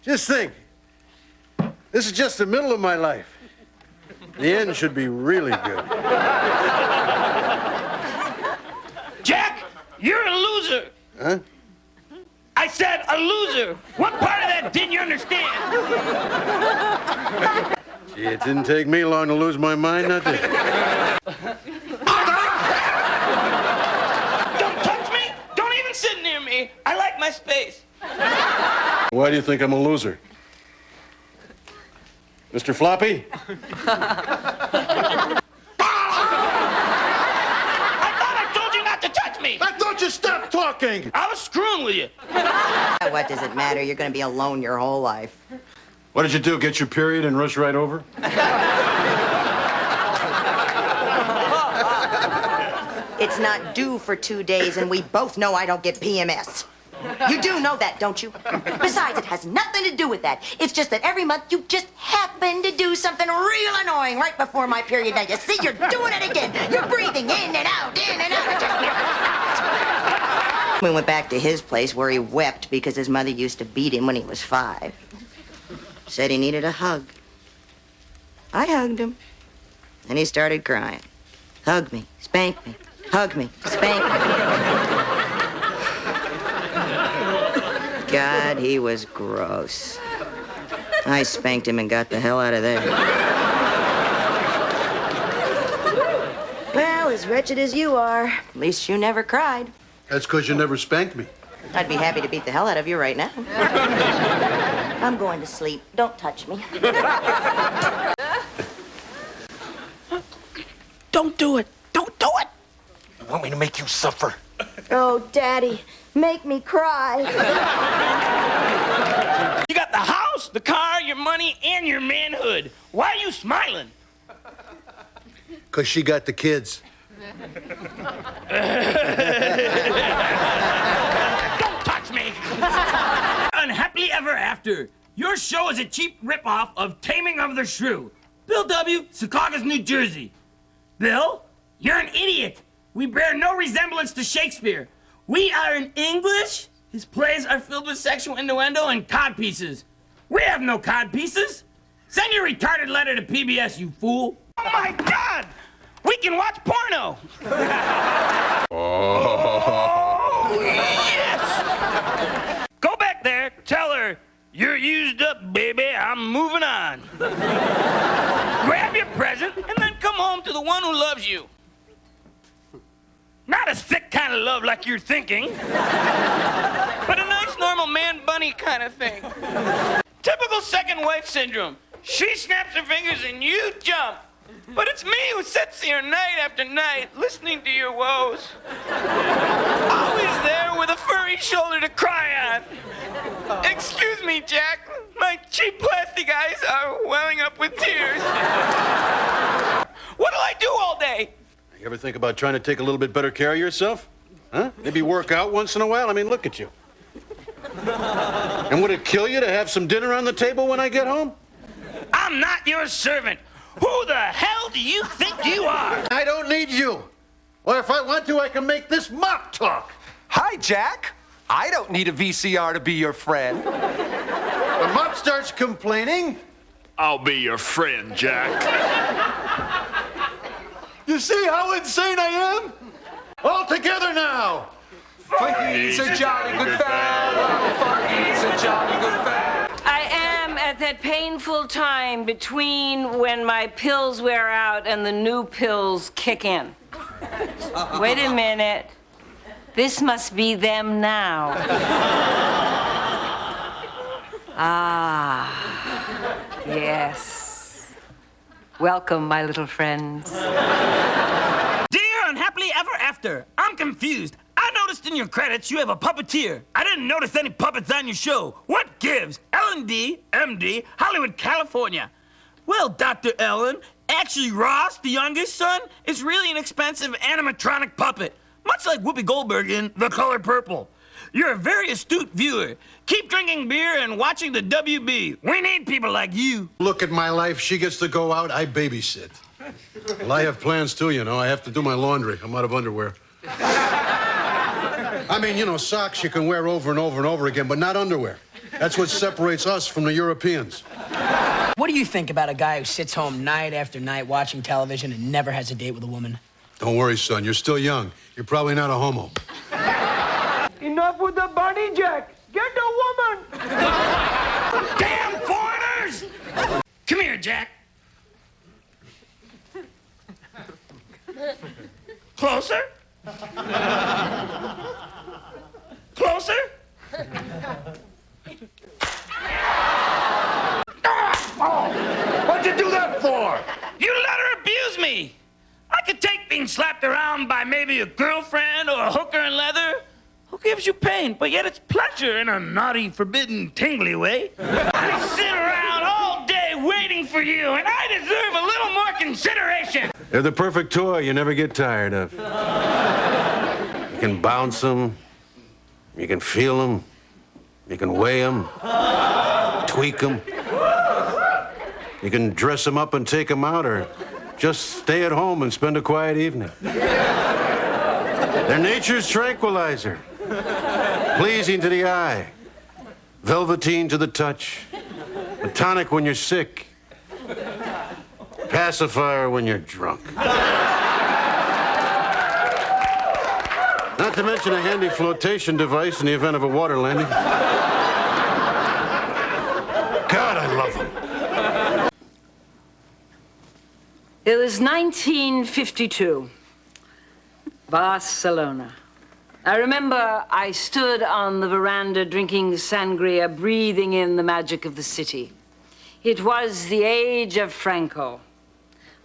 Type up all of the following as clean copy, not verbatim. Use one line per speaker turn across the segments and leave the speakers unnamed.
Just think. This is just the middle of my life. The end should be really good.
Jack, you're a loser.
Huh?
I said a loser. What part of that didn't you understand?
Gee, it didn't take me long to lose my mind, not did it?
Don't touch me. Don't even sit near me. I like my space.
Why do you think I'm a loser? Mr. Floppy?
I thought I told you not to touch me.
I thought you stopped talking!
I was screwing with you.
What does it matter? You're going to be alone your whole life.
What did you do, get your period and rush right over?
It's not due for 2 days, and we both know I don't get PMS. You do know that, don't you? Besides, it has nothing to do with that. It's just that every month you just happen to do something real annoying right before my period. Now, you see, you're doing it again. You're breathing in and out, in and out. It just never stops. We went back to his place where he wept because his mother used to beat him when he was 5. Said he needed a hug. I hugged him. And he started crying. Hug me, spank me, hug me, spank me. God, he was gross. I spanked him and got the hell out of there. Well, as wretched as you are, at least you never cried.
That's because you never spanked me.
I'd be happy to beat the hell out of you right now. I'm going to sleep. Don't touch me.
Don't do it. Don't do it.
You want me to make you suffer?
Oh, Daddy, make me cry.
You got the house, the car, your money, and your manhood. Why are you smiling?
Because she got the kids.
Don't touch me. Unhappily Ever After. Your show is a cheap ripoff of Taming of the Shrew. Bill W., Secaucus, New Jersey. Bill, you're an idiot. We bear no resemblance to Shakespeare. We are in English. His plays are filled with sexual innuendo and codpieces. We have no codpieces. Send your retarded letter to PBS, you fool. Oh, my God! We can watch porno. Oh, yes! Go back there, tell her, you're used up, baby, I'm moving on. Grab your present, and then come home to the one who loves you. Not a sick kind of love like you're thinking, but a nice, normal man bunny kind of thing. Typical second wife syndrome. She snaps her fingers and you jump. But it's me who sits here night after night listening to your woes. Always there with a furry shoulder to cry on. Excuse me, Jack. My cheap plastic eyes are welling up with tears. What'll I do all day?
You ever think about trying to take a little bit better care of yourself? Huh? Maybe work out once in a while? I mean, look at you. And would it kill you to have some dinner on the table when I get home?
I'm not your servant. Who the hell do you think you are?
I don't need you. Or if I want to, I can make this mop talk.
Hi, Jack. I don't need a VCR to be your friend.
When mop starts complaining,
I'll be your friend, Jack.
you see how insane I am? All together now.
He's a jolly good fellow. He's a jolly good fellow.
I am at that painful time between when my pills wear out and the new pills kick in. Wait a minute. This must be them now. Ah, yes. Welcome, my little friends.
Dear Unhappily Ever After, I'm confused. I noticed in your credits you have a puppeteer. I didn't notice any puppets on your show. What gives? L&D, MD, Hollywood, California. Well, Dr. Ellen, actually Ross, the youngest son, is really an expensive animatronic puppet. Much like Whoopi Goldberg in The Color Purple. You're a very astute viewer. Keep drinking beer and watching the WB. We need people like you.
Look at my life. She gets to go out. I babysit. Well, I have plans, too, you know. I have to do my laundry. I'm out of underwear. I mean, you know, socks you can wear over and over and over again, but not underwear. That's what separates us from the Europeans.
What do you think about a guy who sits home night after night watching television and never has a date with a woman?
Don't worry, son. You're still young. You're probably not a homo.
Enough with the bunny, Jack. Get the woman.
Damn foreigners! Come here, Jack. Closer? Closer?
What'd you do that for?
You let her abuse me. I could take being slapped around by maybe a girlfriend or a hooker in leather. Who gives you pain? But yet it's pleasure in a naughty, forbidden, tingly way. I sit around all day waiting for you, and I deserve a little more consideration.
They're the perfect toy you never get tired of. You can bounce them. You can feel them. You can weigh them. Tweak them. You can dress them up and take them out, or just stay at home and spend a quiet evening. They're nature's tranquilizer. Pleasing to the eye. Velveteen to the touch. A tonic when you're sick. Pacifier when you're drunk. Not to mention a handy flotation device in the event of a water landing. God, I love them.
It was 1952, Barcelona. I remember I stood on the veranda drinking sangria, breathing in the magic of the city. It was the age of Franco.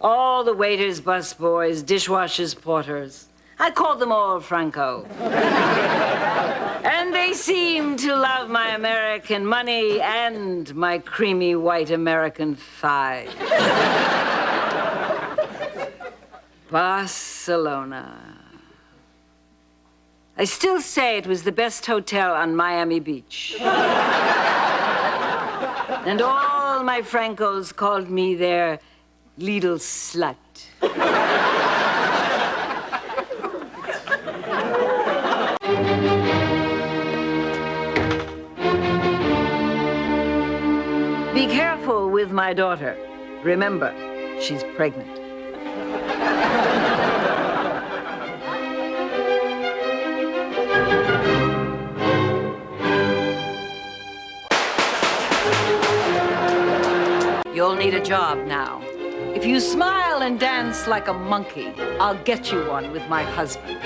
All the waiters, busboys, dishwashers, porters. I called them all Franco. And they seemed to love my American money and my creamy white American thighs. Barcelona. I still say it was the best hotel on Miami Beach. And all my Francos called me their little slut. Be careful with my daughter. Remember, she's pregnant. You'll need a job now. If you smile and dance like a monkey, I'll get you one with my husband.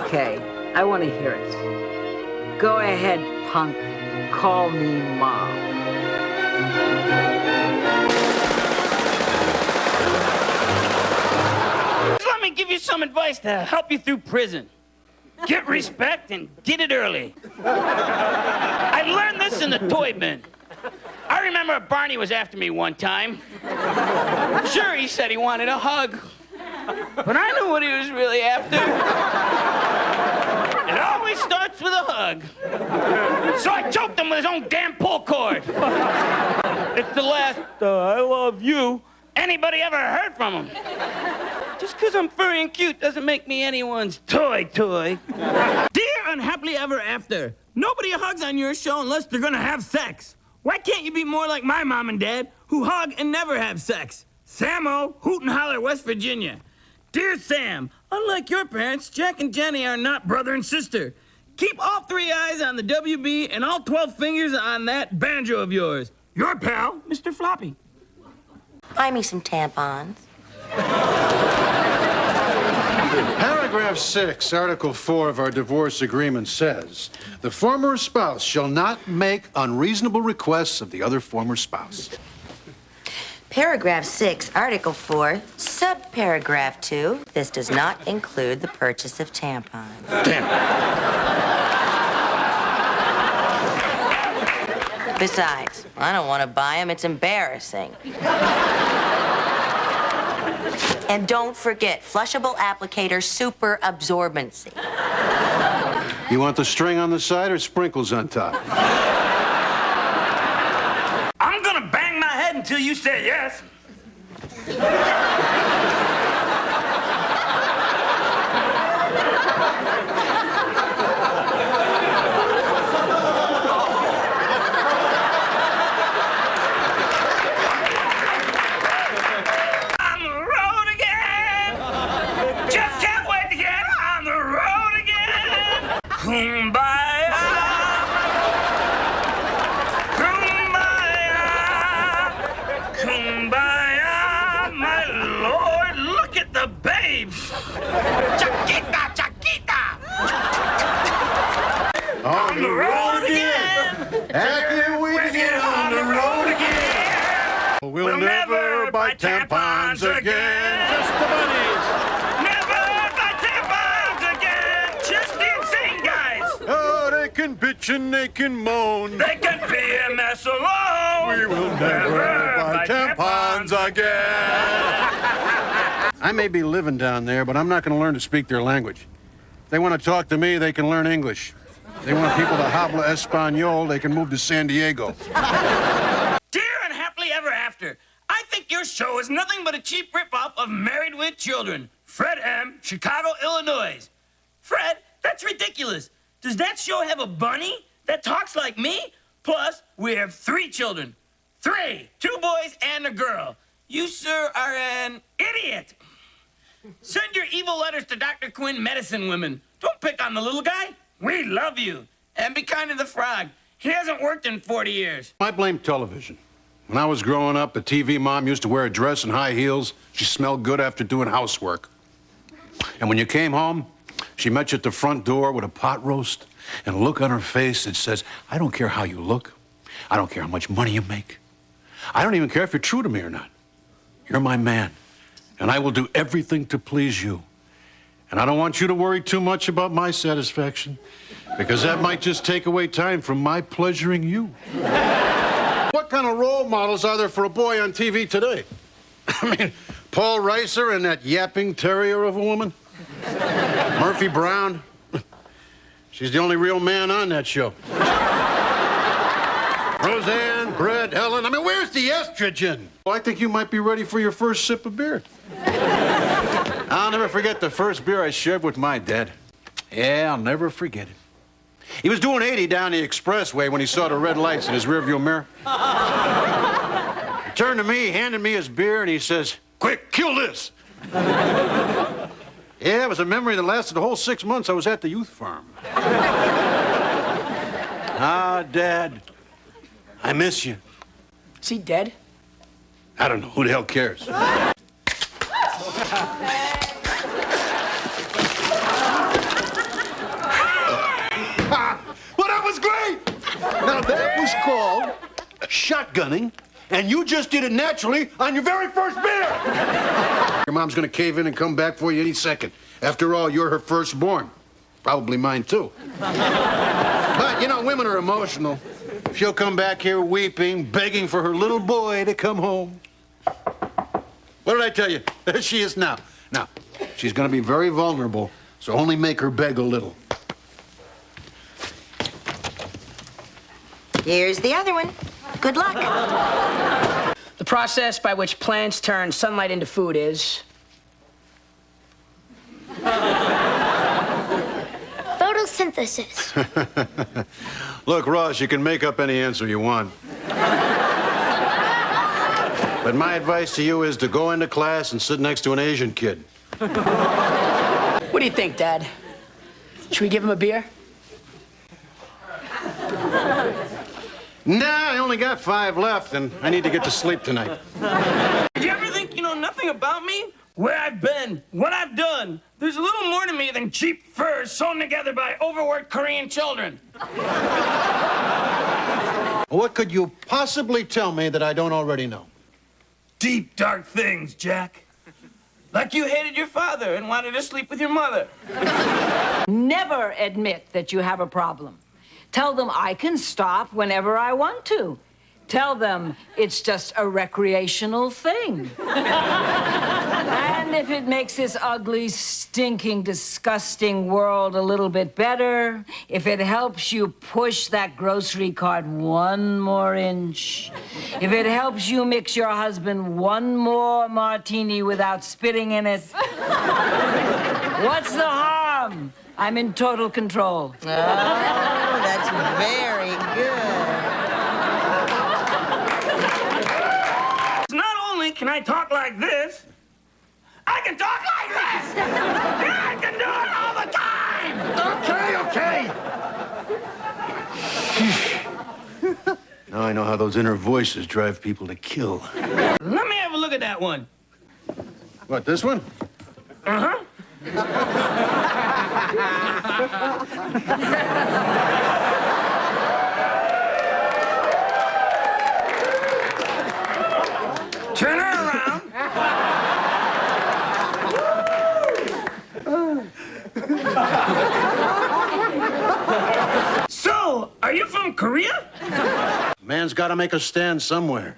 Okay, I want to hear it. Go ahead, punk. Call me Mom.
Let me give you some advice to help you through prison. Get respect and get it early. I learned this in the toy bin. I remember Barney was after me one time. Sure, he said he wanted a hug. But I knew what he was really after. It always starts with a hug. So I choked him with his own damn pull cord. It's the last I love you anybody ever heard from him. Just because I'm furry and cute doesn't make me anyone's toy. Dear Unhappily Ever After, nobody hugs on your show unless they're gonna have sex. Why can't you be more like my mom and dad, who hug and never have sex? Samo, Hoot and Holler, West Virginia. Dear Sam, unlike your parents, Jack and Jenny are not brother and sister. Keep all 3 eyes on the WB and all 12 fingers on that banjo of yours. Your pal, Mr. Floppy.
Buy me some tampons.
Paragraph 6, Article 4 of our divorce agreement says, the former spouse shall not make unreasonable requests of the other former spouse.
Paragraph 6, Article 4, subparagraph 2. This does not include the purchase of tampons.
Damn.
Besides, I don't want to buy them. It's embarrassing. And don't forget, flushable applicator super absorbency.
You want the string on the side or sprinkles on top?
until you say yes. On the road again. Just can't wait to get on the road again. Kumbaya. Kumbaya, my lord, look at the babes. Chiquita, Chiquita.
On the road again. I can't wait to get on the road again. We'll never buy tampons again. Just the bunnies.
Never buy tampons again. Just the insane guys.
Oh, they can bitch and they can moan.
They can PMS alone.
We will never buy tampons again. I may be living down there, but I'm not going to learn to speak their language. If they want to talk to me, they can learn English. If they want people to habla Espanol, they can move to San Diego.
Dear Unhappily Ever After, I think your show is nothing but a cheap ripoff of Married with Children. Fred M., Chicago, Illinois. Fred, that's ridiculous. Does that show have a bunny that talks like me? Plus, we have 3 children. 3. 2 boys and a girl. You, sir, are an idiot. Send your evil letters to Dr. Quinn, Medicine Women. Don't pick on the little guy. We love you. And be kind to the frog. He hasn't worked in 40 years.
I blame television. When I was growing up, the TV mom used to wear a dress and high heels. She smelled good after doing housework. And when you came home, she met you at the front door with a pot roast and a look on her face that says, I don't care how you look. I don't care how much money you make. I don't even care if you're true to me or not. You're my man, and I will do everything to please you. And I don't want you to worry too much about my satisfaction, because that might just take away time from my pleasuring you. What kind of role models are there for a boy on TV today? I mean, Paul Reiser and that yapping terrier of a woman? Murphy Brown? She's the only real man on that show. Roseanne, Brett, Ellen. I mean, where's the estrogen? Well, I think you might be ready for your first sip of beer. I'll never forget the first beer I shared with my dad. Yeah, I'll never forget it. He was doing 80 down the expressway when he saw the red lights in his rearview mirror. He turned to me, handed me his beer, and he says, "Quick, kill this." Yeah, it was a memory that lasted the whole 6 months I was at the youth farm. Ah, Dad, I miss you.
Is he dead?
I don't know. Who the hell cares? Well, that was great! Now, that was called shotgunning, and you just did it naturally on your very first beer! Your mom's gonna cave in and come back for you any second. After all, you're her firstborn. Probably mine, too. But, you know, women are emotional. She'll come back here weeping, begging for her little boy to come home. What did I tell you? There she is now. Now, she's gonna be very vulnerable, so only make her beg a little.
Here's the other one. Good luck.
The process by which plants turn sunlight into food is...
Photosynthesis.
Look, Ross, you can make up any answer you want. But my advice to you is to go into class and sit next to an Asian kid.
What do you think, Dad? Should we give him a beer?
Nah, I only got 5 left, and I need to get to sleep tonight.
Did you ever think you know nothing about me? Where I've been, what I've done. There's a little more to me than cheap furs sewn together by overworked Korean children.
What could you possibly tell me that I don't already know?
Deep, dark things, Jack. Like you hated your father and wanted to sleep with your mother.
Never admit that you have a problem. Tell them I can stop whenever I want to. Tell them it's just a recreational thing. And if it makes this ugly, stinking, disgusting world a little bit better, if it helps you push that grocery cart one more inch, if it helps you mix your husband one more martini without spitting in it, what's the harm? I'm in total control.
Oh, that's very good.
Not only can I talk like this, I can talk like this! And I can do it all the time!
Okay. Now I know how those inner voices drive people to kill.
Let me have a look at that one.
What, this one?
Uh-huh. Turn her around. So, are you from Korea?
Man's got to make a stand somewhere.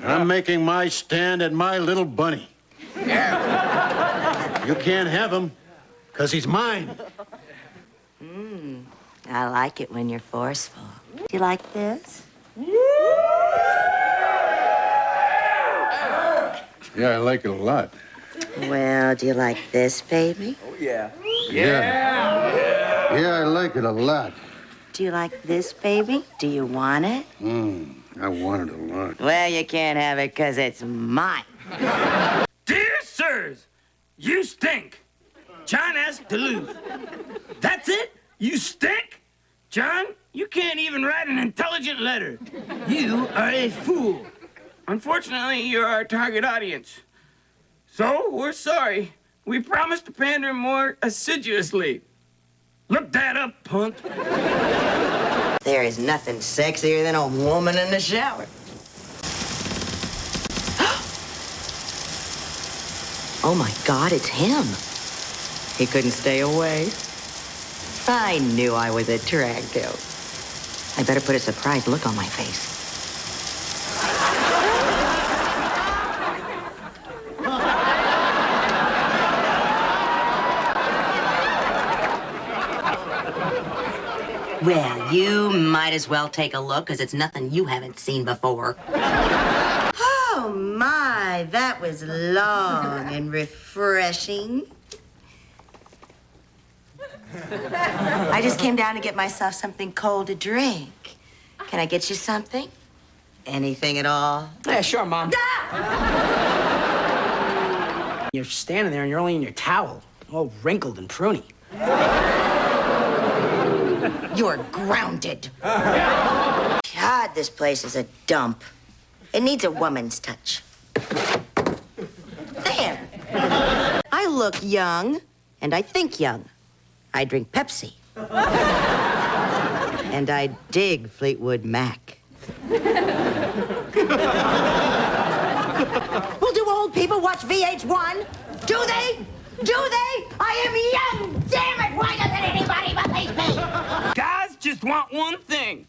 And I'm making my stand at my little bunny. You can't have him, because he's mine.
I like it when you're forceful. Do you like this?
Yeah, I like it a lot.
Well, do you like this, baby?
Yeah, I like it a lot.
Do you like this, baby? Do you want it?
I want it a lot.
Well, you can't have it because it's mine.
Dear sirs, you stink. John S. Duluth. That's it? You stink? John, you can't even write an intelligent letter. You are a fool. Unfortunately, you're our target audience. So, we're sorry. We promise to pander more assiduously. Look that up, punk.
There is nothing sexier than a woman in the shower. Oh, my God, it's him. He couldn't stay away. I knew I was attractive. I better put a surprised look on my face. Well, you might as well take a look, because it's nothing you haven't seen before. Oh, my, that was long and refreshing. I just came down to get myself something cold to drink. Can I get you something? Anything at all?
Yeah, sure, Mom. You're standing there and you're only in your towel, all wrinkled and pruny.
You're grounded. God, this place is a dump. It needs a woman's touch. There. I look young, and I think young. I drink Pepsi. And I dig Fleetwood Mac. Well, do old people watch VH1? Do they? Do they? I am young, damn it! Why doesn't anybody believe me?
Guys just want one thing.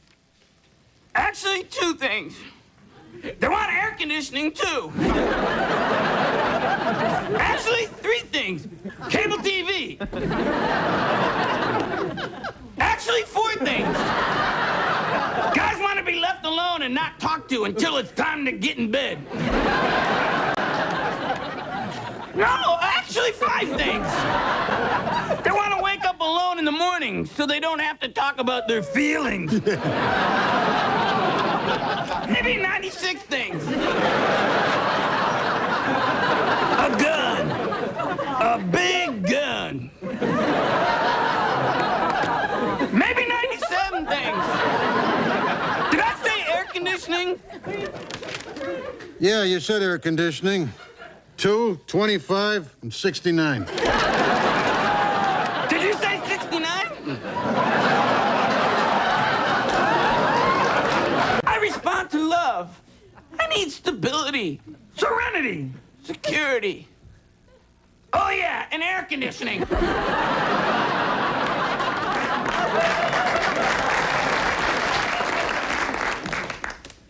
Actually, two things. They want air conditioning, too. Actually, three things. Cable TV. Actually, four things. Guys want to be left alone and not talked to until it's time to get in bed. No, actually, five things. They want to wake up alone in the morning so they don't have to talk about their feelings. Maybe 96 things. A gun. A big gun. Maybe 97 things. Did I say air conditioning?
Yeah, you said air conditioning. 2, 25, and 69.
Did you say 69? I respond to love. I need stability, serenity, security. Oh, yeah, and air conditioning.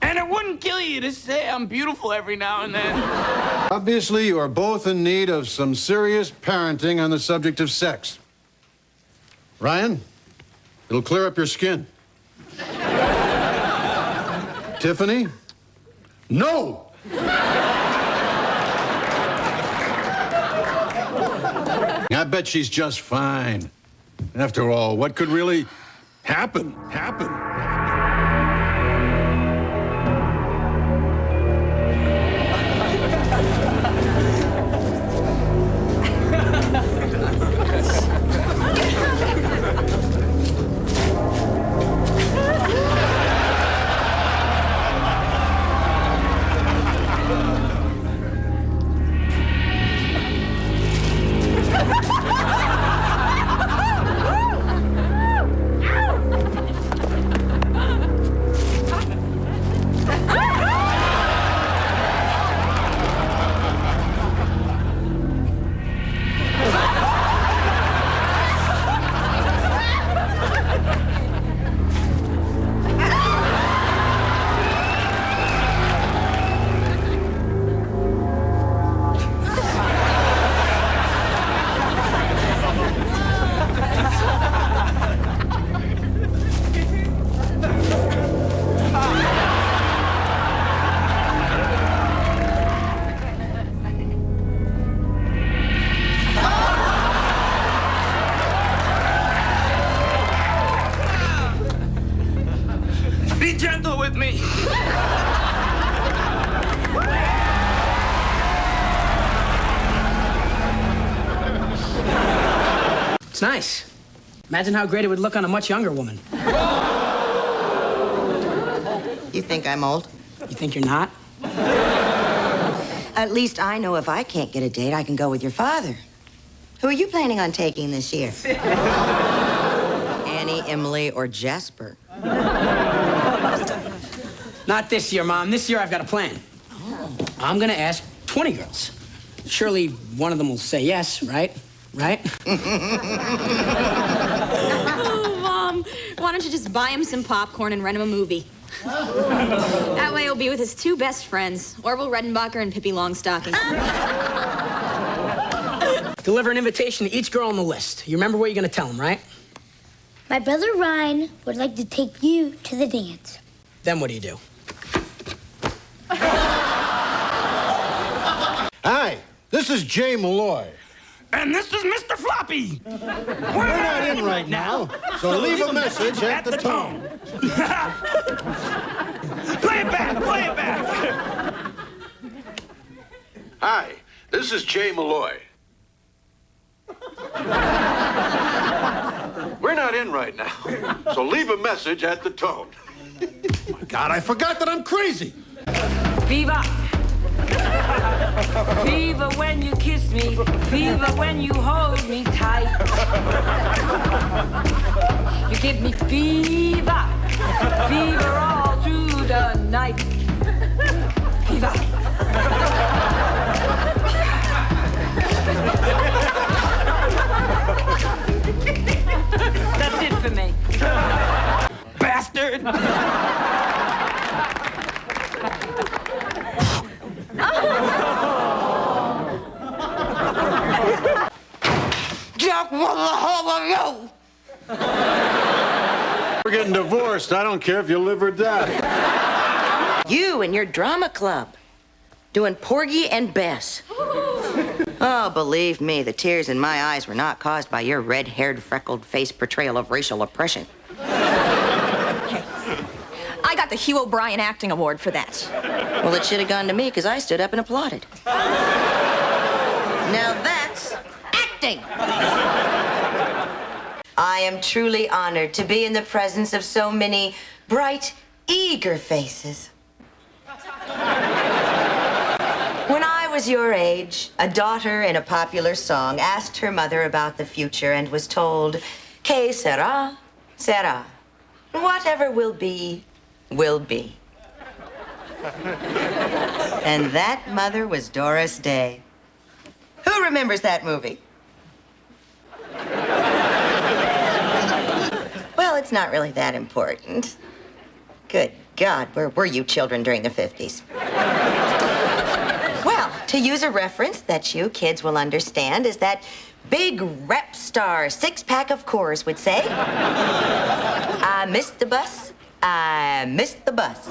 And it wouldn't kill you to say I'm beautiful every now and then.
Obviously, you are both in need of some serious parenting on the subject of sex. Ryan, it'll clear up your skin. Tiffany, no! I bet she's just fine. After all, what could really happen?
Be gentle with me.
It's nice. Imagine how great it would look on a much younger woman.
You think I'm old?
You think you're not?
At least I know if I can't get a date, I can go with your father. Who are you planning on taking this year? Annie, Emily, or Jasper?
Not this year, Mom. This year I've got a plan. I'm gonna ask 20 girls. Surely one of them will say yes, right? Right?
Oh, Mom, why don't you just buy him some popcorn and rent him a movie? That way he'll be with his two best friends, Orville Redenbacher and Pippi Longstocking.
Deliver an invitation to each girl on the list. You remember what you're gonna tell them, right?
My brother Ryan would like to take you to the dance.
Then what do you do?
Hi, this is Jay Malloy.
And this is Mr. Floppy.
We're not in right now, so leave a message at the tone.
Play it back.
Hi, this is Jay Malloy. We're not in right now, so leave a message at the tone. Oh my God, I forgot that I'm crazy.
Fever. Fever when you kiss me. Fever when you hold me tight. You give me fever. Fever all through the night. Fever. That's it for me.
Bastard.
Jack, what the hell are you?
We're getting divorced. I don't care if you live or die.
You and your drama club. Doing Porgy and Bess. Oh, believe me, the tears in my eyes were not caused by your red-haired, freckled-faced portrayal of racial oppression.
I got the Hugh O'Brien Acting Award for that.
Well, it should have gone to me, because I stood up and applauded. Now that's acting. I am truly honored to be in the presence of so many bright, eager faces. When I was your age, a daughter in a popular song asked her mother about the future and was told, "Que sera, sera. Whatever will be, will be." And that mother was Doris Day. Who remembers that movie? Well, it's not really that important. Good God, where were you children during the 50s? Well, to use a reference that you kids will understand is that big rap star six-pack of Coors would say, I missed the bus, I missed the bus.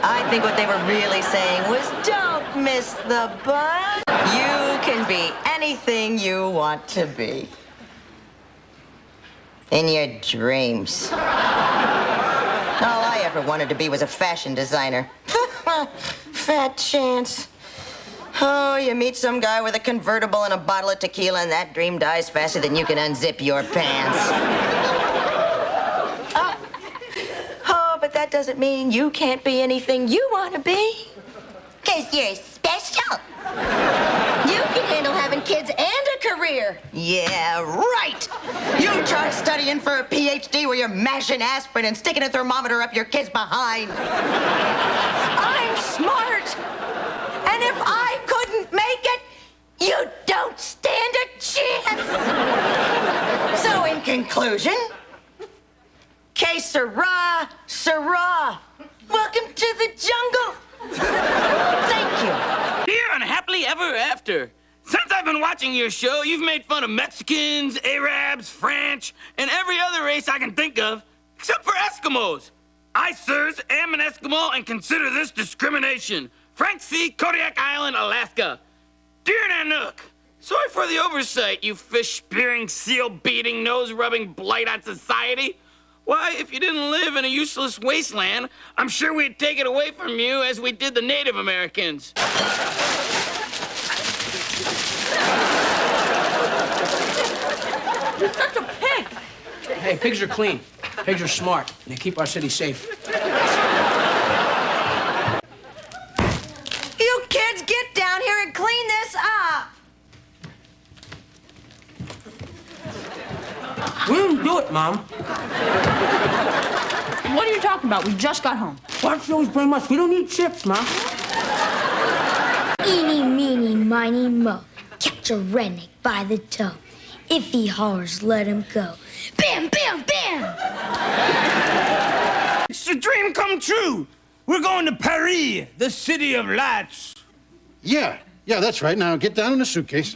I think what they were really saying was, don't miss the bus. You can be anything you want to be. In your dreams. All I ever wanted to be was a fashion designer. Fat chance. Oh, you meet some guy with a convertible and a bottle of tequila, and that dream dies faster than you can unzip your pants. Oh, but that doesn't mean you can't be anything you want to be. 'Cause you're special. You can handle having kids and a career. Yeah, right. You try studying for a PhD where you're mashing aspirin and sticking a thermometer up your kid's behind. I'm smart. And if I couldn't make it, you don't stand a chance. So in conclusion, que sera, sera. Welcome to the jungle. Thank you.
Dear Unhappily Ever After, since I've been watching your show, you've made fun of Mexicans, Arabs, French, and every other race I can think of, except for Eskimos. I, sirs, am an Eskimo and consider this discrimination. Frank C., Kodiak Island, Alaska. Dear Nanook, sorry for the oversight, you fish-spearing, seal-beating, nose-rubbing blight on society. Why, if you didn't live in a useless wasteland, I'm sure we'd take it away from you as we did the Native Americans.
You're such a pig.
Hey, pigs are clean. Pigs are smart. And they keep our city safe.
You kids get down here and clean this up.
We didn't do it, Mom.
What are you talking about? We just got home.
Watch those bring us. We don't need chips, Mom.
Eeny, meeny, miny, mo. Catch a redneck by the toe. If he hollers, let him go. Bam, bam, bam!
It's a dream come true. We're going to Paris, the city of lights.
Yeah, that's right. Now get down in the suitcase.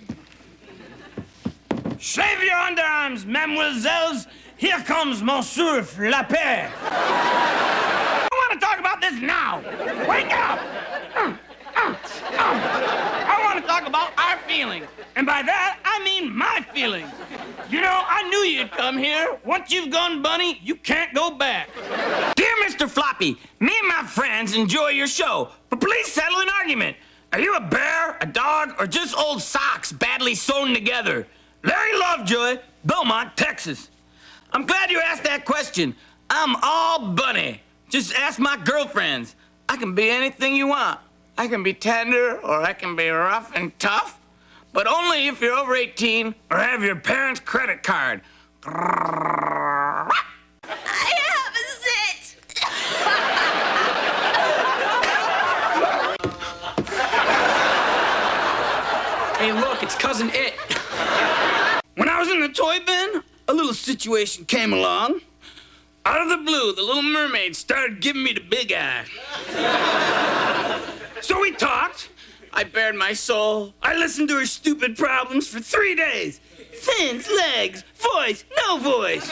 Shave your underarms, mesdemoiselles. Here comes Monsieur Flappé. I want to talk about this now. Wake up! I want to talk about our feelings. And by that, I mean my feelings. You know, I knew you'd come here. Once you've gone bunny, you can't go back. Dear Mr. Floppy, me and my friends enjoy your show, but please settle an argument. Are you a bear, a dog, or just old socks badly sewn together? Larry Lovejoy, Beaumont, Texas. I'm glad you asked that question. I'm all bunny. Just ask my girlfriends. I can be anything you want. I can be tender or I can be rough and tough, but only if you're over 18 or have your parents' credit card.
I have a zit.
Hey, look, it's Cousin It.
When I was in the toy bin, a little situation came along. Out of the blue, the Little Mermaid started giving me the big eye. So we talked. I bared my soul. I listened to her stupid problems for 3 days. Fins, legs, voice, no voice.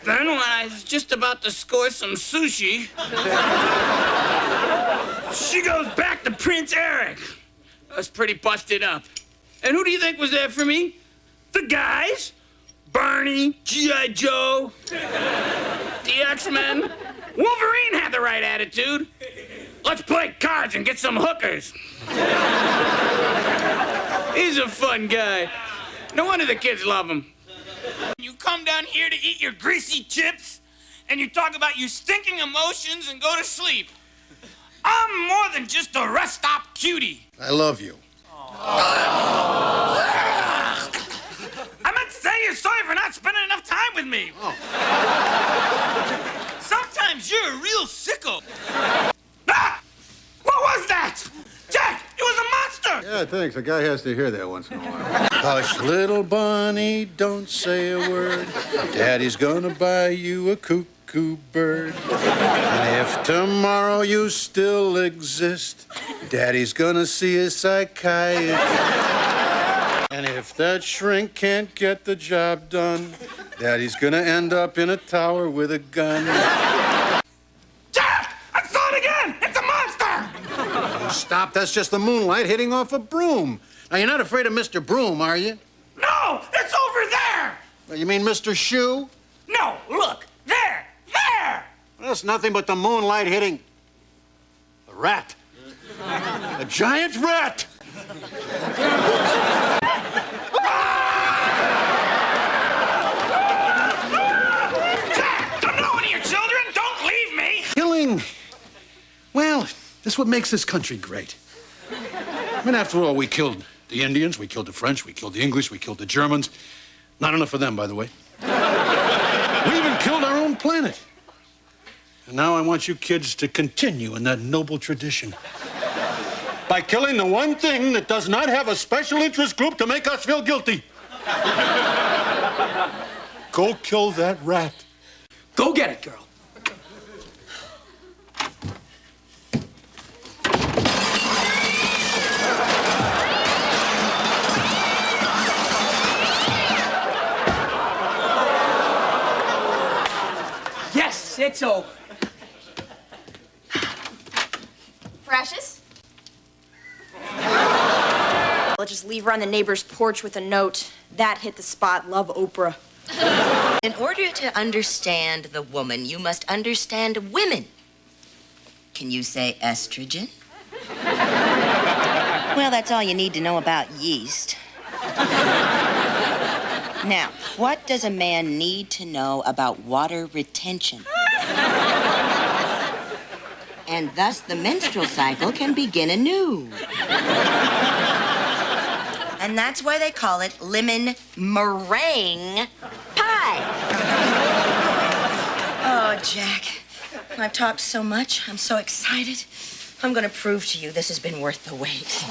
Then when I was just about to score some sushi, she goes back to Prince Eric. I was pretty busted up. And who do you think was there for me? The guys. Barney, G.I. Joe, the X-Men. Wolverine had the right attitude. Let's play cards and get some hookers. He's a fun guy. No wonder the kids love him. You come down here to eat your greasy chips, and you talk about your stinking emotions and go to sleep. I'm more than just a rest stop cutie.
I love you.
I meant to say you're sorry for not spending enough time with me. Sometimes you're a real sicko. Ah! What was that? Jack, it was a monster!
Yeah, thanks. A guy has to hear that once in a while. Hush, little bunny, don't say a word. Daddy's gonna buy you a coupe. cuckoo bird. And if tomorrow you still exist, Daddy's gonna see a psychiatrist. And if that shrink can't get the job done, Daddy's gonna end up in a tower with a gun.
Jack! I saw it again! It's a monster!
Oh, stop, that's just the moonlight hitting off a broom. Now, you're not afraid of Mr. Broom, are you?
No! It's over there!
You mean Mr. Shoe?
No, look! There! There!
That's nothing but the moonlight hitting a rat. A giant rat!
Jack! I'm not one of your children! Don't leave me!
Killing. Well, this is what makes this country great. I mean, after all, we killed the Indians, we killed the French, we killed the English, we killed the Germans. Not enough of them, by the way. We even killed our own planet. And now I want you kids to continue in that noble tradition. By killing the one thing that does not have a special interest group to make us feel guilty. Go kill that rat.
Go get it, girl. Yes, it's over.
Precious? I'll just leave her on the neighbor's porch with a note. That hit the spot. Love, Oprah.
In order to understand the woman, you must understand women. Can you say estrogen? Well, that's all you need to know about yeast. Now, what does a man need to know about water retention? And thus the menstrual cycle can begin anew. And that's why they call it lemon meringue pie. Oh, Jack, I've talked so much. I'm so excited. I'm gonna prove to you this has been worth the wait.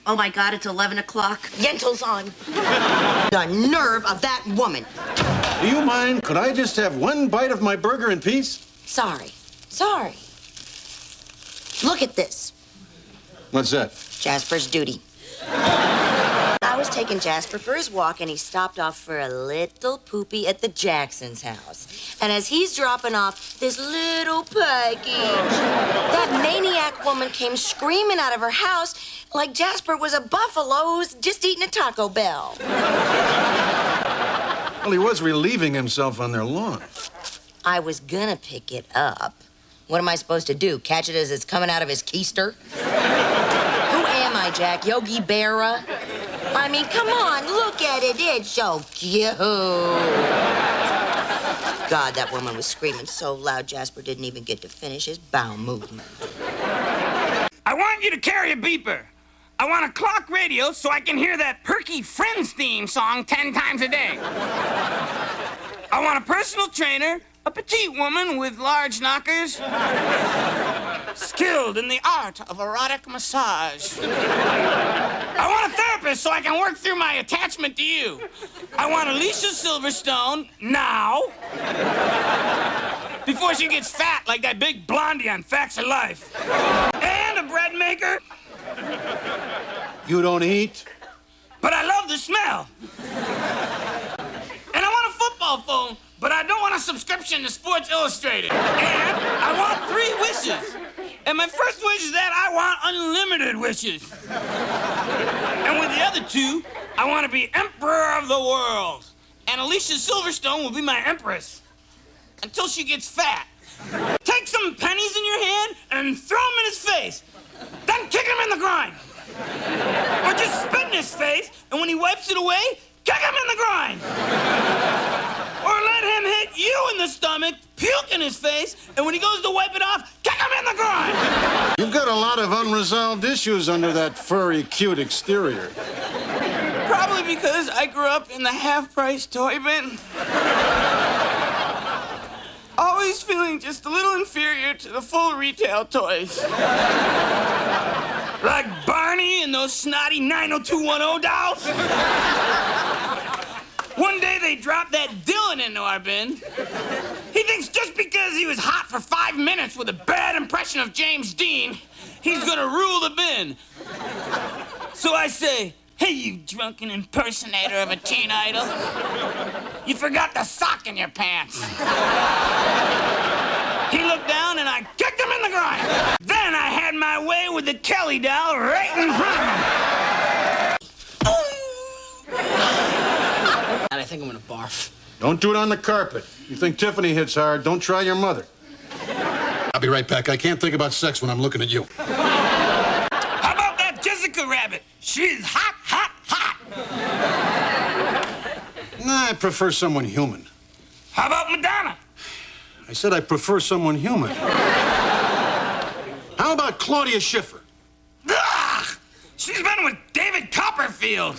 Oh my God, it's 11 o'clock. Yentl's on. The nerve of that woman.
Do you mind? Could I just have one bite of my burger in peace?
Sorry. Look at this.
What's that?
Jasper's duty. I was taking Jasper for his walk, and he stopped off for a little poopy at the Jackson's house. And as he's dropping off this little package, that maniac woman came screaming out of her house like Jasper was a buffalo who's just eating a Taco Bell.
Well, he was relieving himself on their lawn.
I was gonna pick it up. What am I supposed to do? Catch it as it's coming out of his keister? Who am I, Jack? Yogi Berra? I mean, come on, look at it. It's so cute. God, that woman was screaming so loud, Jasper didn't even get to finish his bowel movement.
I want you to carry a beeper. I want a clock radio so I can hear that perky Friends theme song 10 times a day. I want a personal trainer, a petite woman with large knockers, skilled in the art of erotic massage. I want a therapist so I can work through my attachment to you. I want Alicia Silverstone now, before she gets fat like that big blondie on Facts of Life. And a bread maker.
You don't eat?
But I love the smell. And I want a football phone, but I don't want a subscription to Sports Illustrated. And I want 3 wishes. And my first wish is that I want unlimited wishes. And with the other 2, I want to be emperor of the world. And Alicia Silverstone will be my empress. Until she gets fat. Take some pennies in your hand and throw them in his face. Then kick him in the groin. Or just spit in his face, and when he wipes it away, kick him in the groin. Or let him hit you in the stomach, puke in his face, and when he goes to wipe it off, kick him in the groin.
You've got a lot of unresolved issues under that furry, cute exterior.
Probably because I grew up in the half-price toy bin. Always feeling just a little inferior to the full retail toys. Like Barney and those snotty 90210 dolls. One day they dropped that Dylan into our bin. He thinks just because he was hot for 5 minutes with a bad impression of James Dean, he's gonna rule the bin. So I say, hey, you drunken impersonator of a teen idol. You forgot the sock in your pants. He looked down and I kicked him in the groin. Then I had my way with the Kelly doll right in front of him.
I think I'm gonna barf.
Don't do it on the carpet. You think Tiffany hits hard, don't try your mother. I'll be right back. I can't think about sex when I'm looking at you.
How about that Jessica Rabbit? She's hot, hot, hot.
Nah, I prefer someone human.
How about Madonna?
I said I prefer someone human. How about Claudia Schiffer?
Ugh! She's been with David Copperfield.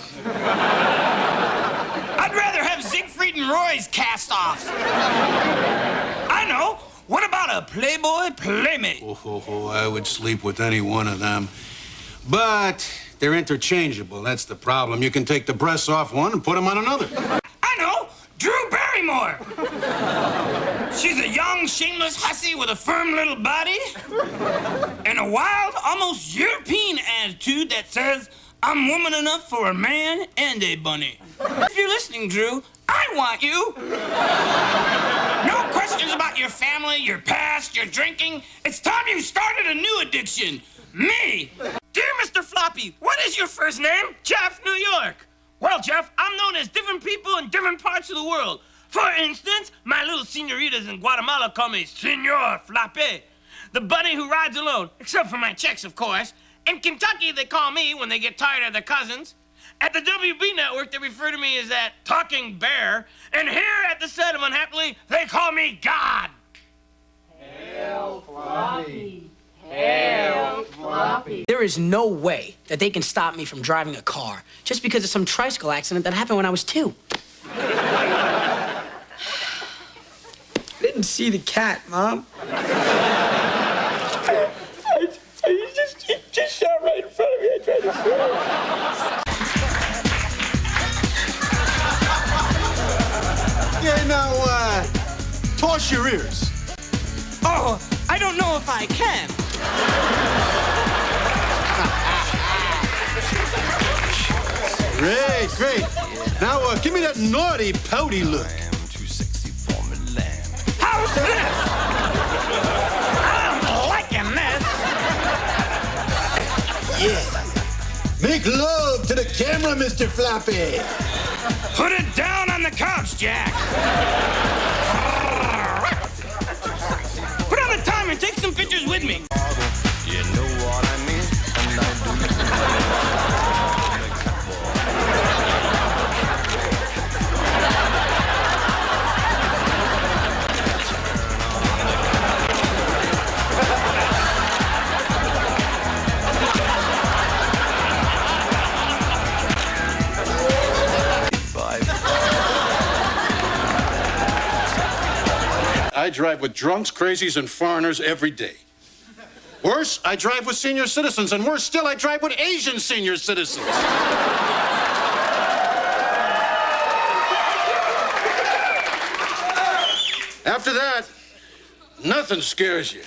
I'd rather have Siegfried and Roy's cast off. I know. What about a Playboy Playmate?
I would sleep with any one of them. But they're interchangeable. That's the problem. You can take the breasts off one and put them on another.
I know. Drew Barrymore. She's a young, shameless hussy with a firm little body and a wild, almost European attitude that says, I'm woman enough for a man and a bunny. If you're listening, Drew, I want you. No questions about your family, your past, your drinking. It's time you started a new addiction. Me. Dear Mr. Floppy, what is your first name? Jeff, New York. Well, Jeff, I'm known as different people in different parts of the world. For instance, my little senoritas in Guatemala call me Senor Floppy, the bunny who rides alone, except for my chicks, of course. In Kentucky, they call me, when they get tired of their cousins. At the WB network, they refer to me as that talking bear. And here at the set of Unhappily, they call me God.
Hail Floppy. Hail Floppy.
There is no way that they can stop me from driving a car just because of some tricycle accident that happened when I was 2. I didn't see the cat, Mom.
He just shot right in front of me. I tried to slow.
Yeah, now, toss your ears.
Oh, I don't know if I can.
Great, great. Now, give me that naughty, pouty look.
How's this? I'm liking this.
Yeah. Make love to the camera, Mr. Floppy.
Put it down on the couch, Jack. Put on the timer and take some pictures with me.
You know what I mean? And I
I drive with drunks, crazies, and foreigners every day. Worse, I drive with senior citizens, and worse still, I drive with Asian senior citizens. After that, nothing scares you.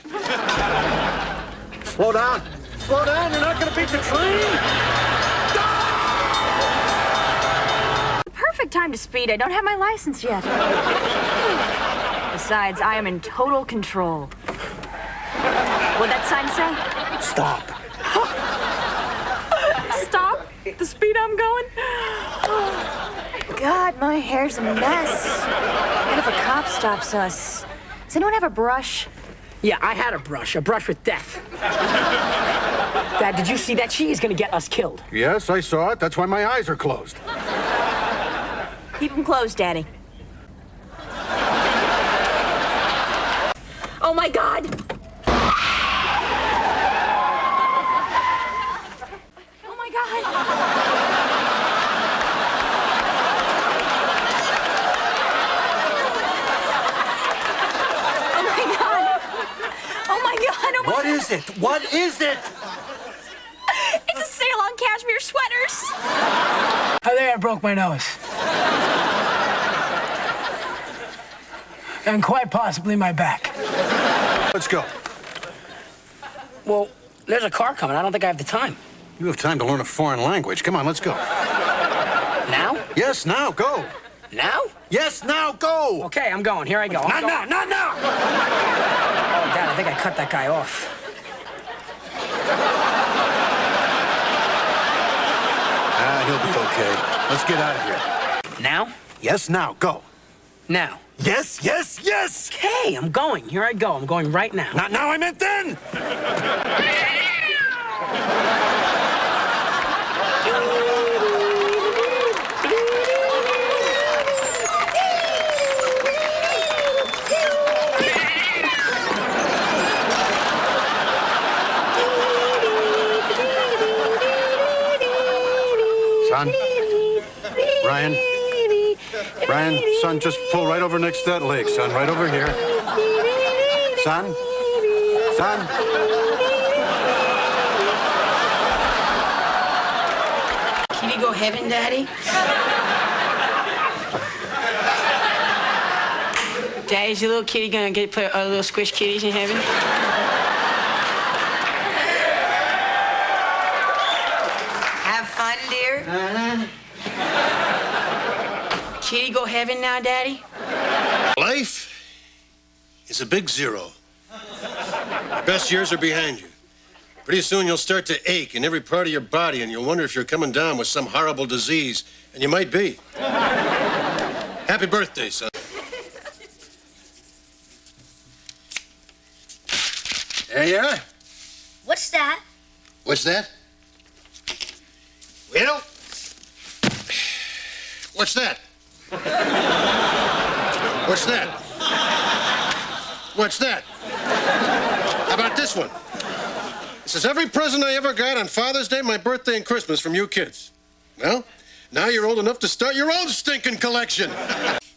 Slow down. Slow down, you're not gonna beat the train.
Perfect time to speed. I don't have my license yet. Besides, I am in total control. What'd that sign say?
Stop.
Stop the speed I'm going? God, my hair's a mess. What if a cop stops us? Does anyone have a brush?
Yeah, I had a brush with death. Dad, did you see that? She is gonna get us killed.
Yes, I saw it. That's why my eyes are closed.
Keep them closed, Daddy. Oh my God! Oh my God! Oh my God! Oh my God! Oh my
What is it? What is it?
It's a sale on cashmere sweaters!
Oh, there, I broke my nose. And quite possibly my back.
Let's go.
Well, there's a car coming. I don't think I have the time.
You have time to learn a foreign language. Come on, let's go.
Now?
Yes, now, go.
Now?
Yes, now, go.
Okay, I'm going. Here I go.
Not now, not now.
Oh, Dad, I think I cut that guy off.
He'll be okay. Let's get out of here.
Now?
Yes, now, go.
Now.
Yes, yes, yes.
Okay, I'm going. Here I go. I'm going right now.
Not now, I meant then. Son? Ryan, son, just pull right over next to that lake, son. Right over here. Son? Son?
Can he go heaven, Daddy? Daddy's a little kitty gonna get play little squish kitties in heaven?
Have fun, dear.
Kitty go heaven now, Daddy?
Life is a big zero. Your best years are behind you. Pretty soon you'll start to ache in every part of your body, and you'll wonder if you're coming down with some horrible disease, and you might be. Happy birthday, son. There you are.
What's that?
What's that? Well, what's that? What's that? What's that? How about this one? This is every present I ever got on Father's Day, my birthday, and Christmas from you kids. Well, now you're old enough to start your own stinking collection.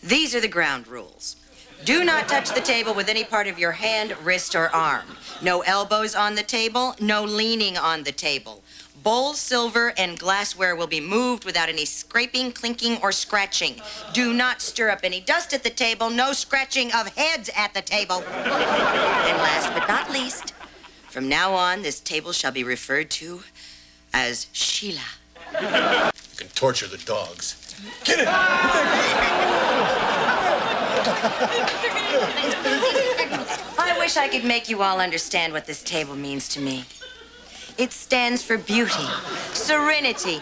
These are the ground rules. Do not touch the table with any part of your hand, wrist, or arm. No elbows on the table, no leaning on the table. Bowls, silver, and glassware will be moved without any scraping, clinking, or scratching. Do not stir up any dust at the table. No scratching of heads at the table. And last but not least, from now on, this table shall be referred to as Sheila.
You can torture the dogs. Get it!
I wish I could make you all understand what this table means to me. It stands for beauty, serenity.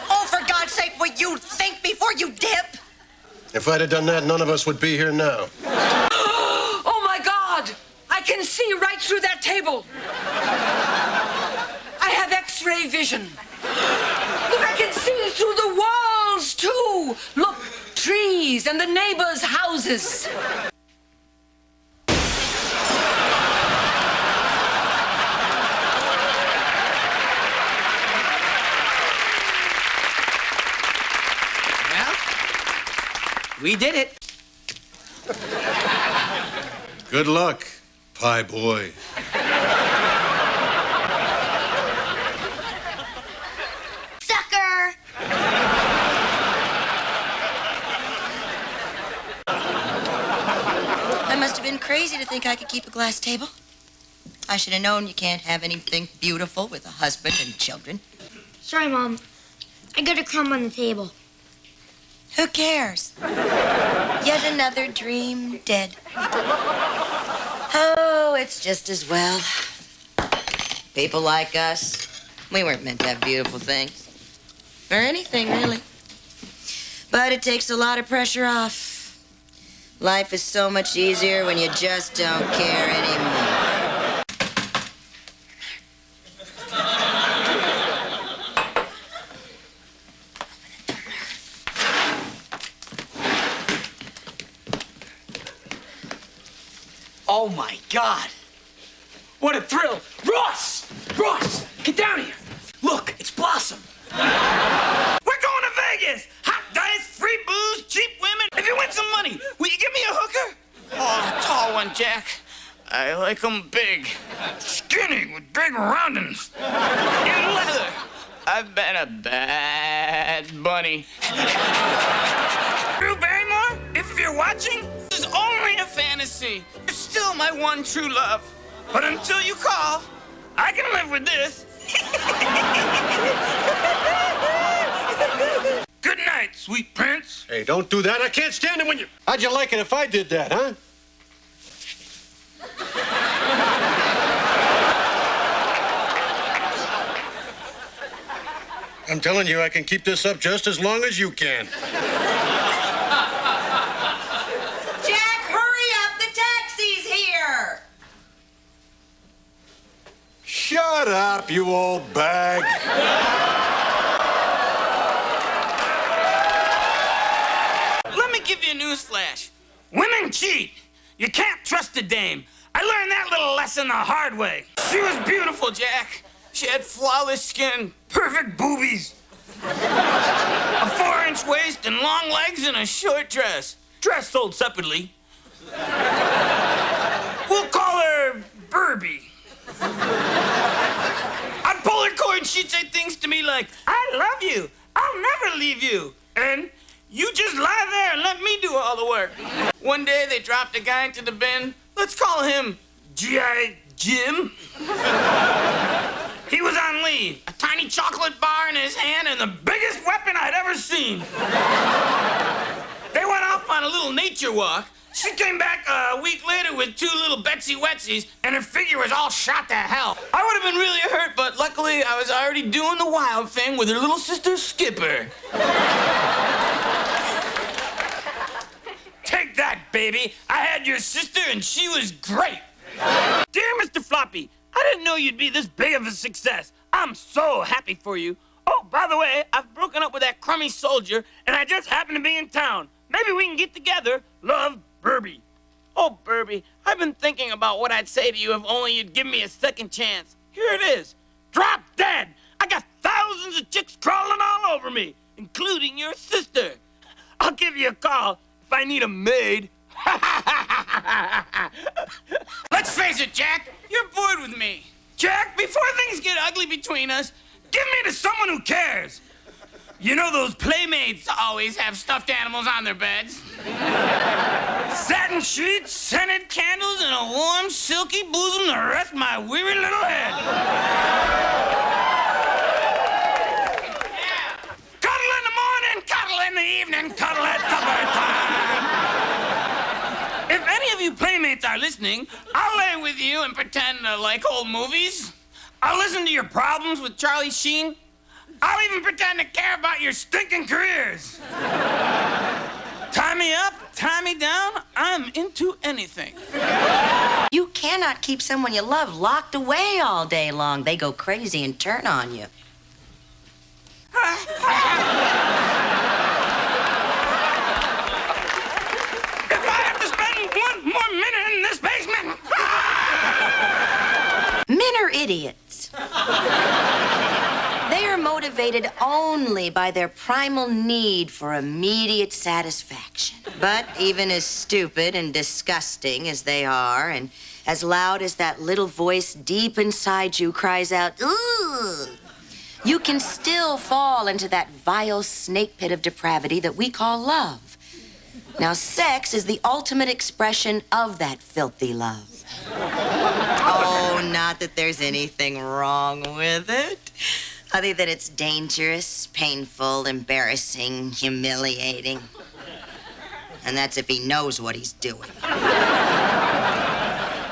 Oh, for God's sake, will you think before you dip?
If I'd have done that, none of us would be here now.
Oh, my God! I can see right through that table. I have X-ray vision. Look, I can see through the walls, too. Look, trees and the neighbors' houses.
Well, we did it.
Good luck, pie boy.
Sucker!
I must have been crazy to think I could keep a glass table. I should have known you can't have anything beautiful with a husband and children.
Sorry, Mom. I got a crumb on the table.
Who cares? Yet another dream dead. Oh, it's just as well. People like us, we weren't meant to have beautiful things. Or anything, really. But it takes a lot of pressure off. Life is so much easier when you just don't care anymore.
Oh, my God. What a thrill. Ross! Ross, get down here. Look, it's Blossom.
We're going to Vegas! Hot dice, free booze, cheap women. If you win some money, will you give me a hooker?
Oh, tall one, Jack. I like 'em big.
Skinny shiny with big roundings.
In leather. I've been a bad bunny.
Drew Barrymore, if you're watching,
This is only a fantasy. You're still my one true love.
but until you call, I can live with this. Good night, sweet prince.
Hey, don't do that. I can't stand it when you... How'd you like it if I did that, huh? I'm telling you, I can keep this up just as long as you can.
Jack, hurry up. The taxi's here.
Shut up, you old bag.
Let me give you a news flash.
Women cheat. You can't trust a dame. I learned that little lesson the hard way.
She was beautiful, Jack. She had flawless skin,
Perfect boobies.
a 4-inch waist, and long legs in a short dress.
Dress sold separately. We'll call her Burby. I'd pull her cord and she'd say things to me like, I love you. I'll never leave you. And you just lie there and let me do all the work.
One day they dropped a guy into the bin. Let's call him
G.I. Jim. He was on leave.
a tiny chocolate bar in his hand and
And the biggest weapon I'd ever seen. They went off on a little nature walk. She came back a week later with 2 little Betsy Wetsies, and her figure was all shot to hell.
I would have been really hurt, but luckily I was already doing the wild thing with her little sister Skipper.
Take that, baby. I had your sister, and she was great. Dear Mr. Floppy, I didn't know you'd be this big of a success. I'm so happy for you. Oh, by the way, I've broken up with that crummy soldier, and I just happen to be in town. Maybe we can get together. Love, Burby.
Oh, Burby, I've been thinking about what I'd say to you if only you'd give me a second chance. Here it is.
Drop dead. I got thousands of chicks crawling all over me, including your sister. I'll give you a call if I need a maid.
Let's face it, Jack. You're bored with me.
Jack,
Before things get ugly between us,
give me to someone who cares. You know those
playmates always have stuffed animals on their beds.
satin sheets, scented candles, and a warm, silky bosom to rest my weary little head. Cuddle in the morning, cuddle in the evening, cuddle at supper time. If any of you playmates are listening,
I'll lay with you and pretend to like old movies.
I'll listen to your problems with Charlie Sheen. I'll even pretend to care about your stinking careers. Tie me up, tie me down, I'm into anything.
You cannot keep someone you love locked away all day long. They go crazy and turn on you.
If I have to spend one more minute in this basement.
Men are idiots. They are motivated only by their primal need for immediate satisfaction. But even as stupid and disgusting as they are, and as loud as that little voice deep inside you cries out, "Ooh," you can still fall into that vile snake pit of depravity that we call love. Now, sex is the ultimate expression of that filthy love. Oh, not that there's anything wrong with it. Other than it's dangerous, painful, embarrassing, humiliating. And that's if he knows what he's doing.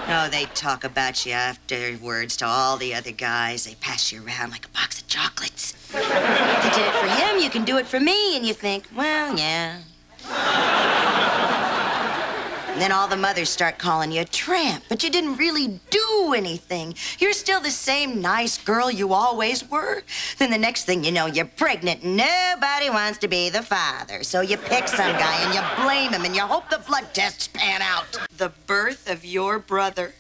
Oh, they talk about you afterwards to all the other guys. They pass you around like a box of chocolates. If you did it for him, you can do it for me. And you think, well, yeah. And then all the mothers start calling you a tramp, but you didn't really do anything. You're still the same nice girl you always were. Then the next thing you know, you're pregnant. Nobody wants to be the father. So you pick some guy and you blame him and you hope the blood tests pan out. The birth of your brother.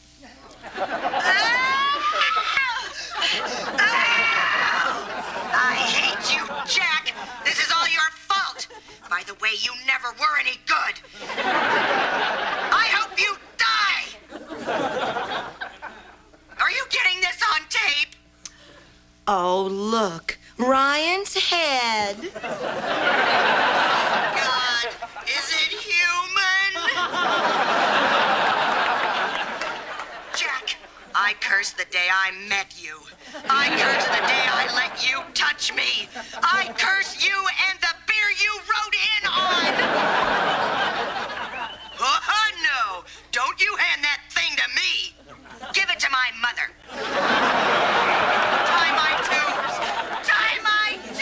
I hate you, Jack. This is all your fault. By the way, you never were any good. I hope you die! Are you getting this? Oh, look. Ryan's head. God, is it human? Jack, I curse the day I met you. I curse the day I let you touch me. I curse you and the beer you wrote in on. Oh, no. Don't you hand that thing to me. Give it to my mother. Tie my tubes. Tie my tubes.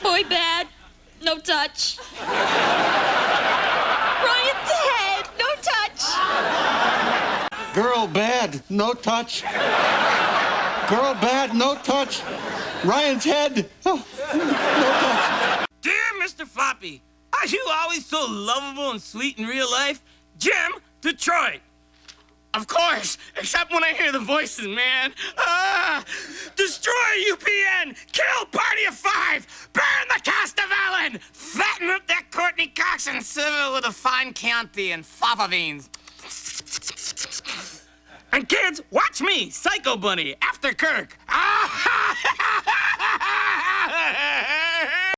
Boy bad, no touch. Ryan's head, no touch.
Girl bad, no touch. Girl bad, no touch. Ryan's head, oh, no touch.
Dear Mr. Floppy, are you always so lovable and sweet in real life? Jim, Detroit. Of course, except when I hear the voices, man. Destroy UPN, kill Party of Five, burn the cast of Ellen, fatten up that Courtney Cox and civil with a fine Chianti and fava beans. And kids, watch me, Psycho Bunny, after Kirk.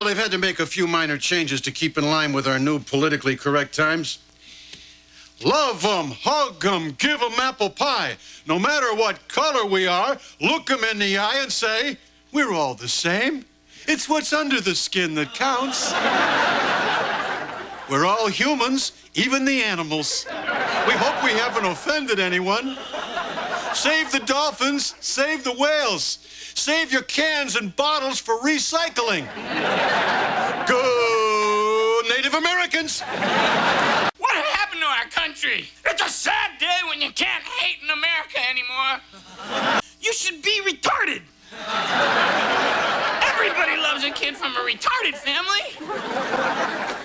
They've had to make a few minor changes to keep in line with our new politically correct times. Love 'em, hug 'em, give 'em apple pie. No matter what color we are, look 'em in the eye and say, we're all the same. It's what's under the skin that counts. We're all humans, even the animals. We hope we haven't offended anyone. Save the dolphins, save the whales. Save your cans and bottles for recycling. Go Native Americans!
What happened to our country? It's a sad day when you can't hate in America anymore.
You should be retarded.
Everybody loves a kid from a retarded family.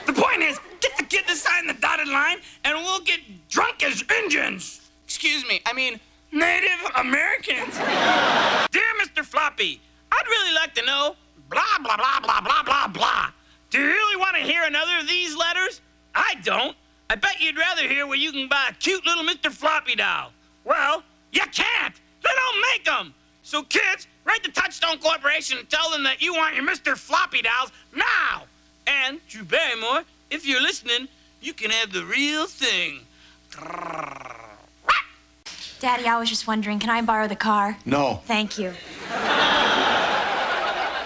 The point is, get the kid to sign the dotted line, and we'll get drunk as Indians.
Excuse me, I mean,
Native Americans. Dear Mr. Floppy, I'd really like to know, blah, blah, blah, blah, blah, blah, blah. Do you really want to hear another of these letters? I don't. I bet you'd rather hear where you can buy a cute little Mr. Floppy doll. Well, you can't. They don't make them. So kids, write the Touchstone Corporation and tell them that you want your Mr. Floppy dolls now. And, Drew Barrymore, if you're listening, you can have the real thing.
Daddy, I was just wondering, can I borrow the car?
No.
Thank you.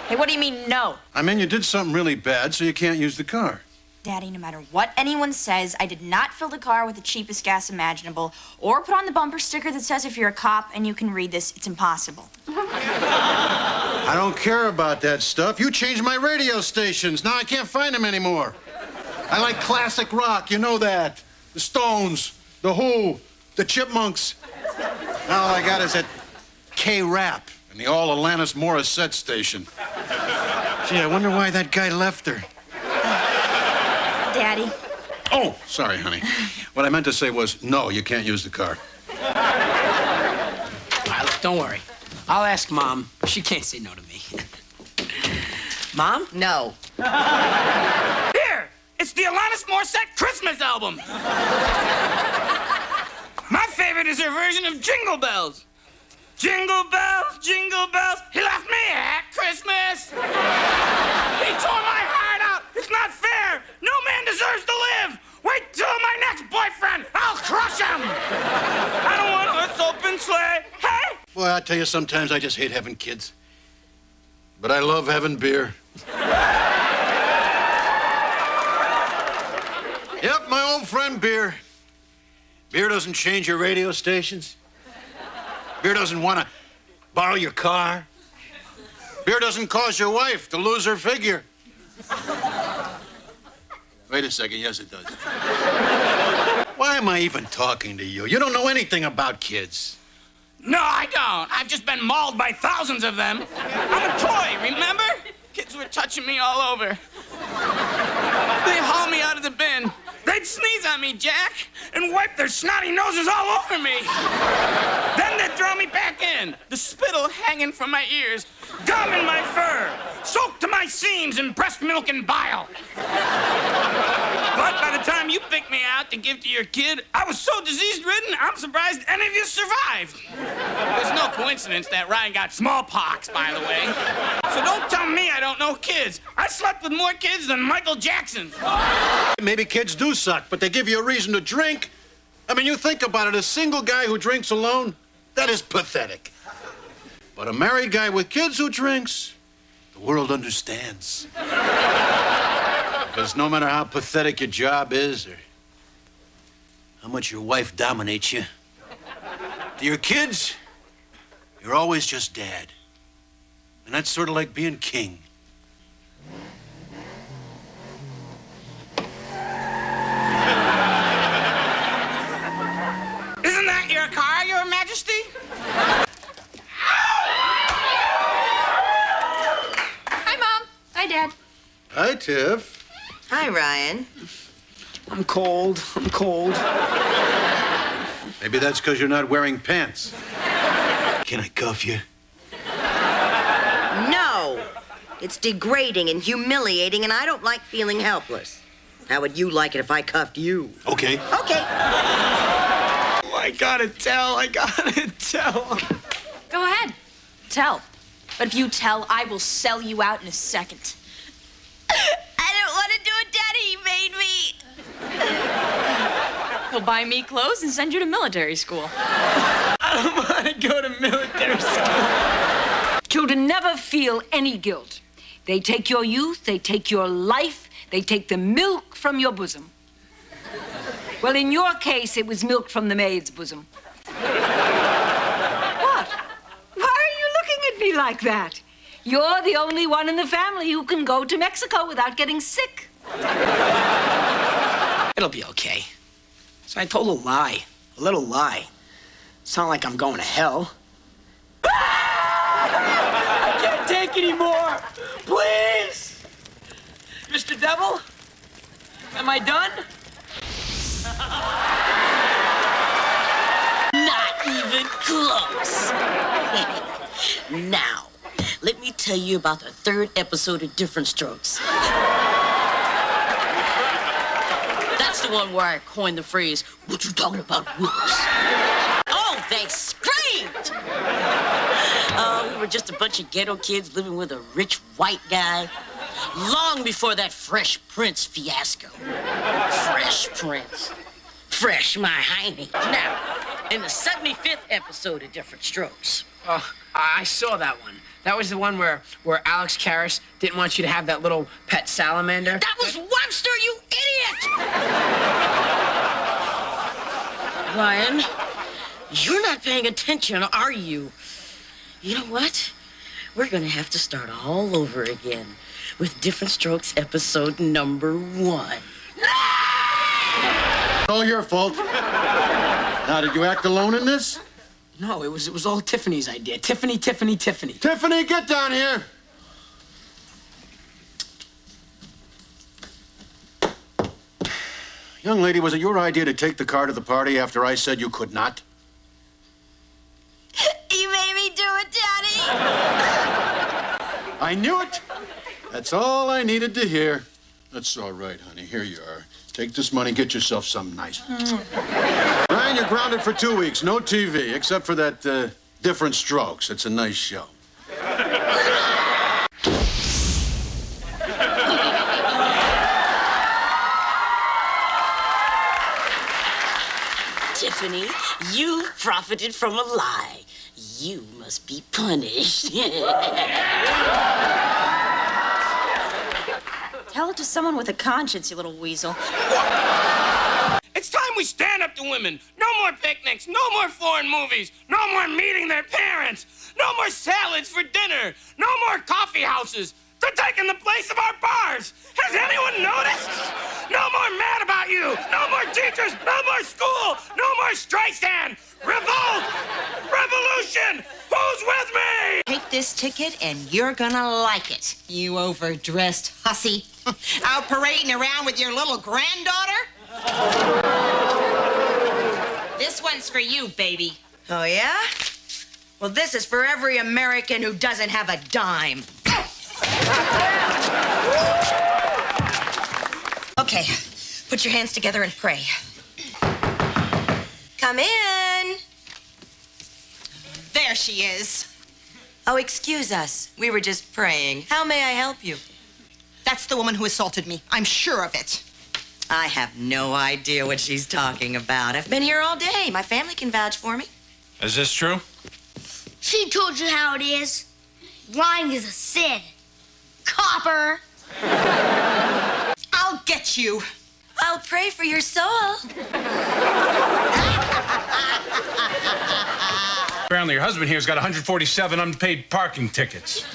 Hey, what do you mean, no?
I mean, you did something really bad, so you can't use the car.
Daddy, no matter what anyone says, I did not fill the car with the cheapest gas imaginable or put on the bumper sticker that says if you're a cop and you can read this, it's impossible.
I don't care about that stuff. You changed my radio stations. Now I can't find them anymore. I like classic rock, you know that. The Stones, The Who, the Chipmunks. Now all I got is that K-Rap and the All Alanis Morissette station. Gee, I wonder why that guy left her.
Daddy.
Oh, sorry, honey. What I meant to say was, no, you can't use the car.
All right, look, don't worry. I'll ask Mom. She can't say no to me. Mom?
No.
Here, it's the Alanis Morissette Christmas album. My favorite is her version of Jingle Bells. Jingle bells, he left me at Christmas. He tore my heart out. It's not fair. No man deserves to live. Wait till my next boyfriend. I'll crush him. I don't want to open sleigh. Hey?
Boy, I tell you, sometimes I just hate having kids. But I love having beer. Yep, my old friend Beer. Beer doesn't change your radio stations. Beer doesn't want to borrow your car. Beer doesn't cause your wife to lose her figure. Wait a second, yes it does. Why am I even talking to you? You don't know anything about kids.
No, I don't. I've just been mauled by thousands of them. I'm a toy, remember? Kids were touching me all over. They haul me out of the bin. They'd sneeze on me, Jack, and wipe their snotty noses all over me. Then they'd throw me back in, the spittle hanging from my ears, gum in my fur, soaked to my seams.
beans and breast milk and bile. But by the time you picked me out to give to your kid, I was so disease-ridden, I'm surprised any of you survived. There's no coincidence that Ryan got smallpox, by the way. So don't tell me I don't know kids. I slept with more kids than Michael Jackson.
Maybe kids do suck, but they give you a reason to drink. I mean, you think about it, a single guy who drinks alone, that is pathetic. But a married guy with kids who drinks, the world understands. Because no matter how pathetic your job is or how much your wife dominates you, to your kids, you're always just dad. And that's sort of like being king.
Isn't that your car, Your Majesty?
Hi, Mom. Hi, Dad.
Hi, Tiff.
Hi, Ryan.
I'm cold. I'm cold.
Maybe that's because you're not wearing pants. Can I cuff you?
No. It's degrading and humiliating, and I don't like feeling helpless. How would you like it if I cuffed you?
Okay.
Okay.
Oh, I gotta tell.
Go ahead. Tell. But if you tell, I will sell you out in a second. I don't want to do it, Daddy. He made me. He'll buy me clothes and send you to military school.
I don't want to go to military school.
Children never feel any guilt. They take your youth, they take your life, they take the milk from your bosom. Well, in your case, it was milk from the maid's bosom. What? Why are you looking at me like that? You're the only one in the family who can go to Mexico without getting sick.
It'll be okay. So I told a lie. A little lie. It's not like I'm going to hell. I can't take anymore. Please. Mr. Devil, am I done?
Not even close. Now, let me tell you about the third episode of Different Strokes. That's the one where I coined the phrase, "What you talking about, Willis?" Oh, they screamed! We were just a bunch of ghetto kids living with a rich white guy. Long before that Fresh Prince fiasco. Fresh Prince. Fresh my hiney. Now, in the 75th episode of Different Strokes.
Oh, I saw that one. That was the one where Alex Karras didn't want you to have that little pet salamander.
That was Webster, you idiot! Ryan, you're not paying attention, are you? You know what? We're gonna have to start all over again with Different Strokes episode number 1.
All your fault. Now, did you act alone in this?
No, it was all Tiffany's idea. Tiffany.
Tiffany, get down here. Young lady, was it your idea to take the car to the party after I said you could not?
You made me do it, Daddy.
I knew it. That's all I needed to hear. That's all right, honey. Here you are. Take this money, get yourself something nice. Ryan, you're grounded for 2 weeks. No TV, except for that Different Strokes. It's a nice show.
Tiffany, you profited from a lie. You must be punished.
Tell it to someone with a conscience, you little weasel.
It's time we stand up to women. No more picnics, no more foreign movies, no more meeting their parents, no more salads for dinner, no more coffee houses. They're taking the place of our bars. Has anyone noticed? No more Mad About You, no more teachers, no more school, no more Streisand. Revolt! Revolution! Who's with me?
Take this ticket and you're gonna like it, you overdressed hussy.
Out parading around with your little granddaughter? This one's for you, baby.
Oh, yeah? Well, this is for every American who doesn't have a dime. Okay, put your hands together and pray. Come in.
There she is.
Oh, excuse us. We were just praying. How may I help you?
That's the woman who assaulted me. I'm sure of it.
I have no idea what she's talking about. I've been here all day. My family can vouch for me.
Is this true?
She told you how it is. Lying is a sin. Copper.
I'll get you.
I'll pray for your soul.
Apparently your husband here's got 147 unpaid parking tickets.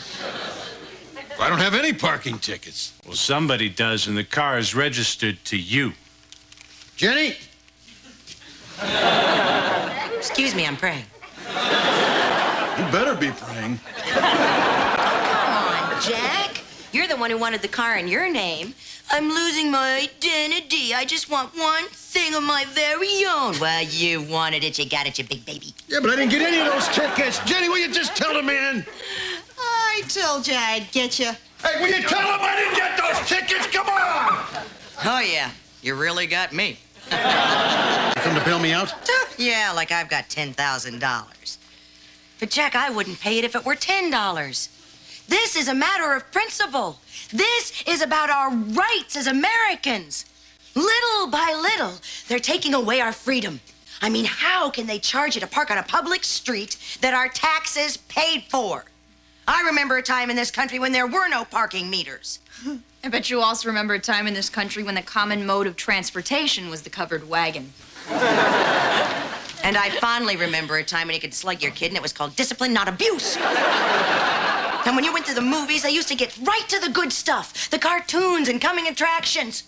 I don't have any parking tickets.
Well, somebody does, and the car is registered to you.
Jenny?
Excuse me, I'm praying.
You better be praying.
Come on, Jack. You're the one who wanted the car in your name. I'm losing my identity. I just want one thing of my very own. Well, you wanted it. You got it, you big baby.
Yeah, but I didn't get any of those tickets. Jenny, will you just tell the man?
I told you I'd get you.
Hey, will you tell him I didn't get those tickets? Come on!
Oh, yeah. You really got me.
Come to bail me out?
Yeah, like I've got $10,000. But, Jack, I wouldn't pay it if it were $10. This is a matter of principle. This is about our rights as Americans. Little by little, they're taking away our freedom. I mean, how can they charge you to park on a public street that our taxes paid for? I remember a time in this country when there were no parking meters.
I bet you also remember a time in this country when the common mode of transportation was the covered wagon.
And I fondly remember a time when you could slug your kid and it was called discipline, not abuse. And when you went to the movies, they used to get right to the good stuff, the cartoons and coming attractions.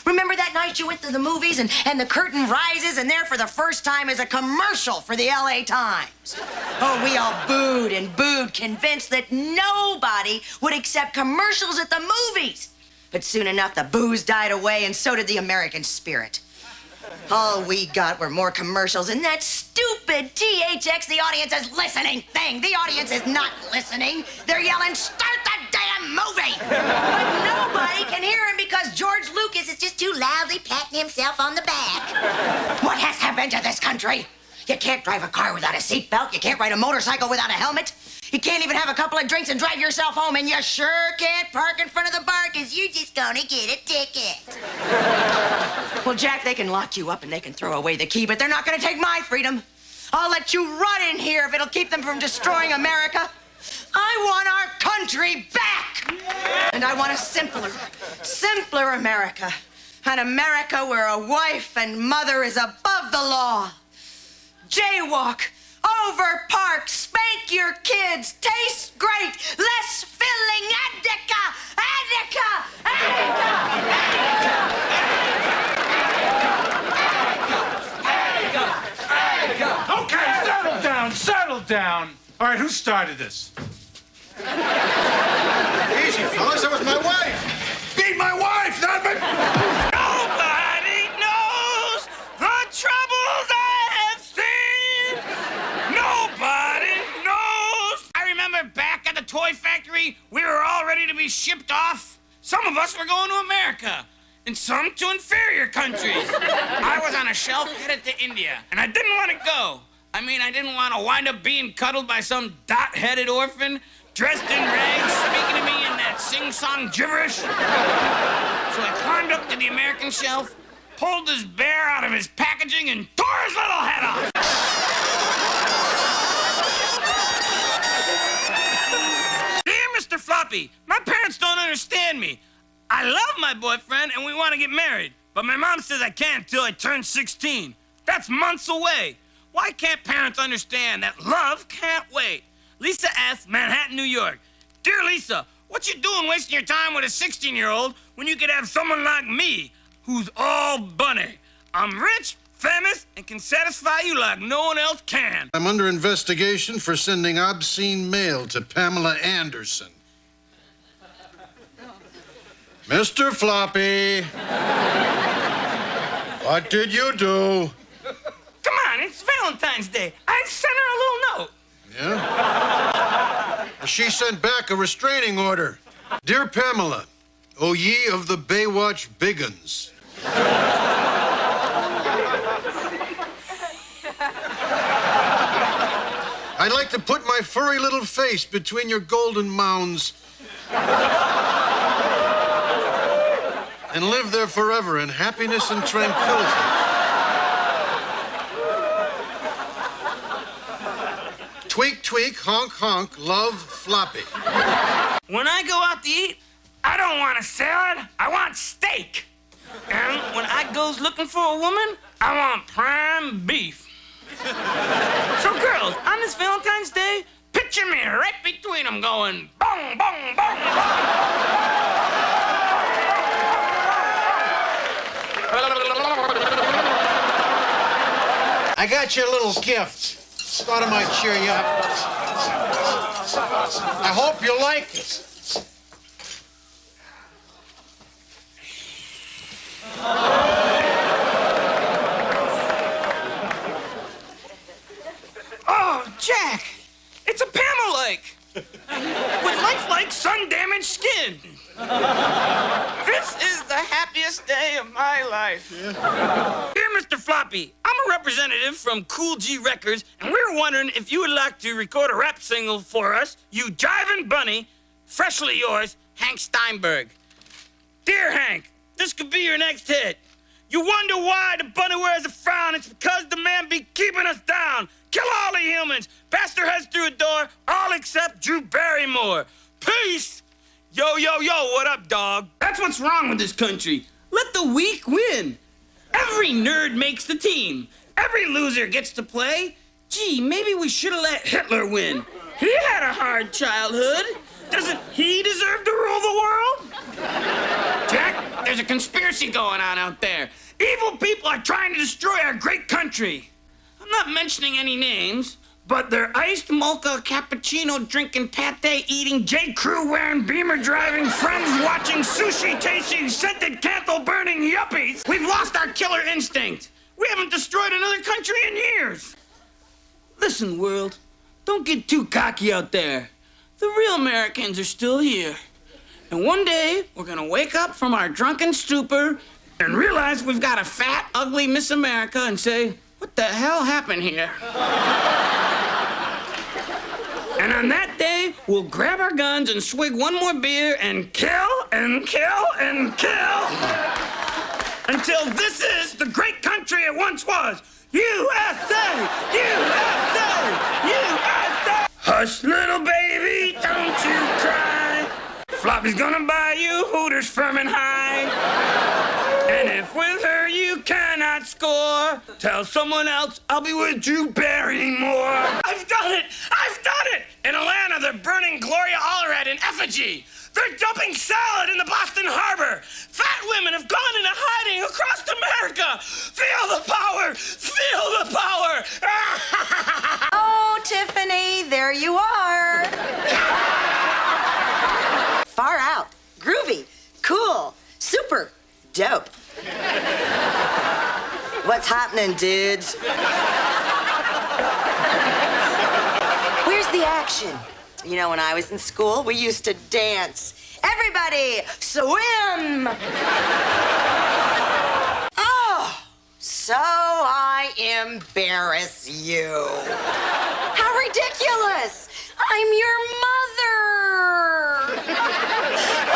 Remember that night you went to the movies and the curtain rises and there for the first time is a commercial for the LA Times. Oh, we all booed and booed, convinced that nobody would accept commercials at the movies. But soon enough, the booze died away and so did the American spirit. All we got were more commercials and that stupid THX, the audience is listening thing. The audience is not listening. They're yelling, start the damn movie! But nobody can hear him because George Lucas is just too loudly patting himself on the back. What has happened to this country? You can't drive a car without a seatbelt. You can't ride a motorcycle without a helmet. You can't even have a couple of drinks and drive yourself home, and you sure can't park in front of the bar because you're just gonna get a ticket. Well, Jack, they can lock you up and they can throw away the key, but they're not gonna take my freedom. I'll let you run in here if it'll keep them from destroying America. I want our country back! And I want a simpler America. An America where a wife and mother is above the law. Jaywalk, overpark, spank your kids, tastes great, less filling, Attica, Attica, Attica, Attica.
Okay, settle down. All right, who started this?
Easy, fellas, that was my wife. Beat my wife, not my...
Nobody knows the troubles I have seen. Nobody knows. I remember back at the toy factory, we were all ready to be shipped off. Some of us were going to America, and some to inferior countries. I was on a shelf headed to India, and I didn't want to go. I mean, I didn't want to wind up being cuddled by some dot-headed orphan dressed in rags, speaking to me in that sing-song gibberish. So I climbed up to the American shelf, pulled this bear out of his packaging, and tore his little head off. Dear Mr. Floppy, my parents don't understand me. I love my boyfriend, and we want to get married. But my mom says I can't till I turn 16. That's months away. Why can't parents understand that love can't wait? Lisa S., Manhattan, New York. Dear Lisa, what you doing wasting your time with a 16-year-old when you could have someone like me who's all bunny? I'm rich, famous, and can satisfy you like no one else can.
I'm under investigation for sending obscene mail to Pamela Anderson. Mr. Floppy, what did you do?
Come on, it's Valentine's Day. I sent her a little note.
Yeah? She sent back a restraining order. Dear Pamela, O ye of the Baywatch Biggins, I'd like to put my furry little face between your golden mounds and live there forever in happiness and tranquility. Tweak, tweak, honk, honk, love, Floppy.
When I go out to eat, I don't want a salad, I want steak. And when I goes looking for a woman, I want prime beef. So girls, on this Valentine's Day, picture me right between them going bong, bong, bong, bong.
I got you a little gift. Thought it might cheer you up. I hope you like it.
Oh, Jack, it's a Pamela-like with lifelike sun-damaged skin. This is the happiest day of my life. Dear Mr. Floppy, I'm a representative from Cool G Records, and we were wondering if you would like to record a rap single for us, you jiving bunny, freshly yours, Hank Steinberg. Dear Hank, this could be your next hit. You wonder why the bunny wears a frown. It's because the man be keeping us down. Kill all the humans. Bastard heads through a door, all except Drew Barrymore. Peace. Yo, yo, yo, what up, dog? That's what's wrong with this country. Let the weak win. Every nerd makes the team. Every loser gets to play. Gee, maybe we should have let Hitler win. He had a hard childhood. Doesn't he deserve to rule the world? Jack, there's a conspiracy going on out there. Evil people are trying to destroy our great country. I'm not mentioning any names, but they're iced mocha, cappuccino drinking, pate eating, J. Crew wearing, Beamer driving, friends watching, sushi tasting, scented candle burning yuppies. We've lost our killer instinct. We haven't destroyed another country in years. Listen, world, don't get too cocky out there. The real Americans are still here. And one day, we're gonna wake up from our drunken stupor and realize we've got a fat, ugly Miss America and say, what the hell happened here? And on that day, we'll grab our guns and swig one more beer and kill and kill and kill until this is the great country it once was. USA! USA! USA! Hush, little baby, don't you cry. Floppy's gonna buy you Hooters Furman High. And if with her you cannot score, tell someone else I'll be with Drew Barrymore. I've done it! I've done it! In Atlanta, they're burning Gloria Allred in effigy. They're dumping salad in the Boston Harbor. Fat women have gone into hiding across America. Feel the power! Feel the power!
Oh, Tiffany, there you are. Far out, groovy, cool, super, dope. What's happening, dudes? Where's the action? You know, when I was in school, we used to dance. Everybody, swim! Oh, so I embarrass you. How ridiculous! I'm your mother!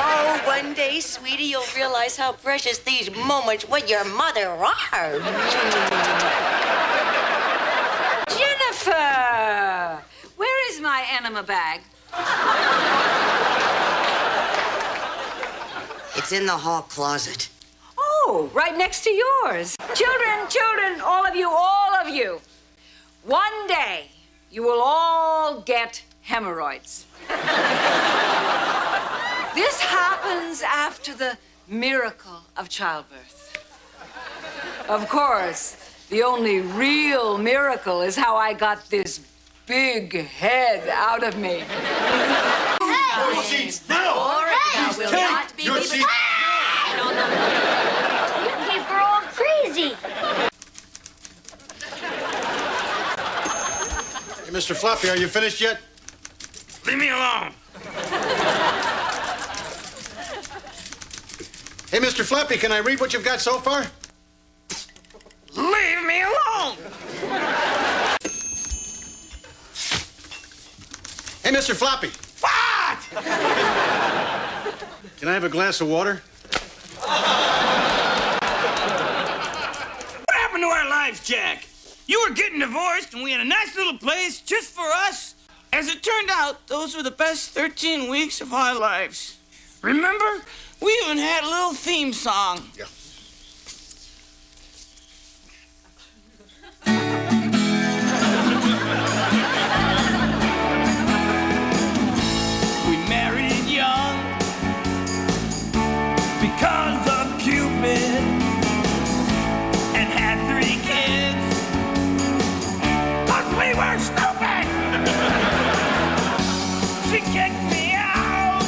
Oh, one day, sweetie, you'll realize how precious these moments with your mother are.
Jennifer! Where is my enema bag?
It's in the hall closet.
Oh, right next to yours. Children, all of you. One day, you will all get hemorrhoids. This happens after the miracle of childbirth. Of course, the only real miracle is how I got this big head out of me.
Hey! Your seats now!
All right,
Please take your seats.
You people are all crazy.
Hey, Mr. Floppy, are you finished yet?
Leave me alone.
Hey, Mr. Flappy, can I read what you've got so far?
Leave me alone!
Hey, Mr. Flappy.
What?
Can I have a glass of water?
What happened to our lives, Jack? You were getting divorced, and we had a nice little place just for us. As it turned out, those were the best 13 weeks of our lives. Remember? We even had a little theme song.
Yeah.
We married young because of Cupid and had 3 kids. But we were stupid. She kicked me out.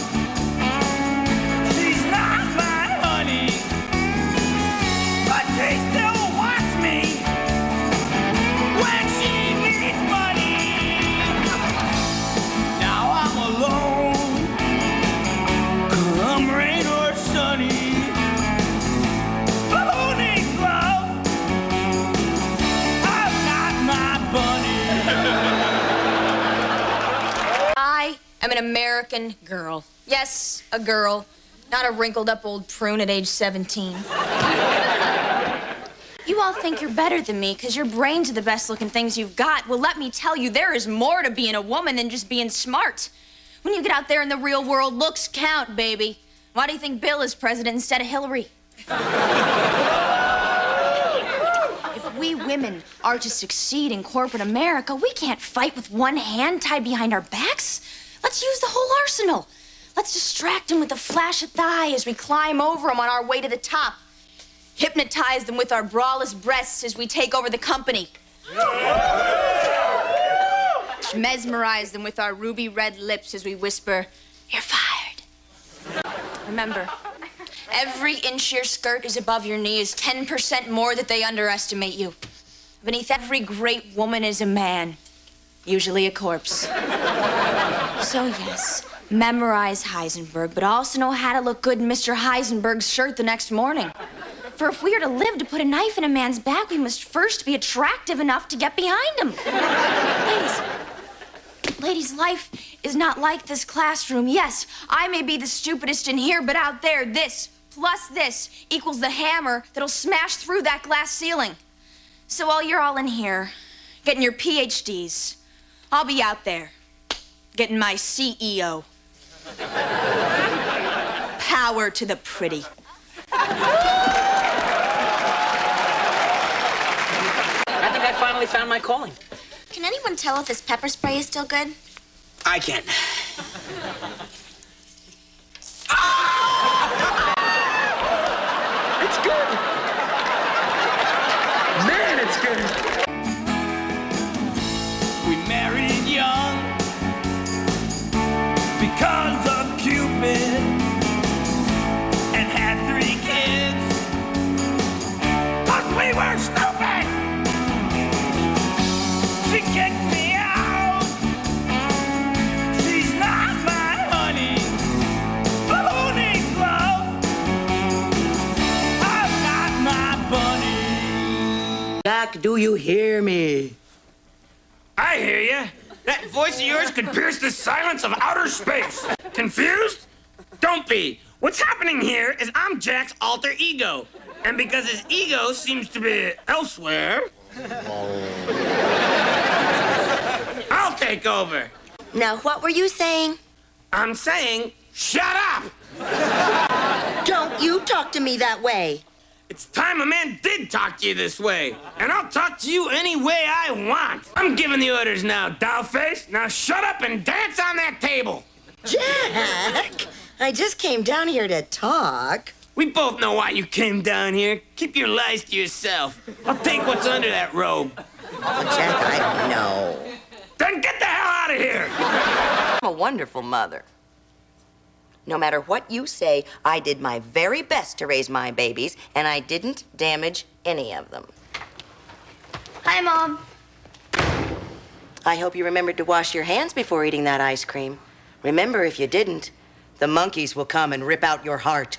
She's not my honey, but she still wants me when she needs money. Now I'm alone, come rain or sunny. But who needs love? I'm not my bunny.
I am an American girl. Yes, a girl. Not a wrinkled up old prune at age 17. You all think you're better than me because your brains are the best looking things you've got. Well, let me tell you, there is more to being a woman than just being smart. When you get out there in the real world, looks count, baby. Why do you think Bill is president instead of Hillary? If we women are to succeed in corporate America, we can't fight with one hand tied behind our backs. Let's use the whole arsenal. Let's distract them with a flash of thigh as we climb over them on our way to the top. Hypnotize them with our braless breasts as we take over the company. Mesmerize them with our ruby red lips as we whisper, "You're fired." Remember, every inch your skirt is above your knee is 10% more that they underestimate you. Beneath every great woman is a man, usually a corpse. So yes, memorize Heisenberg, but also know how to look good in Mr. Heisenberg's shirt the next morning. For if we are to live to put a knife in a man's back, we must first be attractive enough to get behind him. Ladies, life is not like this classroom. Yes, I may be the stupidest in here, but out there, this plus this equals the hammer that'll smash through that glass ceiling. So while you're all in here getting your PhDs, I'll be out there getting my CEO. Power to the pretty.
I think I finally found my calling.
Can anyone tell if this pepper spray is still good?
I can.
It's good. Man, it's good. We married young because of Cupid and had 3 kids. But we were stupid. She kicked me out. She's not my honey. But who needs love? I'm not my bunny.
Jack, do you hear me?
I hear you. That voice of yours could pierce the silence of outer space. Confused? Don't be. What's happening here is I'm Jack's alter ego. And because his ego seems to be elsewhere, I'll take over.
Now, what were you saying?
I'm saying, shut up!
Don't you talk to me that way.
It's time a man did talk to you this way. And I'll talk to you any way I want. I'm giving the orders now, dollface. Now shut up and dance on that table.
Jack, I just came down here to talk.
We both know why you came down here. Keep your lies to yourself. I'll take what's under that robe.
Oh, Jack, I don't know.
Then get the hell out of here!
I'm a wonderful mother. No matter what you say, I did my very best to raise my babies, and I didn't damage any of them.
Hi, Mom.
I hope you remembered to wash your hands before eating that ice cream. Remember, if you didn't, the monkeys will come and rip out your heart.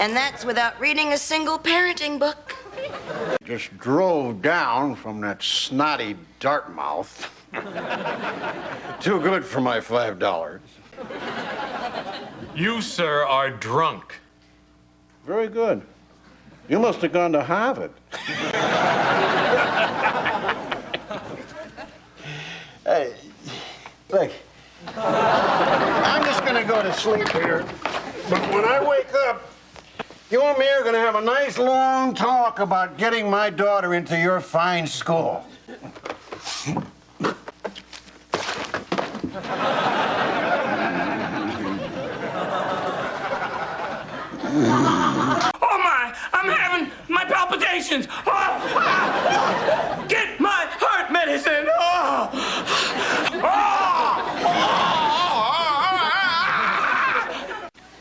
And that's without reading a single parenting book.
Just drove down from that snotty Dartmouth. Too good for my $5.
You, sir, are drunk.
Very good. You must have gone to Harvard. Hey, look. I'm just gonna go to sleep here. But when I wake up, you and me are gonna have a nice long talk about getting my daughter into your fine school.
Oh my! I'm having my palpitations! Oh. Get my heart medicine! Oh.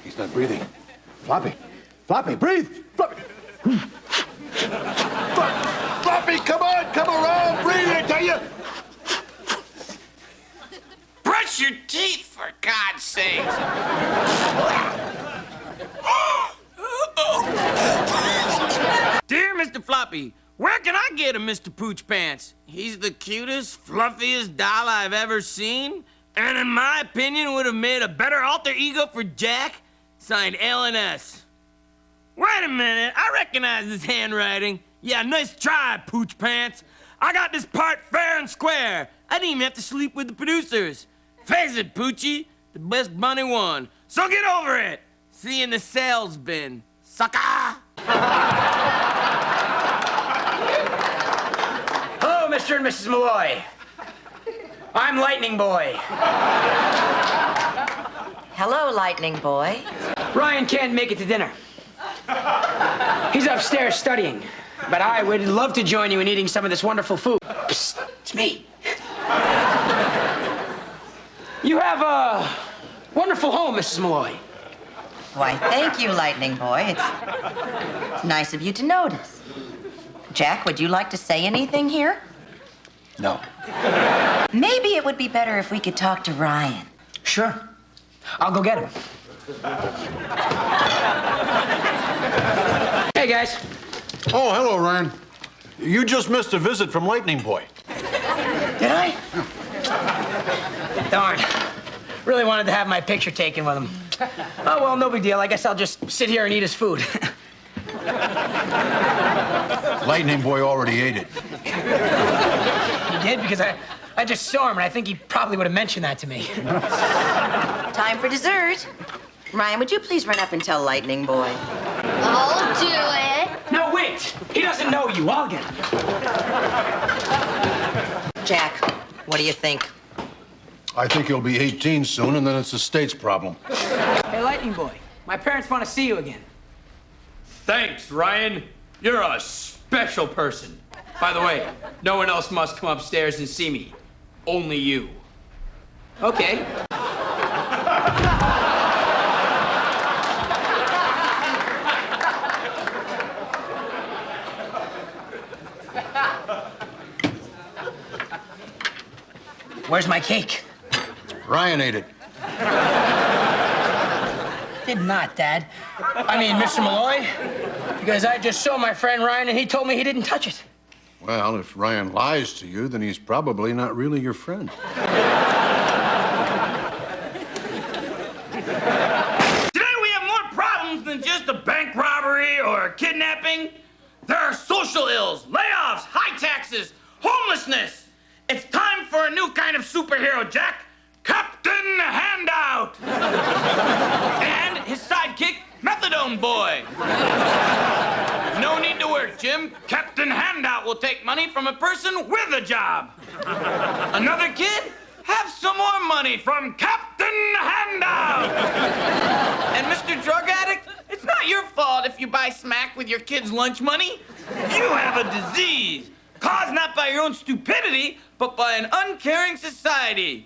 He's not breathing. Floppy. Floppy, breathe! Floppy! Floppy, come on! Come around! Breathe, I tell you!
Brush your teeth, for God's sake. Dear Mr. Floppy, where can I get a Mr. Pooch Pants? He's the cutest, fluffiest doll I've ever seen, and in my opinion would have made a better alter ego for Jack. Signed L&S. Wait a minute, I recognize this handwriting. Yeah, nice try, Pooch Pants. I got this part fair and square. I didn't even have to sleep with the producers. Face it, Poochie, the best bunny won. So get over it. See you in the sales bin, sucker.
Hello, Mr. and Mrs. Malloy. I'm Lightning Boy.
Hello, Lightning Boy.
Ryan can't make it to dinner. He's upstairs studying. But I would love to join you in eating some of this wonderful food. Psst, it's me. You have a wonderful home, Mrs. Malloy.
Why, thank you, Lightning Boy. It's nice of you to notice. Jack, would you like to say anything here?
No.
Maybe it would be better if we could talk to Ryan.
Sure. I'll go get him. Hey, guys.
Oh, hello, Ryan. You just missed a visit from Lightning Boy.
Did I? Darn. Really wanted to have my picture taken with him. Oh, well, no big deal. I guess I'll just sit here and eat his food.
Lightning Boy already ate it.
He did? Because I just saw him, and I think he probably would have mentioned that to me.
Time for dessert. Ryan, would you please run up and tell Lightning Boy?
I'll do it.
No, wait. He doesn't know you. I'll get him.
Jack, what do you think?
I think he'll be 18 soon, and then it's the state's problem.
Hey, Lightning Boy, my parents want to see you again.
Thanks, Ryan. You're a special person. By the way, no one else must come upstairs and see me. Only you.
Okay. Where's my cake?
Ryan ate it.
Did not, Dad. I mean, Mr. Malloy, because I just saw my friend Ryan and he told me he didn't touch it.
Well, if Ryan lies to you, then he's probably not really your friend.
Today we have more problems than just a bank robbery or a kidnapping. There are social ills, layoffs, high taxes, homelessness. It's time for a new kind of superhero, Jack. Captain Handout! And his sidekick, Methadone Boy. No need to work, Jim. Captain Handout will take money from a person with a job. Another kid? Have some more money from Captain Handout!
And Mr. Drug Addict, it's not your fault if you buy smack with your kid's lunch money.
You have a disease caused not by your own stupidity, but by an uncaring society.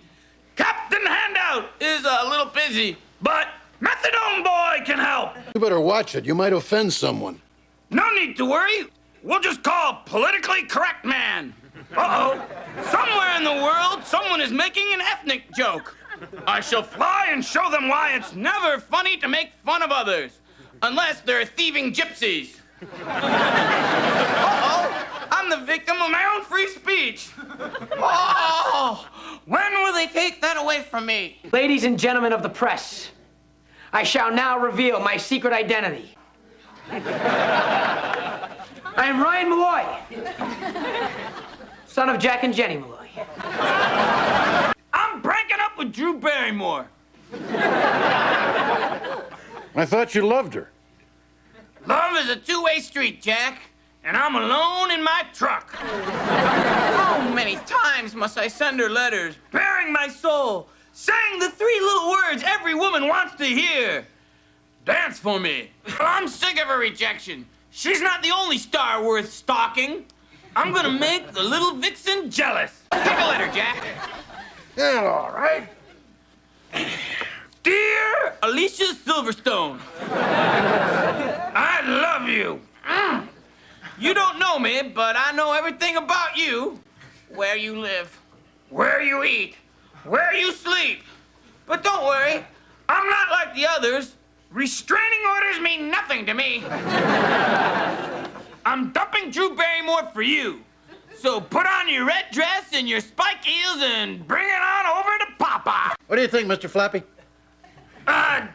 Captain Handout is a little busy, but Methadone Boy can help.
You better watch it. You might offend someone.
No need to worry. We'll just call Politically Correct Man. Uh-oh. Somewhere in the world, someone is making an ethnic joke. I shall fly and show them why it's never funny to make fun of others.
Unless they're thieving gypsies. Uh-oh, I'm the victim of my own free speech. Oh, when will they take that away from me?
Ladies and gentlemen of the press, I shall now reveal my secret identity. I am Ryan Malloy, son of Jack and Jenny Malloy.
I'm breaking up with Drew Barrymore.
I thought you loved her.
Love is a two-way street, Jack, and I'm alone in my truck. How many times must I send her letters, bearing my soul, saying the three little words every woman wants to hear? Dance for me. I'm sick of her rejection. She's not the only star worth stalking. I'm gonna make the little vixen jealous. Take a letter, Jack.
Yeah, all right.
Dear Alicia Silverstone, I love you. You don't know me, but I know everything about you. Where you live, where you eat, where you sleep. But don't worry, I'm not like the others. Restraining orders mean nothing to me. I'm dumping Drew Barrymore for you. So put on your red dress and your spike heels and bring it on over to Papa.
What do you think, Mr. Flappy?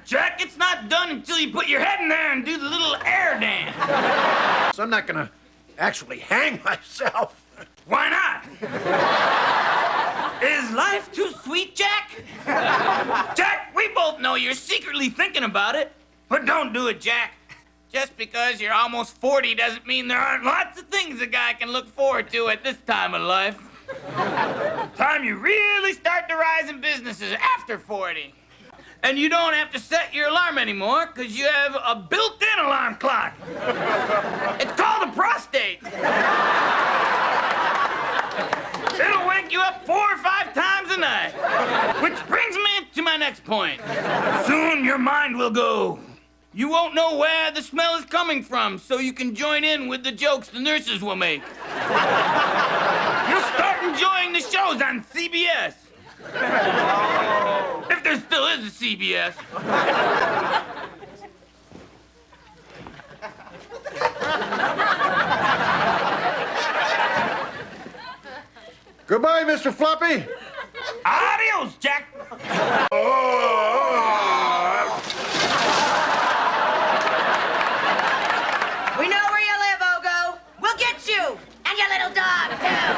Jack, it's not done until you put your head in there and do the little air dance.
So I'm not gonna actually hang myself.
Why not? Is life too sweet, Jack? Jack, we both know you're secretly thinking about it, but don't do it, Jack. Just because you're almost 40 doesn't mean there aren't lots of things a guy can look forward to at this time of life. The time you really start to rise in business is after 40. And you don't have to set your alarm anymore because you have a built-in alarm clock. It's called a prostate. It'll wake you up 4 or 5 times a night. Which brings me to my next point. Soon your mind will go. You won't know where the smell is coming from, so you can join in with the jokes the nurses will make. You'll start enjoying the shows on CBS. If there still is a CBS.
Goodbye, Mr. Flappy.
Adios, Jack.
We know where you live, Ogo. We'll get you. And your little dog, too.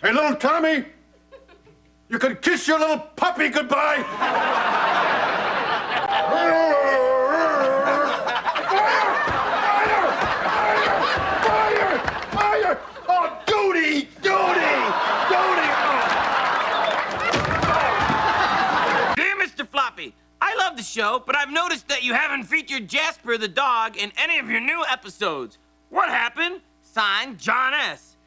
Hey, little Tommy, you can kiss your little puppy goodbye. Fire! Oh, duty!
Dear Mr. Floppy, I love the show, but I've noticed that you haven't featured Jasper the dog in any of your new episodes. What happened? Signed, John S.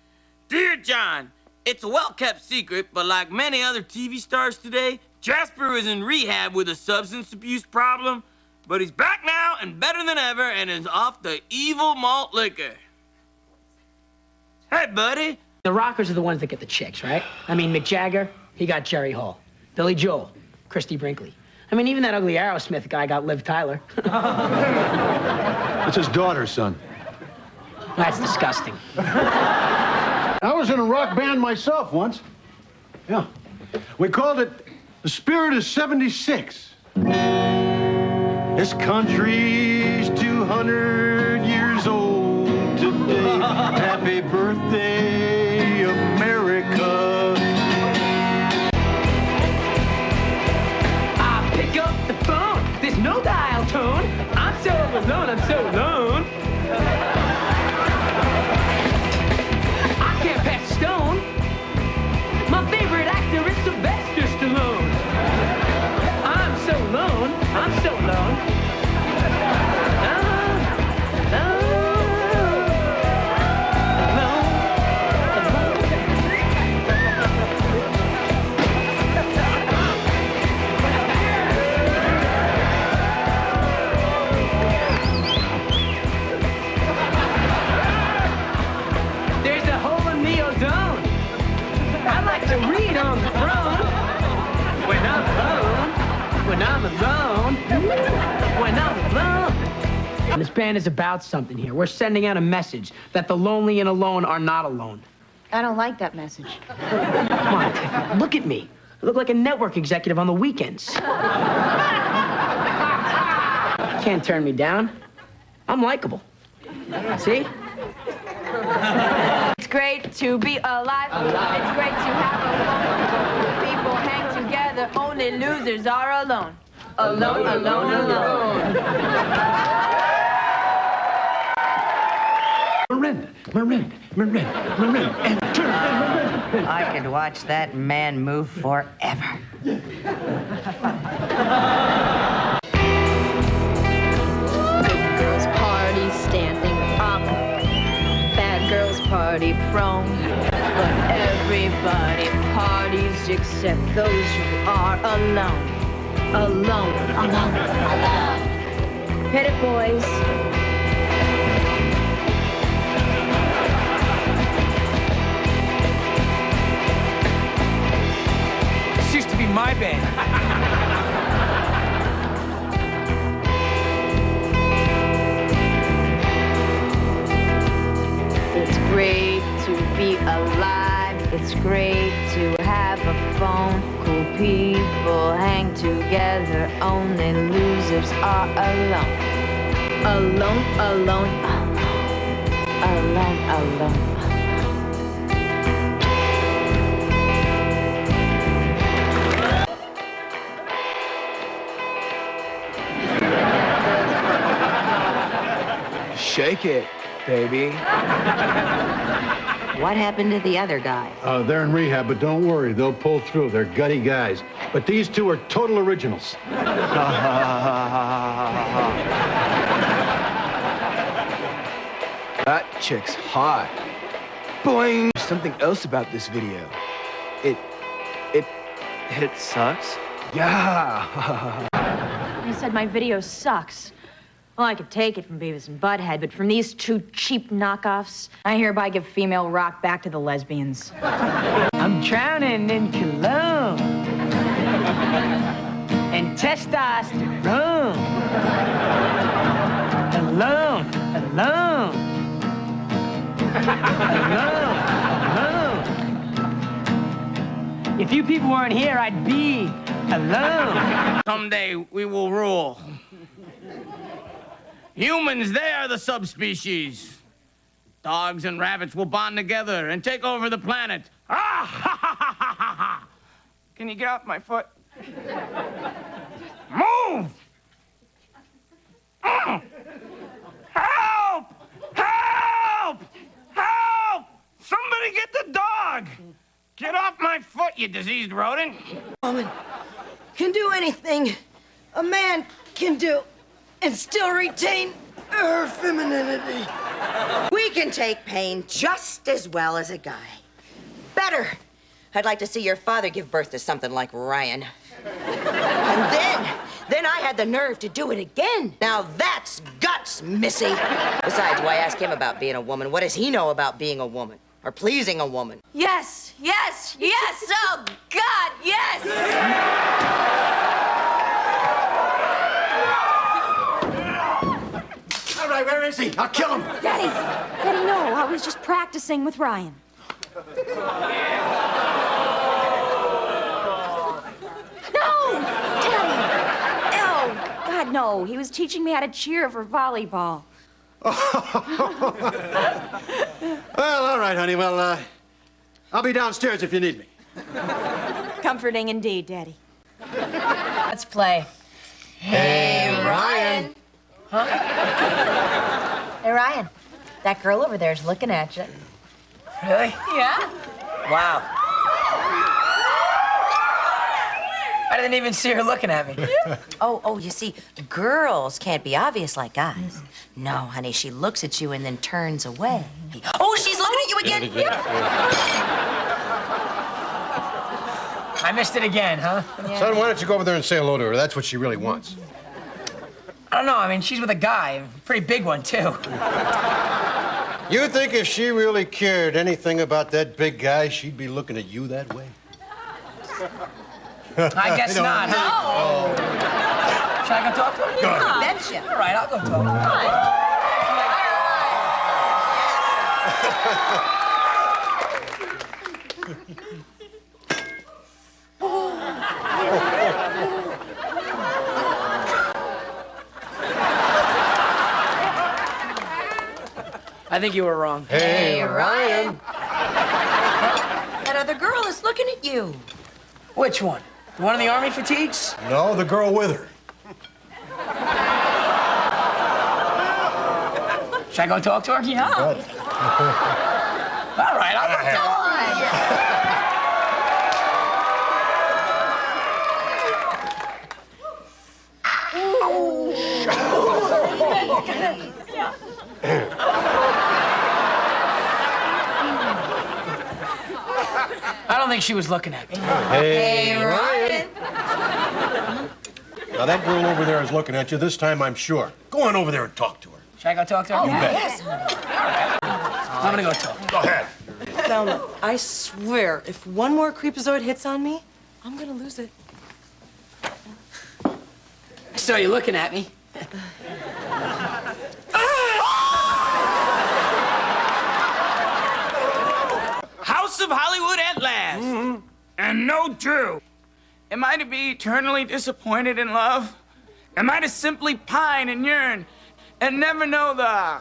Dear John, it's a well-kept secret, but like many other TV stars today, Jasper is in rehab with a substance abuse problem, but he's back now and better than ever and is off the evil malt liquor. Hey, buddy.
The rockers are the ones that get the chicks, right? I mean, Mick Jagger, he got Jerry Hall. Billy Joel, Christy Brinkley. I mean, even that ugly Aerosmith guy got Liv Tyler.
That's his daughter, son.
That's disgusting.
I was in a rock band myself once. Yeah. We called it The Spirit of 76. This country's 200 years old today. Happy birthday, America.
I pick up the phone. There's no dial tone. I'm so alone. I'm so alone. I can't pass a stone. My favorite actor is Sylvester Stallone. I'm so alone. I'm so alone. So read on the throne. When I'm alone. When I'm alone. When I'm alone. This band is about something here. We're sending out a message that the lonely and alone are not alone.
I don't like that message.
Come on, Tiffany, look at me. I look like a network executive on the weekends. Can't turn me down. I'm likable. See?
It's great to be alive. It's great to have a phone. People hang together. Only losers are alone. Alone, alone, alone.
Miranda, enter.
I could watch that man move forever.
Good girls party standing up. Bad girls party prone. But everybody parties except those who are alone. Alone, alone, alone. Hit it, boys.
Used to be my band.
It's great to be alive. It's great to have a phone. Cool people hang together. Only losers are alone. Alone, alone, alone. Alone, alone.
Shake it, baby.
What happened to the other guy?
They're in rehab, but don't worry, they'll pull through. They're gutty guys. But these two are total originals.
That chick's hot. Boing! There's something else about this video. It sucks? Yeah.
You said my video sucks. Well, I could take it from Beavis and Butthead, but from these two cheap knockoffs, I hereby give female rock back to the lesbians.
I'm drowning in cologne and testosterone. Alone, alone, alone, alone. If you people weren't here, I'd be alone.
Someday we will rule. Humans, they are the subspecies. Dogs and rabbits will bond together and take over the planet. Ah, ha, ha, ha, ha, ha, ha. Can you get off my foot? Move! Help! Help! Help! Somebody get the dog! Get off my foot, you diseased rodent!
Woman can do anything a man can do and still retain her femininity. We can take pain just as well as a guy. Better. I'd like to see your father give birth to something like Ryan. And then I had the nerve to do it again. Now that's guts, Missy. Besides, why ask him about being a woman? What does he know about being a woman or pleasing a woman?
Yes, yes, yes! Oh, God, yes!
All right, where is he? I'll kill him.
Daddy, no, I was just practicing with Ryan. No! Daddy! Oh, God, no. He was teaching me how to cheer for volleyball.
Well, all right, honey. Well, I'll be downstairs if you need me.
Comforting indeed, Daddy.
Let's play.
Hey, Ryan.
Huh? Hey, Ryan. That girl over there is looking at you.
Really?
Yeah?
Wow. I didn't even see her looking at me.
Oh, you see, girls can't be obvious like guys. No, honey, she looks at you and then turns away. Oh, she's looking at you again.
I missed it again, huh?
Yeah. Son, why don't you go over there and say hello to her? That's what she really wants.
I don't know. I mean, she's with a guy, a pretty big one, too.
You think if she really cared anything about that big guy, she'd be looking at you that way?
I guess not, huh?
No.
Should I go talk to him?
Go ahead. Betcha.
All right, I'll go talk to him. I think you were wrong.
Hey, Ryan. That other girl is looking at you.
Which one? The one in the army fatigues?
No, the girl with her.
Should I go talk to her?
Yeah.
All right, I'll go talk. I don't think she was looking at me.
Hey,
Ryan.
Now, that girl over there is looking at you this time, I'm sure. Go on over there and talk to her.
Should I go talk to her?
You bet.
Yes.
I'm gonna go talk.
Go ahead.
Thelma, I swear, if one more creepazoid hits on me, I'm gonna lose it.
I saw you looking at me.
House of Hollywood at last. And no Drew. Am I to be eternally disappointed in love? Am I to simply pine and yearn and never know the...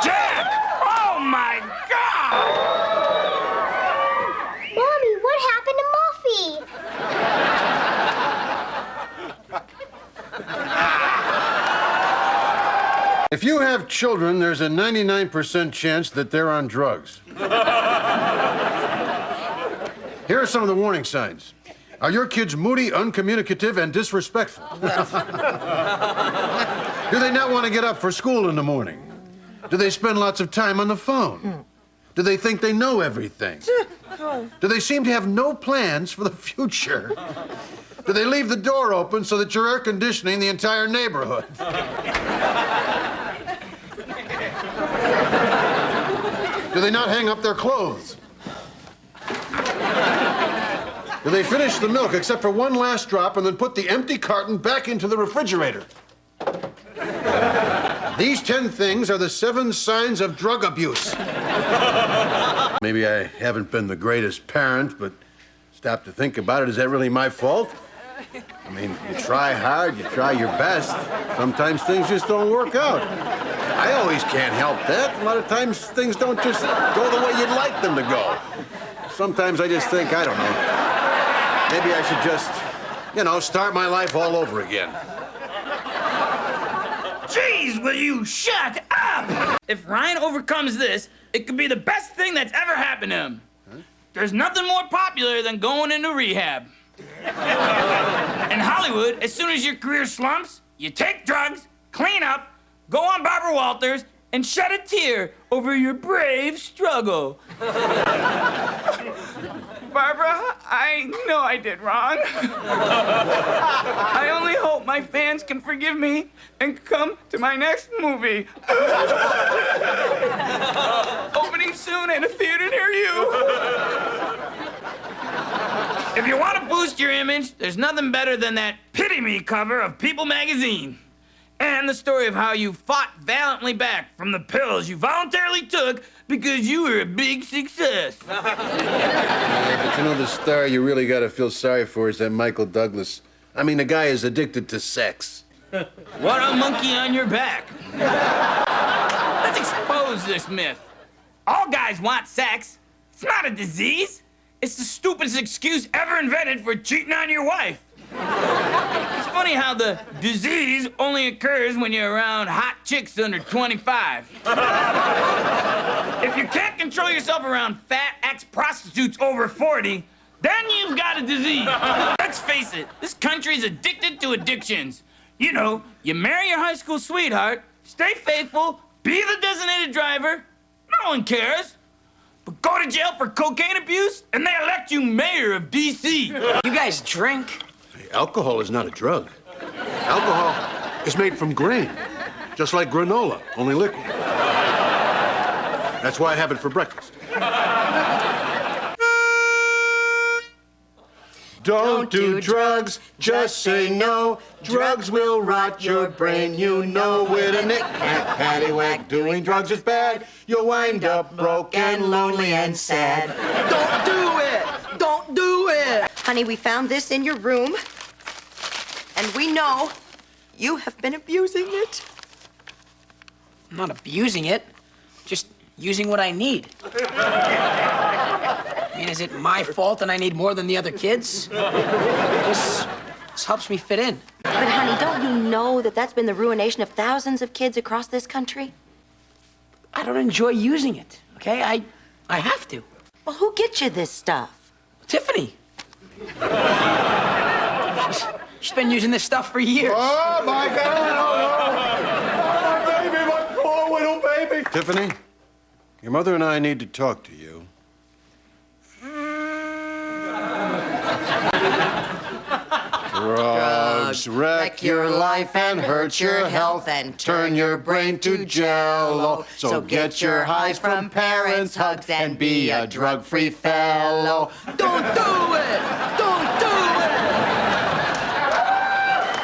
Jack! Oh, my God!
Mommy, what happened to Muffy?
If you have children, there's a 99% chance that they're on drugs. Here are some of the warning signs. Are your kids moody, uncommunicative, and disrespectful? Do they not want to get up for school in the morning? Do they spend lots of time on the phone? Do they think they know everything? Do they seem to have no plans for the future? Do they leave the door open so that you're air conditioning the entire neighborhood? Do they not hang up their clothes? Do they finish the milk except for one last drop and then put the empty carton back into the refrigerator? These 10 things are the 7 signs of drug abuse. Maybe I haven't been the greatest parent, but stop to think about it, is that really my fault? I mean, you try hard, you try your best. Sometimes things just don't work out. I always can't help that. A lot of times things don't just go the way you'd like them to go. Sometimes I just think, I don't know, maybe I should just, start my life all over again.
Jeez, will you shut up? If Ryan overcomes this, it could be the best thing that's ever happened to him. Huh? There's nothing more popular than going into rehab. In Hollywood, as soon as your career slumps, you take drugs, clean up, go on Barbara Walters, and shed a tear over your brave struggle. Barbara, I know I did wrong. I only hope my fans can forgive me and come to my next movie. Opening soon in a theater near you. If you want to boost your image, there's nothing better than that Pity Me cover of People magazine. And the story of how you fought valiantly back from the pills you voluntarily took because you were a big success.
But the star you really got to feel sorry for is that Michael Douglas. I mean, the guy is addicted to sex.
What a monkey on your back. Let's expose this myth. All guys want sex. It's not a disease. It's the stupidest excuse ever invented for cheating on your wife. It's funny how the disease only occurs when you're around hot chicks under 25. If you can't control yourself around fat ex-prostitutes over 40, then you've got a disease. Let's face it, this country's addicted to addictions. You know, you marry your high school sweetheart, stay faithful, be the designated driver, no one cares. But go to jail for cocaine abuse, and they elect you mayor of D.C.
You guys drink?
Alcohol is not a drug. Alcohol is made from grain.
Just like granola, only liquid. That's why I have it for breakfast. Don't do drugs, just say no. Drugs will rot your brain, you know. With a knick-knack, paddywhack, doing drugs is bad. You'll wind up broke and lonely and sad.
Don't do it! Don't do it! Honey, we found this in your room, and we know you have been abusing it.
I'm not abusing it, just using what I need. I mean, is it my fault that I need more than the other kids? This helps me fit in.
But, honey, don't you know that that's been the ruination of thousands of kids across this country?
I don't enjoy using it, okay? I have to.
Well, who gets you this stuff?
Tiffany. She's been using this stuff for years.
Oh, my God! Oh, no! Oh, my baby, my poor little baby! Tiffany, your mother and I need to talk to you. Drugs wreck your life and hurt your health and turn your brain to jello. So get your highs from parents' hugs and be a drug-free fellow.
Don't do it! Don't do it!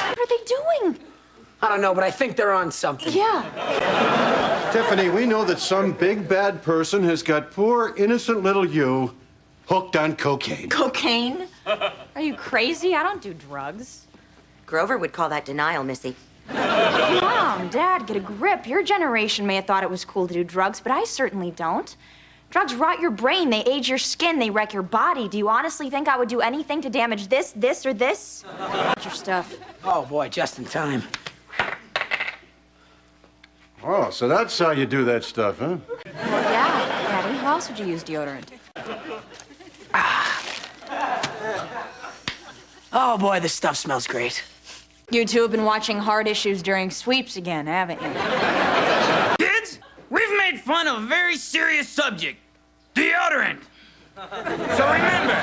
What are they doing?
I don't know, but I think they're on something.
Yeah.
Tiffany, we know that some big bad person has got poor, innocent little you hooked on cocaine.
Cocaine? Are you crazy? I don't do drugs.
Grover would call that denial, Missy.
Mom, Dad, get a grip. Your generation may have thought it was cool to do drugs, but I certainly don't. Drugs rot your brain, they age your skin, they wreck your body. Do you honestly think I would do anything to damage this, or this? What's your stuff?
Oh, boy, just in time.
Oh, so that's how you do that stuff, huh?
Yeah, Daddy. How else would you use deodorant?
Oh, boy, this stuff smells great.
You two have been watching hard issues during sweeps again, haven't you?
Kids, we've made fun of a very serious subject, deodorant. So remember,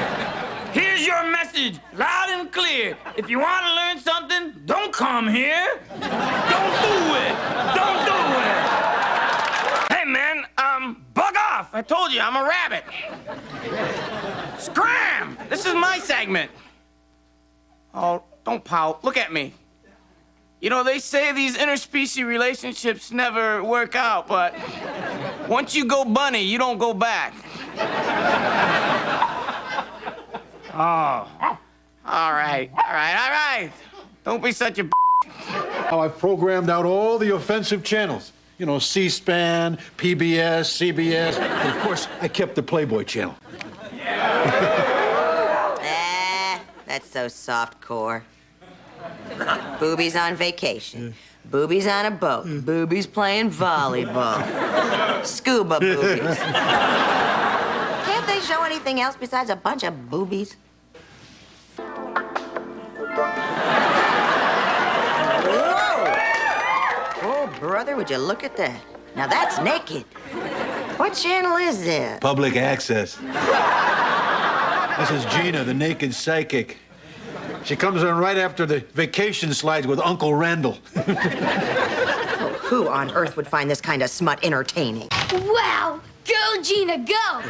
here's your message, loud and clear. If you want to learn something, don't come here. Don't do it. Don't do it. Hey, man, bug off. I told you, I'm a rabbit. Scram! This is my segment. Oh, don't pout. Look at me. You know, they say these interspecies relationships never work out, but once you go bunny, you don't go back. Oh. All right. Don't be such a
How I've programmed out all the offensive channels. You know, C-SPAN, PBS, CBS, and of course, I kept the Playboy channel.
That's so soft-core. Boobies on vacation. Boobies on a boat. Boobies playing volleyball. Scuba boobies. Can't they show anything else besides a bunch of boobies? Whoa! Oh, brother, would you look at that? Now that's naked. What channel is this?
Public access. This is Gina, the naked psychic. She comes on right after the vacation slides with Uncle Randall.
Who on earth would find this kind of smut entertaining?
Wow! Go, Gina, go!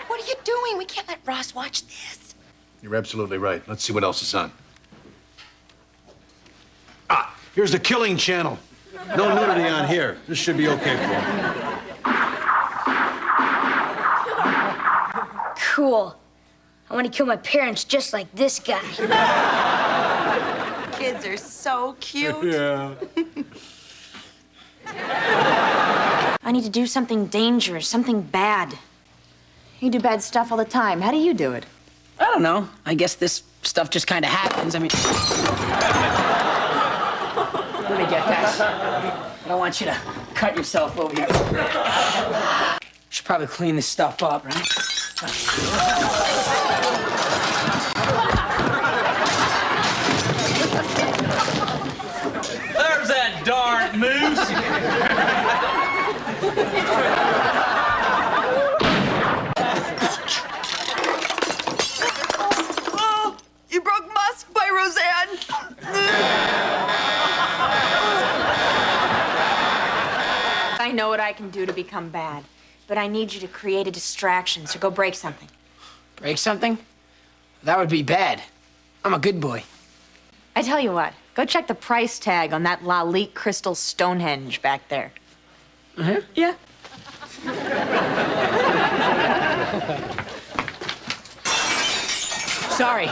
What are you doing? We can't let Ross watch this.
You're absolutely right. Let's see what else is on. Ah, here's the Killing Channel. No nudity on here. This should be okay for him.
Cool. I want to kill my parents just like this guy.
Kids are so cute.
Yeah.
I need to do something dangerous, something bad. You do bad stuff all the time. How do you do it?
I don't know. I guess this stuff just kind of happens. I mean... Let me get that. I don't want you to cut yourself over here. Should probably clean this stuff up, right?
There's that darn moose.
Oh, you broke Musk by Roseanne.
can do to become bad. But I need you to create a distraction, so go break something.
Break something? That would be bad. I'm a good boy.
I tell you what, go check the price tag on that Lalique crystal Stonehenge back there.
Uh-huh.
Yeah.
Sorry.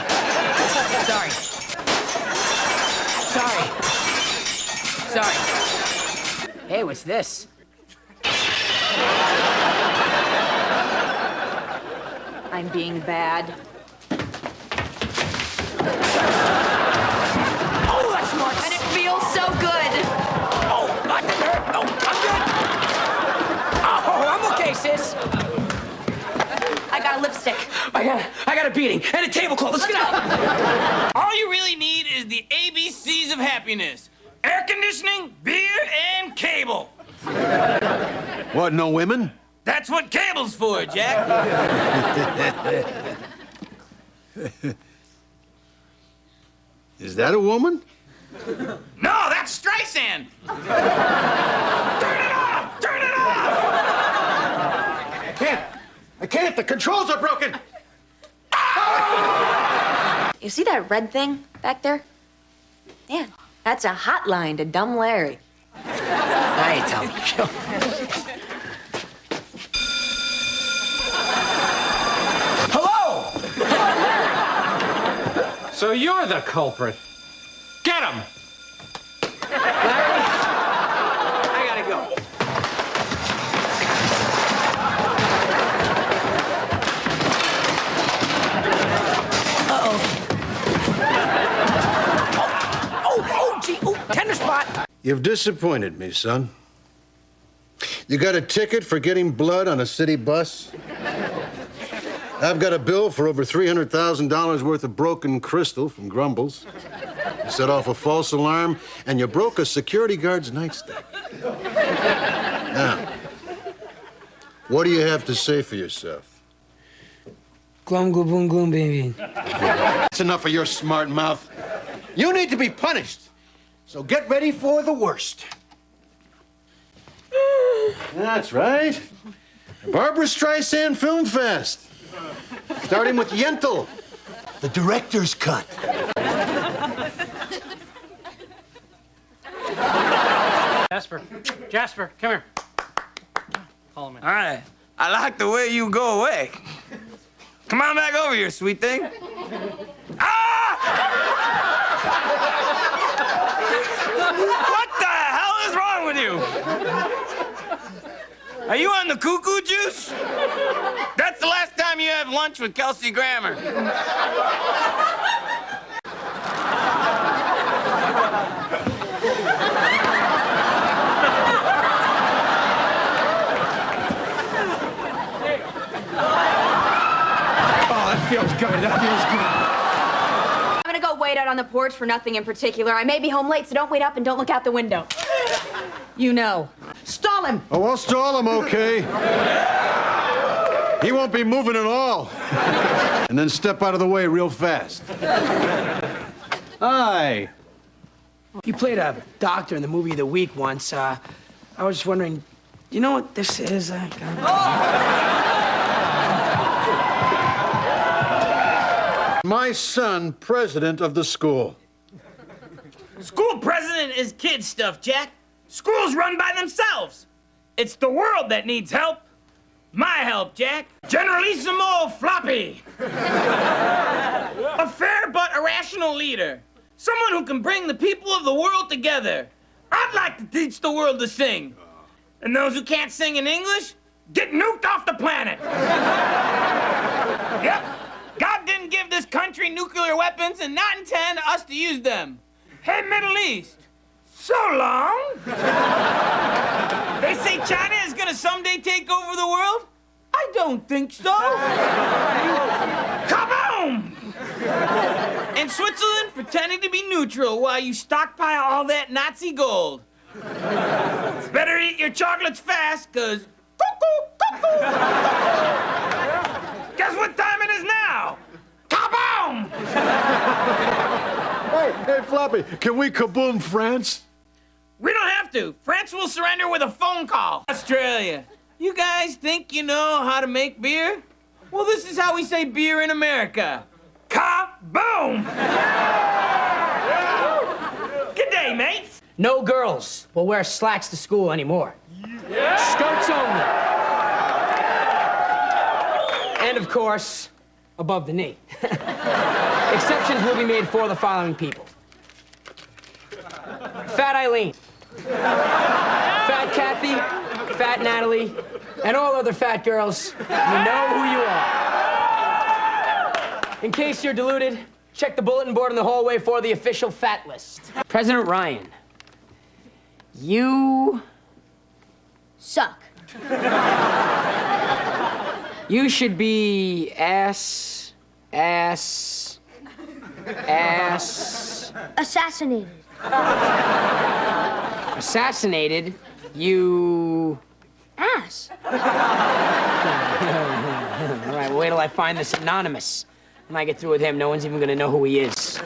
Sorry. Sorry. Hey, what's this?
I'm being bad.
Oh, that's smart.
And it feels so good.
Oh, that didn't hurt. No, I'm good. Oh, I'm okay, sis.
I got a lipstick.
I got a beating and a tablecloth. Let's get out.
All you really need is the ABCs of happiness. Air conditioning, beer, and cable.
What, no women?
That's what cable's for, Jack.
Is that a woman?
No, that's Streisand. Turn it off! Turn it off!
I can't. The controls are broken.
You see that red thing back there? Yeah, that's a hotline to Dumb Larry.
Now you tell me. Hello!
So you're the culprit. Get him!
Larry, I gotta go. Tender spot.
You've disappointed me, son. You got a ticket for getting blood on a city bus? I've got a bill for over $300,000 worth of broken crystal from Grumbles. You set off a false alarm, and you broke a security guard's nightstick. Now, what do you have to say for yourself?
Glum, glum, glum, glum, baby.
That's enough of your smart mouth. You need to be punished. So get ready for the worst. That's right. Barbra Streisand Film Fest. Starting with Yentl, the director's cut.
Jasper, come here. Follow me.
All right. I like the way you go away. Come on back over here, sweet thing. Ah! What the hell is wrong with you? Are you on the cuckoo juice? That's the last time you have lunch with Kelsey Grammer.
Feels good. That feels good.
I'm gonna go wait out on the porch for nothing in particular. I may be home late, so don't wait up and don't look out the window. You know.
Stall him.
Oh, I'll stall him, okay? He won't be moving at all. And then step out of the way real fast. Hi.
You played a doctor in the movie of the week once. I was just wondering, you know what this is?
My son, president of the school.
School president is kid stuff, Jack. Schools run by themselves. It's the world that needs help. My help, Jack. Generalissimo Floppy. A fair but irrational leader. Someone who can bring the people of the world together. I'd like to teach the world to sing. And those who can't sing in English, get nuked off the planet. Yep. God didn't give this country nuclear weapons and not intend us to use them. Hey, Middle East, so long. They say China is gonna someday take over the world? I don't think so. Kaboom! And Switzerland pretending to be neutral while you stockpile all that Nazi gold. Better eat your chocolates fast, cause cuckoo. Guess what time it is now? Kaboom!
Hey, Floppy, can we kaboom France?
We don't have have to. France will surrender with a phone call. Australia, you guys think you know how to make beer? Well, this is how we say beer in America. Ka-boom! Good day, mates.
No girls will wear slacks to school anymore. Skirts only. And of course, above the knee. Exceptions will be made for the following people. Fat Eileen, Fat Kathy, Fat Natalie, and all other fat girls, you know who you are. In case you're deluded, check the bulletin board in the hallway for the official fat list. President Ryan, you
suck.
You should be
Assassinated.
Assassinated? You...
Ass.
All right, well, wait till I find this anonymous. When I get through with him, no one's even gonna know who he is.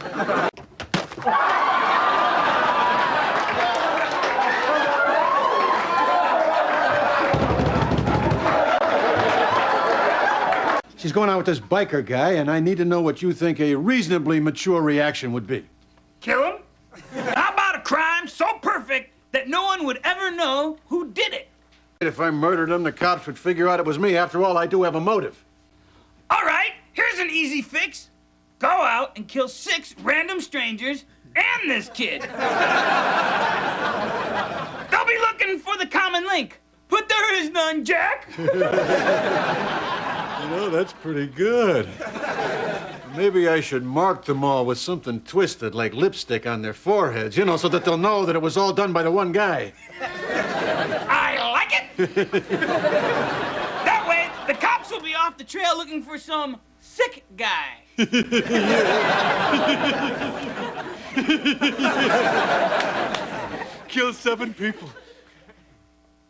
She's going out with this biker guy, and I need to know what you think a reasonably mature reaction would be.
Kill him? How about a crime so perfect that no one would ever know who did it?
If I murdered him, the cops would figure out it was me. After all, I do have a motive.
All right, here's an easy fix. Go out and kill 6 random strangers and this kid. They'll be looking for the common link. But there is none, Jack.
You know, that's pretty good. Maybe I should mark them all with something twisted, like lipstick on their foreheads, you know, so that they'll know that it was all done by the one guy.
I like it. That way, the cops will be off the trail looking for some sick guy.
Kill 7 people.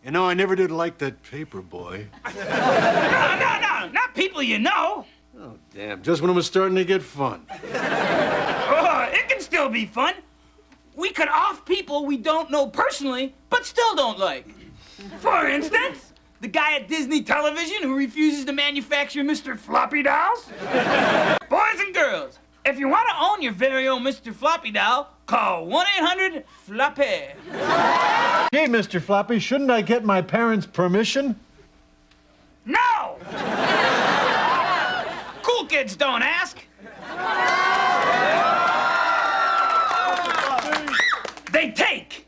You know, I never did like that paper boy.
No, not people you know.
Oh, damn, just when it was starting to get fun.
Oh, it can still be fun. We could off people we don't know personally, but still don't like. For instance, the guy at Disney Television who refuses to manufacture Mr. Floppy Dolls. Boys and girls, if you want to own your very own Mr. Floppy Doll, call 1-800-FLOPPY.
Hey, Mr. Floppy, shouldn't I get my parents' permission?
No! Cool kids don't ask. They take.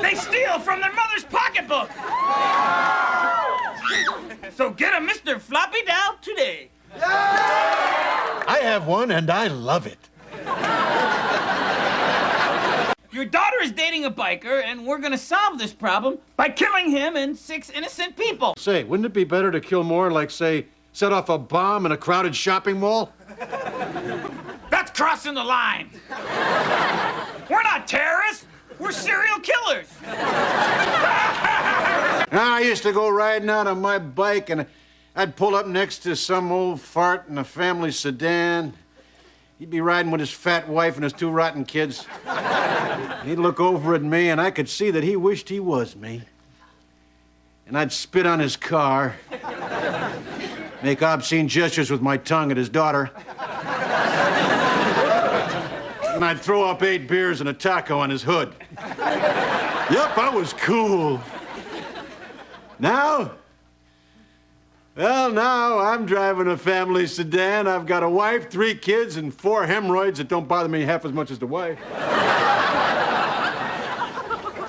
They steal from their mother's pocketbook. So get a Mr. Floppy Doll today.
I have one, and I love it.
Your daughter is dating a biker, and we're gonna solve this problem by killing him and 6 innocent people.
Say, wouldn't it be better to kill more, like, say, set off a bomb in a crowded shopping mall?
That's crossing the line. We're not terrorists. We're serial killers.
I used to go riding out on my bike, and I'd pull up next to some old fart in a family sedan. He'd be riding with his fat wife and his 2 rotten kids. He'd look over at me, and I could see that he wished he was me. And I'd spit on his car, make obscene gestures with my tongue at his daughter. And I'd throw up 8 beers and a taco on his hood. Yep, I was cool. Now? Well, now I'm driving a family sedan. I've got a wife, 3 kids, and 4 hemorrhoids that don't bother me half as much as the wife.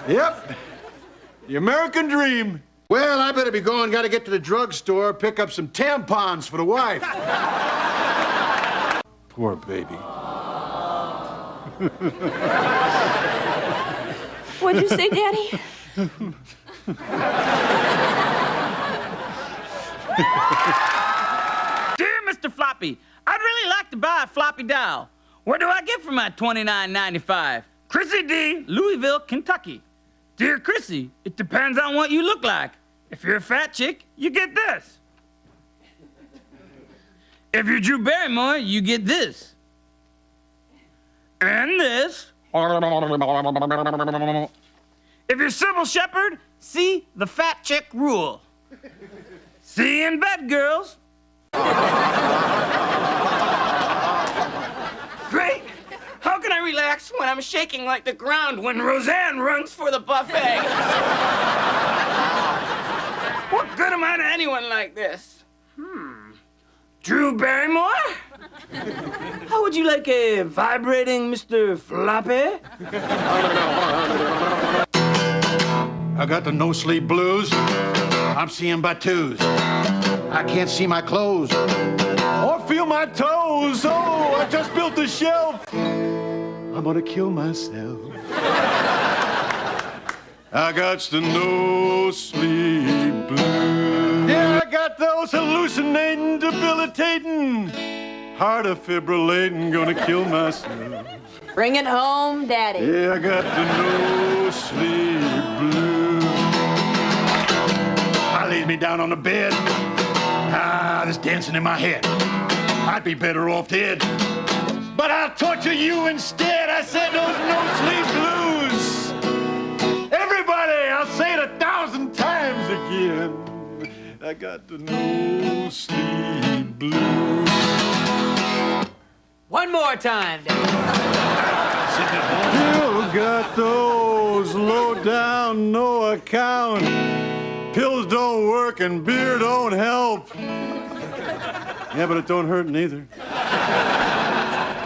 Yep, the American dream. Well, I better be going. Got to get to the drugstore, pick up some tampons for the wife. Poor baby.
What'd you say, Daddy?
Dear Mr. Floppy, I'd really like to buy a floppy doll. Where do I get for my $29.95? Chrissy D., Louisville, Kentucky. Dear Chrissy, it depends on what you look like. If you're a fat chick, you get this. If you're Drew Barrymore, you get this. And this. If you're Sybil Shepherd, see the fat chick rule. See you in bed, girls.
Great! How can I relax when I'm shaking like the ground when Roseanne runs for the buffet? What good am I to anyone like this? Drew Barrymore? How would you like a vibrating Mr. Floppy?
I got the no-sleep blues. I'm seeing by twos. I can't see my clothes or feel my toes. Oh, I just built a shelf. I'm gonna kill myself. I got the no-sleep blues. Yeah, I got those hallucinating, debilitating, heart defibrillating, gonna kill myself.
Bring it home, Daddy.
Yeah, I got the no-sleep blues. I laid me down on the bed. There's dancing in my head. I'd be better off dead. But I'll torture you instead. I said those no-sleep blues. Everybody, I'll say it 1,000 times again. I got the no-sleep blues.
One more time, Daddy.
You got those low down, no account. Pills don't work and beer don't help. Yeah, but it don't hurt neither.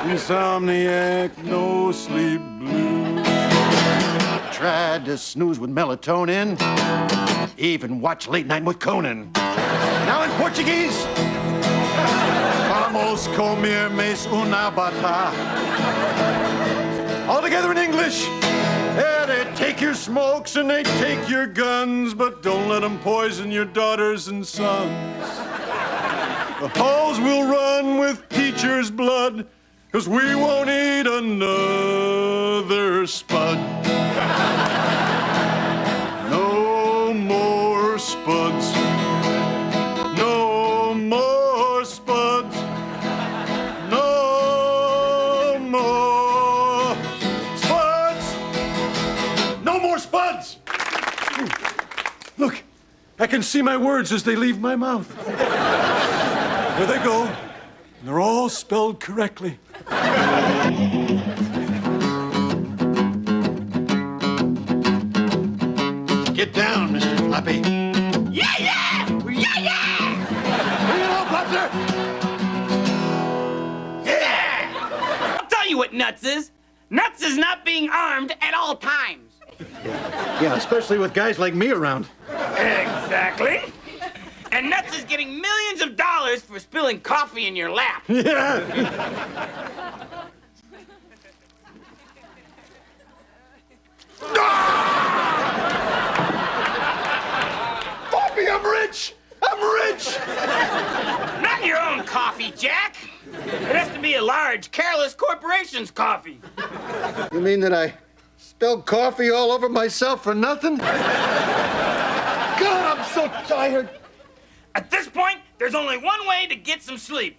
Insomniac, no sleep blues. Tried to snooze with melatonin. Even watch Late Night with Conan. Now in Portuguese. Vamos comer mes una bata. All together in English. Yeah, they take your smokes and they take your guns, but don't let them poison your daughters and sons. The halls will run with teachers' blood, 'cause we won't eat another spud. No more spuds. No more spuds. No more spuds. No more spuds. Look, I can see my words as they leave my mouth. There they go. And they're all spelled correctly. Get down, Mr. Floppy.
Yeah, yeah! Yeah, yeah!
Bring it on, Buster!
Yeah! I'll tell you what nuts is. Nuts is not being armed at all times.
Yeah, especially with guys like me around.
Exactly. And nuts is getting millions of dollars for spilling coffee in your lap.
Yeah. Floppy, I'm rich! I'm rich!
Not your own coffee, Jack. It has to be a large, careless corporation's coffee.
You mean that I spilled coffee all over myself for nothing? God, I'm so tired.
At this point, there's only one way to get some sleep.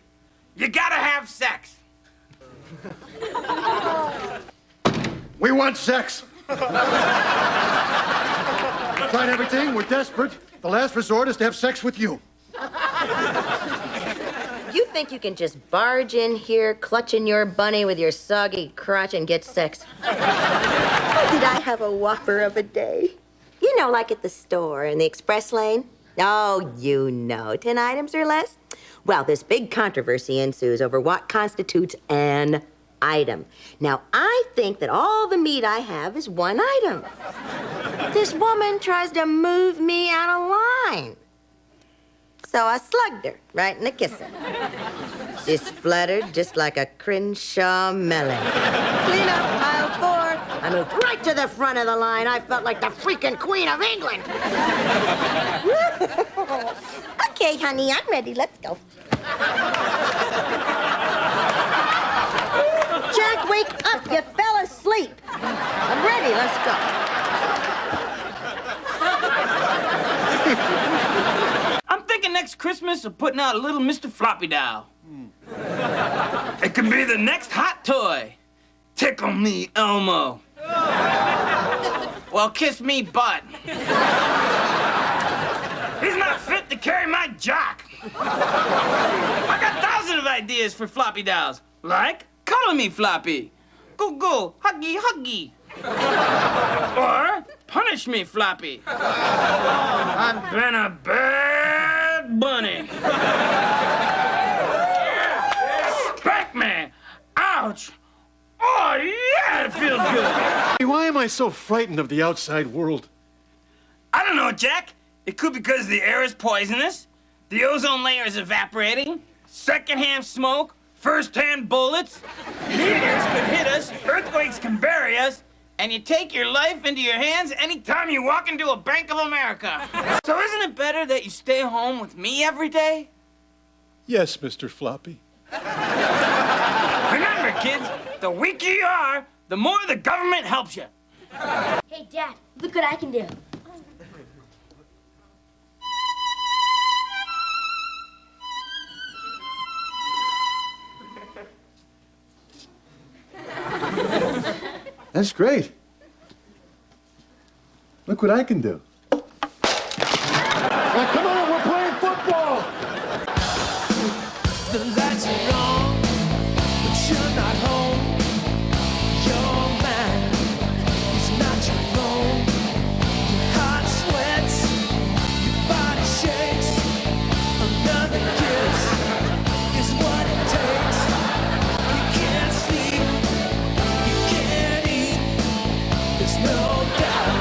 You gotta have sex.
We want sex. Tried everything. We're desperate. The last resort is to have sex with you.
You think you can just barge in here, clutching your bunny with your soggy crotch and get sex? Did I have a whopper of a day? You know, like at the store in the express lane? Oh, you know, 10 items or less? Well, this big controversy ensues over what constitutes an item. Now, I think that all the meat I have is one item. This woman tries to move me out of line. So I slugged her right in the kisser. She splattered just like a Crenshaw melon. Clean up aisle 4. I moved right to the front of the line. I felt like the freaking Queen of England. Okay, honey, I'm ready. Let's go. Jack, wake up. You fell asleep. I'm ready. Let's go.
I'm thinking next Christmas of putting out a little Mr. Floppy doll. It could be the next hot toy. Tickle me, Elmo.
Well, kiss me butt.
He's not fit to carry my jock. I got thousands of ideas for floppy dolls. Like,
Color me Floppy. Go, huggy, huggy.
or punish me, Floppy. I've been a bad bunny. Spank me. Ouch. Oh, yeah, it feels good.
Why am I so frightened of the outside world?
I don't know, Jack. It could be because the air is poisonous, the ozone layer is evaporating, secondhand smoke, first-hand bullets, meteors could hit us, earthquakes can bury us,
And you take your life into your hands anytime you walk into a Bank of America. So isn't it better that you stay home with me every day?
Yes, Mr. Floppy.
Remember, kids, the weaker you are, the more the government helps you.
Hey, Dad, look what I can do.
That's great. Look what I can do. Now, come on, we're playing football!
The lights are on, but you're not home. Your mind is not your own. Your heart sweats, your body shakes. Another kiss is what it takes. You can't sleep, you can't eat. There's no doubt.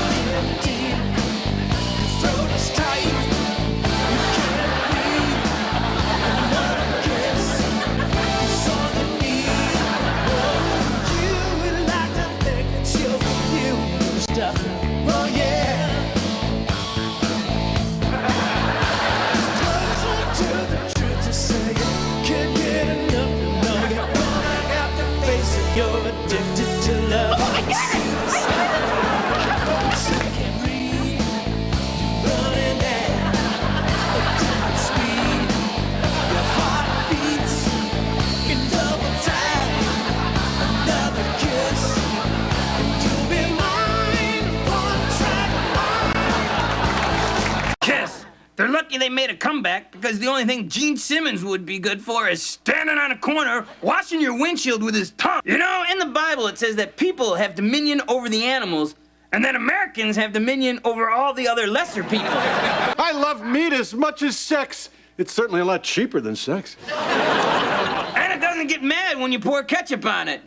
You're in deep. Your throat is tight. You can't breathe. Another kiss is all you need. Oh, you would like to think that you're confused. Oh yeah. Closer to the truth to say you can't get enough. No, you're gonna have to face it. You're addicted to love. Oh my God. So you can't breathe. You're running at a different speed. Your heart beats in double time. Another kiss, and you'll be mine. One track mind.
Kiss. They're lucky they made a comeback because the only thing Gene Simmons would be good for is standing on a corner washing your windshield with his tongue. You know, in the Bible it says that people have dominion over the animals and that Americans have dominion over all the other lesser people.
I love meat as much as sex. It's certainly a lot cheaper than sex.
And it doesn't get mad when you pour ketchup on it.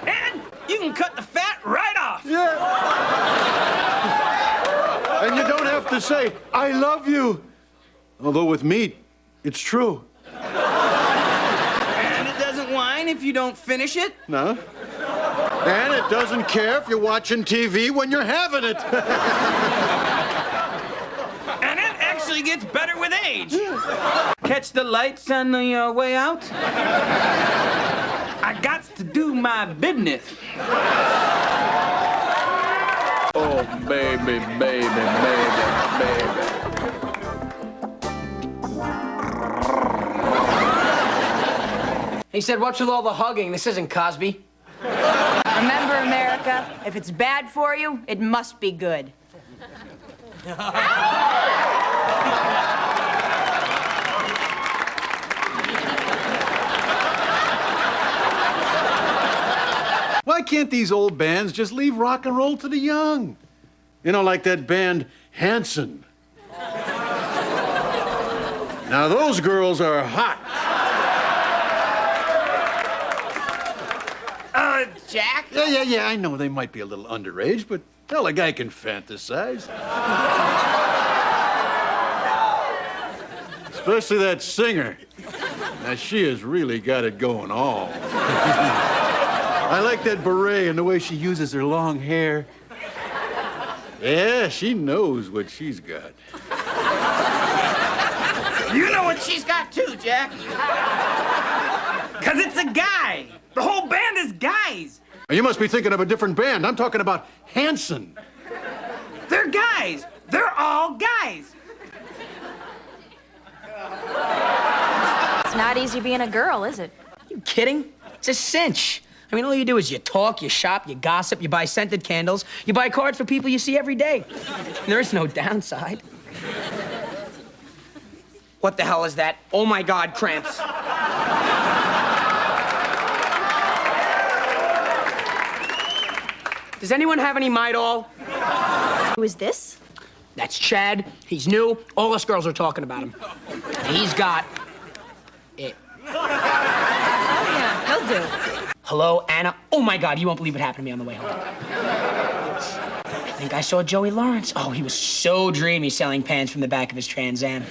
And you can cut the fat right off.
And you don't have to say, I love you. Although with meat, it's true.
And it doesn't whine if you don't finish it.
No. And it doesn't care if you're watching TV when you're having it.
And it actually gets better with age. Catch the lights on the way out? I got to do my business.
Oh, baby, baby, baby, baby.
He said, what's with all the hugging? This isn't Cosby.
Remember, America, if it's bad for you, it must be good.
Why can't these old bands just leave rock and roll to the young? You know, like that band Hanson. Now, those girls are hot.
Jack?
Yeah, I know they might be a little underage, but hell, a guy can fantasize. Especially that singer. Now, she has really got it going on. I like that beret and the way she uses her long hair. Yeah, she knows what she's got.
You know what she's got too, Jack. Because it's a guy. The whole band is guys.
You must be thinking of a different band. I'm talking about Hanson.
They're guys. They're all guys.
It's not easy being a girl, is it?
You
you kidding? It's a cinch. I mean, all you do is you talk, you shop, you gossip, you buy scented candles, you buy cards for people you see every day. And there is no downside. What the hell is that? Oh my God, cramps. Does anyone have any Midol?
Who is this?
That's Chad. He's new. All us girls are talking about him. He's got it.
Oh, yeah, he'll do.
Hello, Anna. Oh my God, you won't believe what happened to me on the way home. I think I saw Joey Lawrence. Oh, he was so dreamy selling pants from the back of his Trans Am.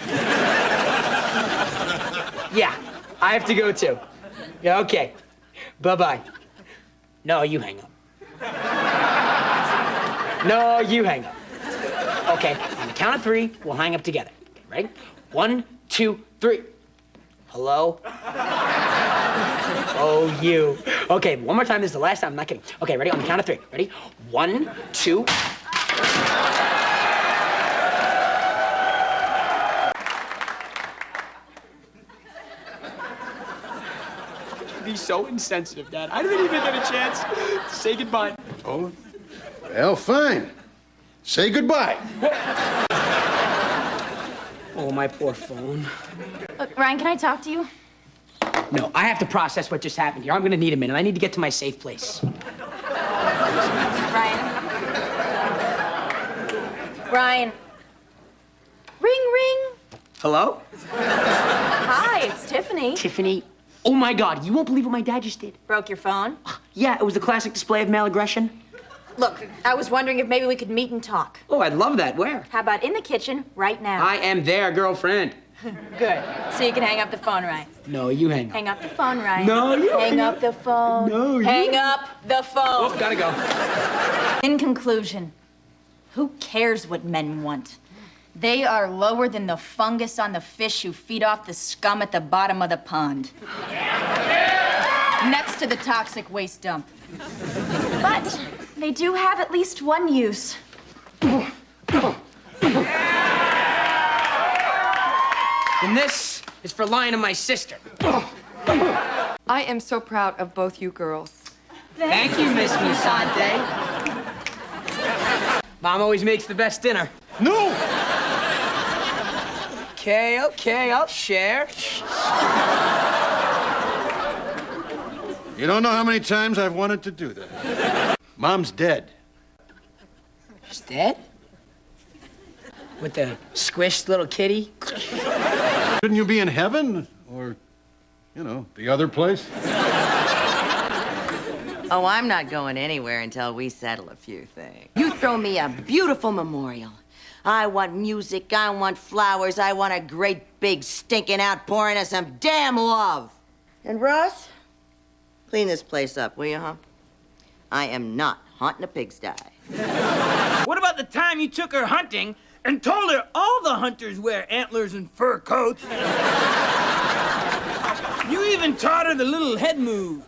Yeah, I have to go too. Yeah, okay. Bye-bye. No, you hang up. No, you hang up. Okay, on the count of 3, we'll hang up together. Ready? 1, 2, 3. Hello? Oh, you. Okay, one more time. This is the last time. I'm not kidding. Okay, ready? On the count of 3. Ready? 1, 2. Be so insensitive, Dad. I didn't even get a chance to say goodbye.
Oh, well, fine. Say goodbye.
Oh, my poor phone.
Look, Ryan, can I talk to you?
No, I have to process what just happened here. I'm gonna need a minute. I need to get to my safe place.
Ryan. Ring, ring.
Hello?
Hi, it's Tiffany.
Tiffany. Oh my God, you won't believe what my dad just did.
Broke your phone?
Yeah, it was the classic display of male aggression.
Look, I was wondering if maybe we could meet and talk.
Oh, I'd love that. Where?
How about in the kitchen right now?
I am there, girlfriend.
Good. So you can hang up the phone, Ryan.
No, you hang up.
Hang up the phone, Ryan.
No, you
hang up the phone.
No, you
hang up the phone.
Oh, gotta go.
In conclusion, who cares what men want? They are lower than the fungus on the fish who feed off the scum at the bottom of the pond. Next to the toxic waste dump. But they do have at least one use.
And this is for lying to my sister.
I am so proud of both you girls.
Thank you, Miss Musante. Mom always makes the best dinner.
No!
Okay, I'll share.
You don't know how many times I've wanted to do that. Mom's dead.
She's dead? With the squished little kitty?
Shouldn't you be in heaven? Or, you know, the other place?
Oh, I'm not going anywhere until we settle a few things. You throw me a beautiful memorial. I want music, I want flowers, I want a great big stinking outpouring of some damn love. And Ross, clean this place up, will you, huh? I am not haunting a pigsty.
What about the time you took her hunting and told her all the hunters wear antlers and fur coats? You even taught her the little head move.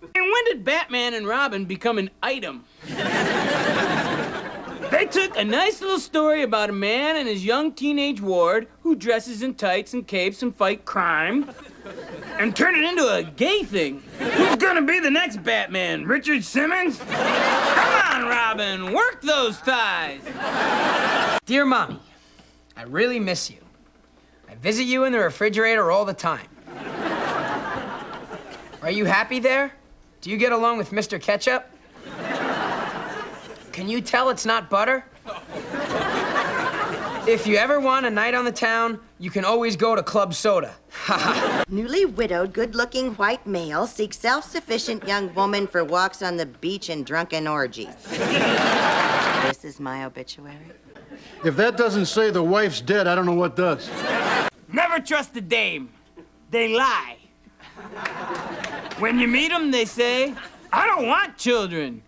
And when did Batman and Robin become an item? They took a nice little story about a man and his young teenage ward who dresses in tights and capes and fight crime and turned it into a gay thing. Who's gonna be the next Batman? Richard Simmons? Come on, Robin, work those thighs.
Dear Mommy, I really miss you. I visit you in the refrigerator all the time. Are you happy there? Do you get along with Mr. Ketchup? Can you tell it's not butter? If you ever want a night on the town, you can always go to Club Soda.
Newly widowed, good-looking white male seeks self-sufficient young woman for walks on the beach and drunken orgies. This is my obituary.
If that doesn't say the wife's dead, I don't know what does.
Never trust a dame. They lie. When you meet them, they say, I don't want children.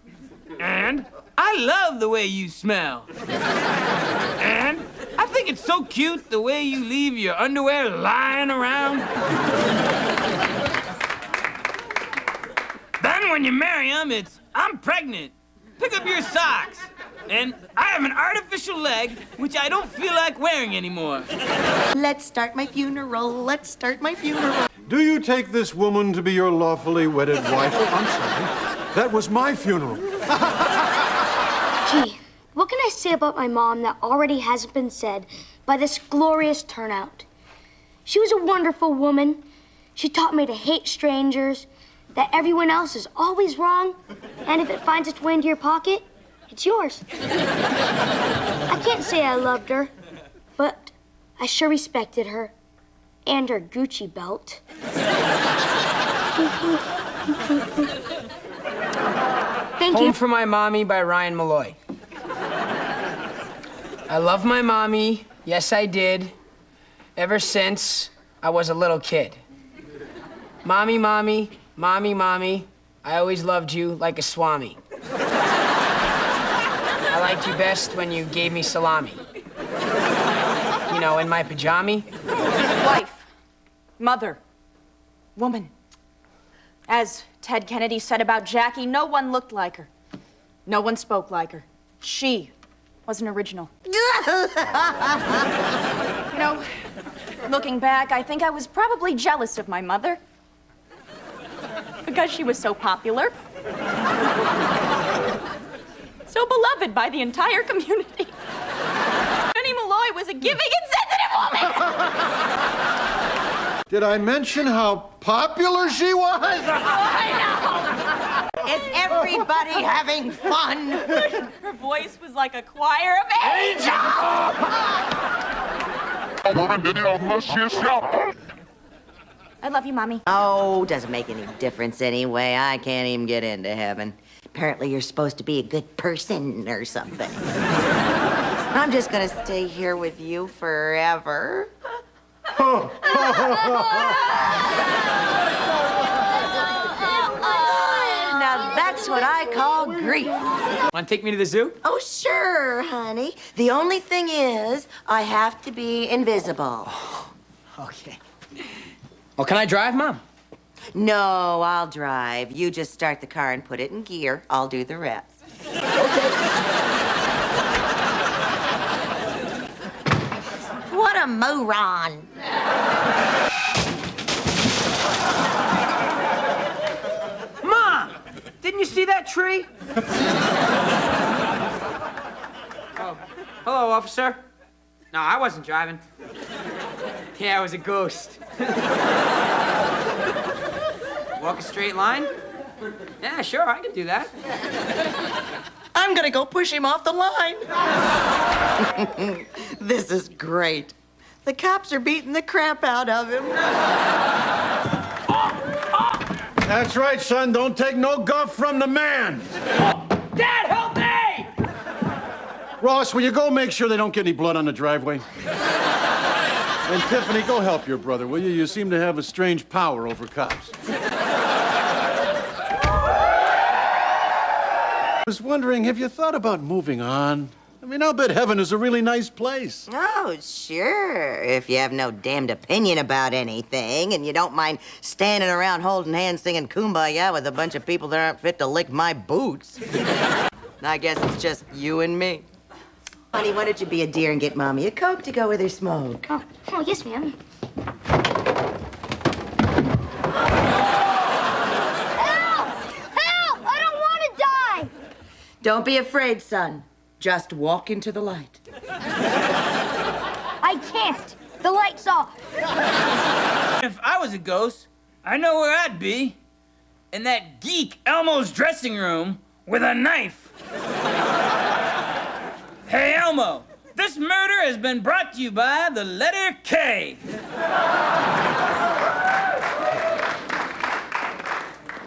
And I love the way you smell. And I think it's so cute the way you leave your underwear lying around. Then when you marry them, it's, I'm pregnant. Pick up your socks. And I have an artificial leg, which I don't feel like wearing anymore.
Let's start my funeral. Let's start my funeral.
Do you take this woman to be your lawfully wedded wife? Oh, I'm sorry. That was my funeral.
Gee, what can I say about my mom that already hasn't been said by this glorious turnout? She was a wonderful woman. She taught me to hate strangers, that everyone else is always wrong, and if it finds its way into your pocket, it's yours. I can't say I loved her, but I sure respected her and her Gucci belt. Thank you.
Home for My Mommy by Ryan Malloy. I love my mommy, yes I did, ever since I was a little kid. Mommy, mommy, mommy, mommy, I always loved you like a swami. I liked you best when you gave me salami. You know, in my pajama.
Wife, mother, woman. As Ted Kennedy said about Jackie, no one looked like her. No one spoke like her. She was an original. You know, looking back, I think I was probably jealous of my mother. Because she was so popular. So beloved by the entire community. Jenny Malloy was a giving and sensitive woman!
Did I mention how popular she was?
I know! Is everybody having fun?
Her voice was like a choir of angels! I love you, Mommy.
Oh, doesn't make any difference anyway. I can't even get into heaven. Apparently you're supposed to be a good person or something. I'm just gonna stay here with you forever. Now that's what I call grief.
Want to take me to the zoo?
Oh, sure, honey. The only thing is, I have to be invisible.
Okay. Well, can I drive, Mom?
No, I'll drive. You just start the car and put it in gear. I'll do the rest. What a moron.
Mom! Didn't you see that tree? Oh, hello, officer. No, I wasn't driving. Yeah, I was a ghost. Walk a straight line? Yeah, sure, I can do that.
I'm gonna go push him off the line. This is great. The cops are beating the crap out of him.
That's right, son. Don't take no guff from the man.
Dad, help me!
Ross, will you go make sure they don't get any blood on the driveway? And Tiffany, go help your brother, will you? You seem to have a strange power over cops. I was wondering, have you thought about moving on? I mean, I'll bet heaven is a really nice place.
Oh, sure. If you have no damned opinion about anything and you don't mind standing around holding hands singing Kumbaya with a bunch of people that aren't fit to lick my boots. I guess it's just you and me. Honey, why don't you be a dear and get Mommy a Coke to go with her smoke?
Oh, yes, ma'am.
Help! I don't want to die!
Don't be afraid, son. Just walk into the light.
I can't. The light's off.
If I was a ghost, I know where I'd be. In that geek Elmo's dressing room with a knife. Hey, Elmo, this murder has been brought to you by the letter K.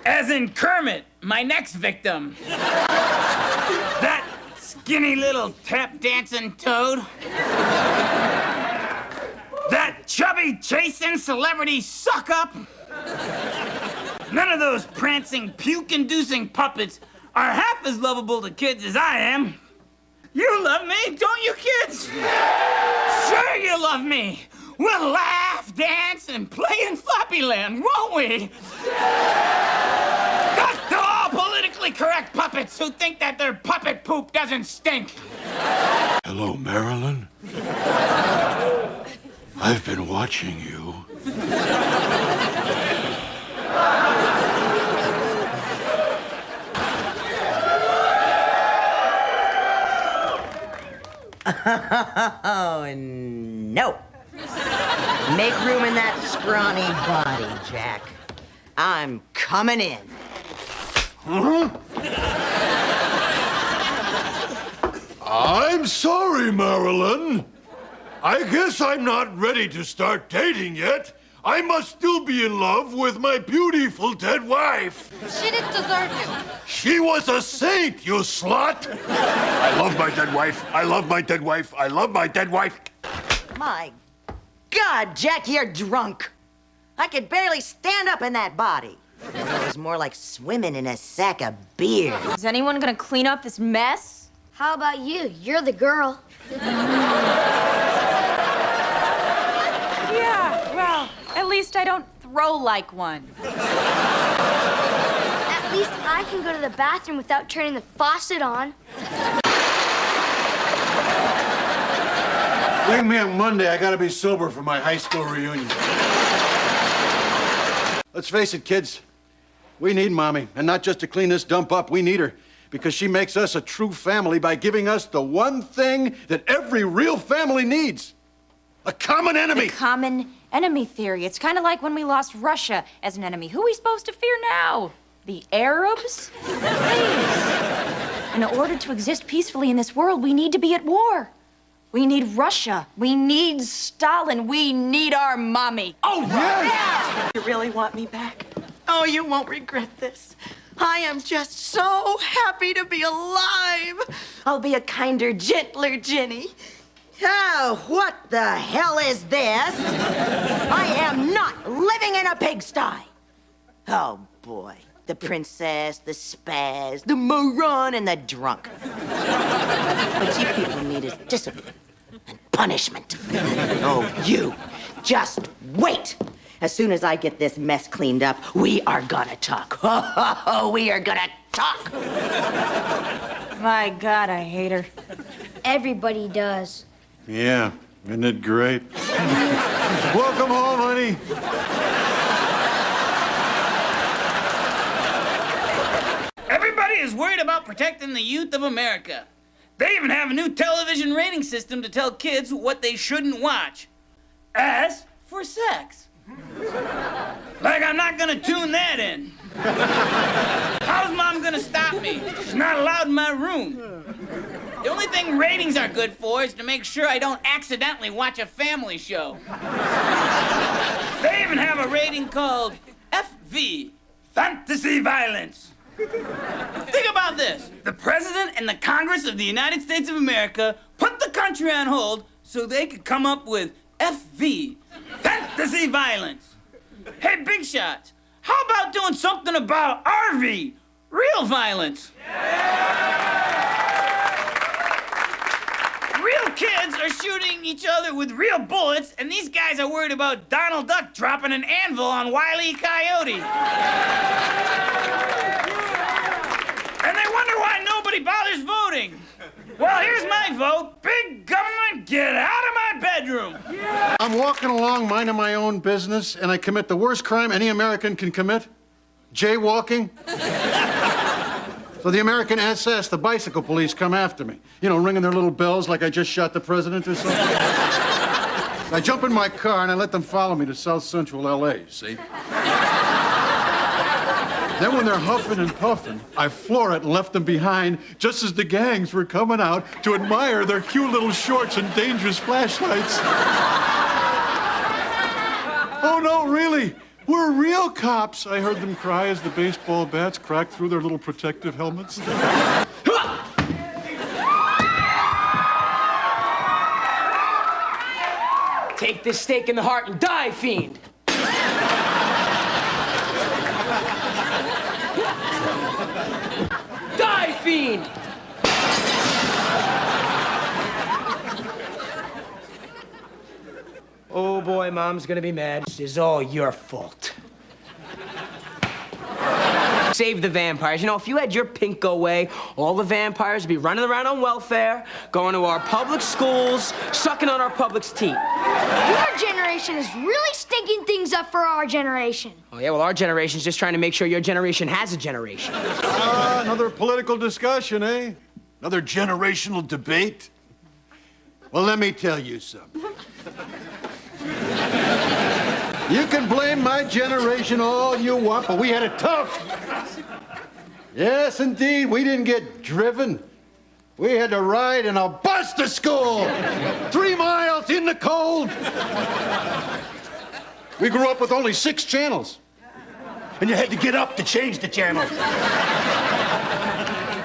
As in Kermit, my next victim. That skinny little tap-dancing toad. That chubby chasing celebrity suck-up. None of those prancing, puke-inducing puppets are half as lovable to kids as I am. You love me, don't you, kids? Sure you love me. We'll laugh, dance, and play in Floppyland, won't we? Cut to all political politically correct puppets who think that their puppet poop doesn't stink.
Hello, Marilyn. I've been watching you.
Oh, no. Make room in that scrawny body, Jack. I'm coming in.
I'm sorry, Marilyn. I guess I'm not ready to start dating yet. I must still be in love with my beautiful dead wife.
She didn't deserve you.
She was a saint, you slut! I love my dead wife. I love my dead wife. I love my dead wife.
My God, Jack, you're drunk. I could barely stand up in that body. It was more like swimming in a sack of beer.
Is anyone gonna clean up this mess?
How about you? You're the girl.
Yeah, well, at least I don't throw like one.
At least I can go to the bathroom without turning the faucet on.
Bring me on Monday. I gotta be sober for my high school reunion. Let's face it, kids. We need Mommy. And not just to clean this dump up. We need her. Because she makes us a true family by giving us the one thing that every real family needs. A common enemy.
The common enemy theory. It's kind of like when we lost Russia as an enemy. Who are we supposed to fear now? The Arabs? Please. In order to exist peacefully in this world, we need to be at war. We need Russia. We need Stalin. We need our mommy.
Oh, yes! You really want me back? Oh, you won't regret this. I am just so happy to be alive. I'll be a kinder, gentler Jenny. Oh, what the hell is this? I am not living in a pigsty. Oh, boy. The princess, the spaz, the moron, and the drunk. What you people need is discipline and punishment. Oh, you. Just wait. As soon as I get this mess cleaned up, we are gonna talk. Oh, we are gonna talk.
My God, I hate her.
Everybody does.
Yeah, isn't it great? Welcome home, honey.
Everybody is worried about protecting the youth of America. They even have a new television rating system to tell kids what they shouldn't watch. As for sex. Like I'm not gonna tune that in. How's Mom gonna stop me? She's not allowed in my room. The only thing ratings are good for is to make sure I don't accidentally watch a family show. They even have a rating called FV, Fantasy Violence. Think about this. The President and the Congress of the United States of America put the country on hold so they could come up with FV, Fantasy Violence. Hey, Big Shots, how about doing something about RV, Real Violence? Real kids are shooting each other with real bullets, and these guys are worried about Donald Duck dropping an anvil on Wile E. Coyote. And they wonder why nobody bothers voting. Well, here's my vote. Big government, get out of my bedroom.
I'm walking along, minding my own business, and I commit the worst crime any American can commit, jaywalking. So the American SS, the bicycle police, come after me. You know, ringing their little bells like I just shot the president or something. I jump in my car and I let them follow me to South Central L.A., see? Then when they're huffing and puffing, I floor it and left them behind just as the gangs were coming out to admire their cute little shorts and dangerous flashlights. Oh, no, really? We're real cops, I heard them cry as the baseball bats cracked through their little protective helmets.
Take this stake in the heart and die, fiend. Die, fiend! Oh boy, Mom's gonna be mad. This is all your fault. Save the vampires. You know, if you had your pink go away, all the vampires would be running around on welfare, going to our public schools, sucking on our public's teeth.
Your generation is really stinking things up for our generation.
Oh, yeah, well, our generation's just trying to make sure your generation has a generation.
Another political discussion, eh? Another generational debate? Well, let me tell you something. You can blame my generation all you want, but we had it tough. Yes, indeed, we didn't get driven. We had to ride in a bus to school, 3 miles in the cold. We grew up with only 6 channels, and you had to get up to change the channel.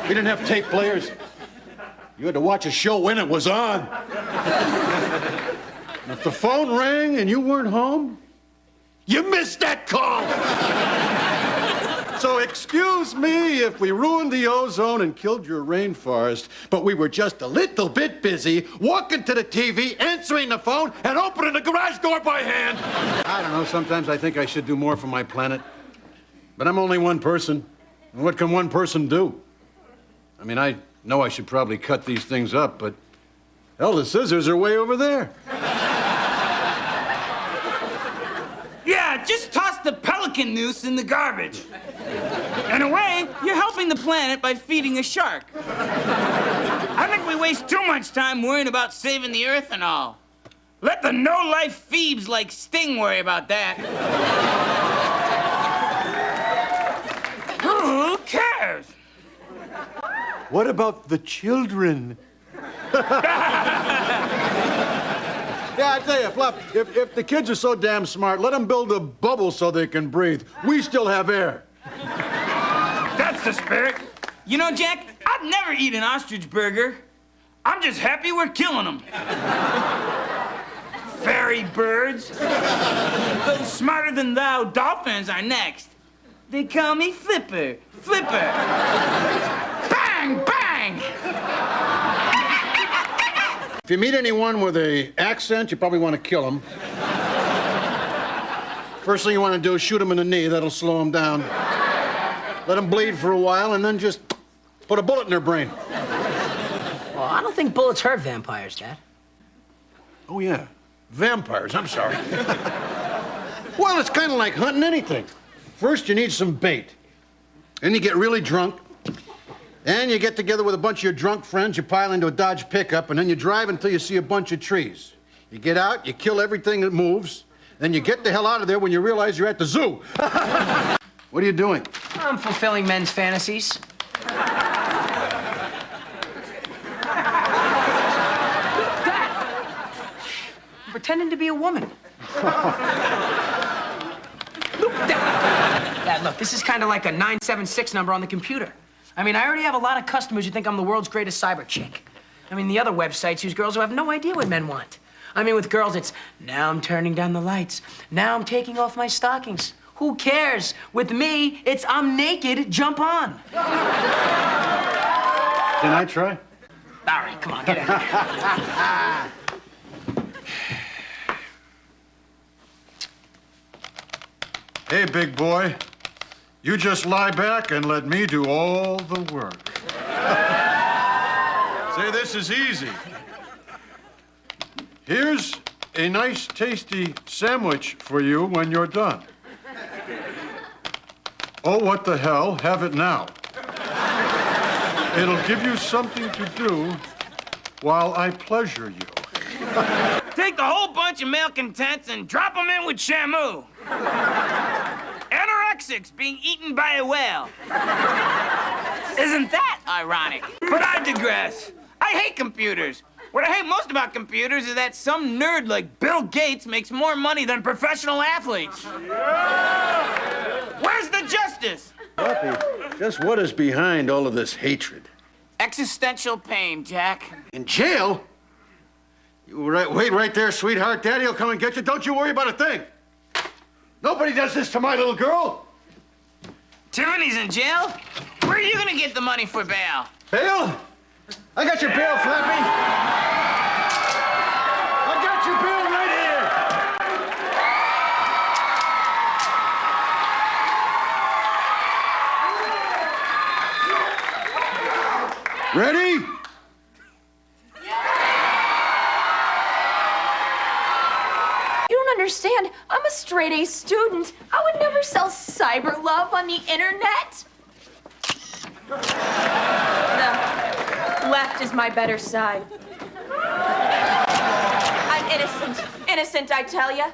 We didn't have tape players. You had to watch a show when it was on. And if the phone rang and you weren't home, you missed that call. So excuse me if we ruined the ozone and killed your rainforest, but we were just a little bit busy walking to the TV, answering the phone, and opening the garage door by hand. I don't know, sometimes I think I should do more for my planet. But I'm only one person. And what can one person do? I mean, I know I should probably cut these things up, but hell, the scissors are way over there.
Yeah, just toss the pelican noose in the garbage. In a way, you're helping the planet by feeding a shark. I think we waste too much time worrying about saving the Earth and all. Let the no-life Phoebes like Sting worry about that. Who cares?
What about the children? Yeah, I tell you, Fluff, if the kids are so damn smart, let them build a bubble so they can breathe. We still have air.
That's the spirit. You know, Jack, I'd never eat an ostrich burger. I'm just happy we're killing them. Fairy birds. Those smarter than thou dolphins are next. They call me Flipper. Flipper. Bang, bang!
If you meet anyone with an accent, you probably want to kill them. First thing you want to do is shoot them in the knee. That'll slow them down. Let them bleed for a while, and then just put a bullet in their brain.
Well, I don't think bullets hurt vampires, Dad.
Oh, yeah. Vampires, I'm sorry. Well, it's kind of like hunting anything. First, you need some bait. Then you get really drunk. Then you get together with a bunch of your drunk friends, you pile into a Dodge pickup, and then you drive until you see a bunch of trees. You get out, you kill everything that moves, then you get the hell out of there when you realize you're at the zoo. What are you doing?
I'm fulfilling men's fantasies. Dad! I'm pretending to be a woman. Dad, look, this is kind of like a 976 number on the computer. I mean, I already have a lot of customers who think I'm the world's greatest cyber chick. I mean, the other websites use girls who have no idea what men want. I mean, with girls, it's, now I'm turning down the lights. Now I'm taking off my stockings. Who cares? With me, it's I'm naked, jump on.
Can I try?
All right, come on, get out.
Hey, big boy. You just lie back and let me do all the work. Say, this is easy. Here's a nice, tasty sandwich for you when you're done. Oh, what the hell? Have it now. It'll give you something to do while I pleasure you.
Take the whole bunch of malcontents and drop them in with Shamu. Anorexics being eaten by a whale. Isn't that ironic? But I digress. I hate computers. What I hate most about computers is that some nerd like Bill Gates makes more money than professional athletes. Where's the justice?
Puppy, just what is behind all of this hatred?
Existential pain, Jack.
In jail? Wait right there, sweetheart. Daddy will come and get you. Don't you worry about a thing. Nobody does this to my little girl.
Tiffany's in jail? Where are you gonna get the money for bail?
Bail? I got your bail, Flappy. I got your bail right here. Ready?
You don't understand. I'm a straight-A student. I would never sell cyber love on the internet. The left is my better side. I'm innocent. Innocent, I tell ya.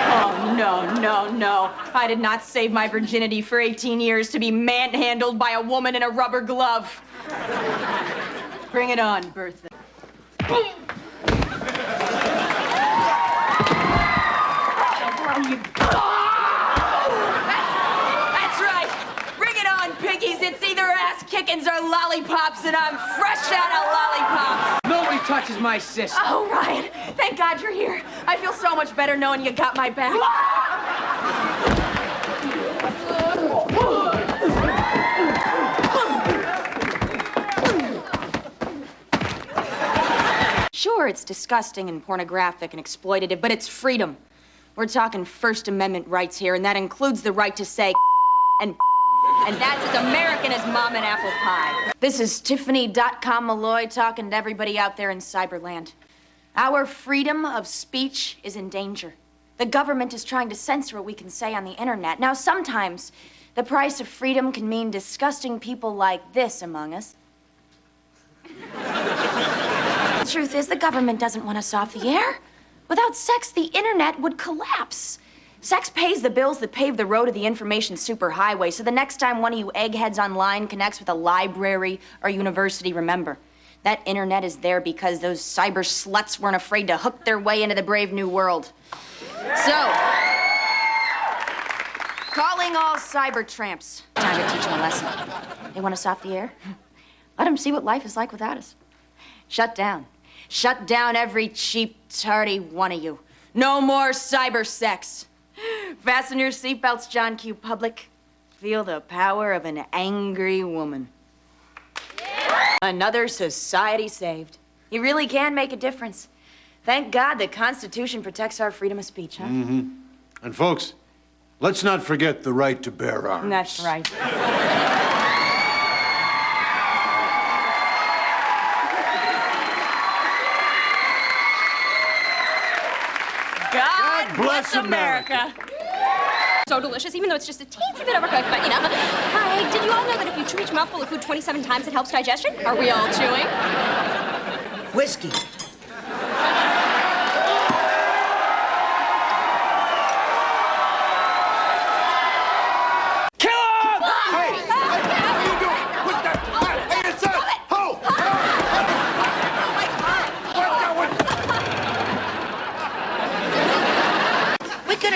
Oh, no. I did not save my virginity for 18 years to be manhandled by a woman in a rubber glove. Bring it on, Bertha. That's right. Bring it on, piggies. It's either ass kickings or lollipops, and I'm fresh out of lollipops.
Nobody touches my sister.
Oh, Ryan, thank God you're here. I feel so much better knowing you got my back. Sure, it's disgusting and pornographic and exploitative, but it's freedom. We're talking First Amendment rights here, and that includes the right to say and that's as American as mom and apple pie. This is Tiffany.com Malloy talking to everybody out there in Cyberland. Our freedom of speech is in danger. The government is trying to censor what we can say on the internet. Now, sometimes the price of freedom can mean disgusting people like this among us. The truth is, the government doesn't want us off the air. Without sex, the internet would collapse. Sex pays the bills that pave the road to the information superhighway, so the next time one of you eggheads online connects with a library or university, remember, that internet is there because those cyber sluts weren't afraid to hook their way into the brave new world. So, calling all cyber tramps. Time to teach them a lesson. They want us off the air? Let them see what life is like without us. Shut down. Shut down every cheap, tardy one of you. No more cyber sex. Fasten your seatbelts, John Q. Public. Feel the power of an angry woman. Another society saved. You really can make a difference. Thank God the Constitution protects our freedom of speech, huh?
Mm-hmm. And folks, let's not forget the right to bear arms.
That's right. God bless America.
So delicious, even though it's just a teensy bit overcooked, but you know. Hi, did you all know that if you chew each mouthful of food 27 times, it helps digestion? Are we all chewing?
Whiskey.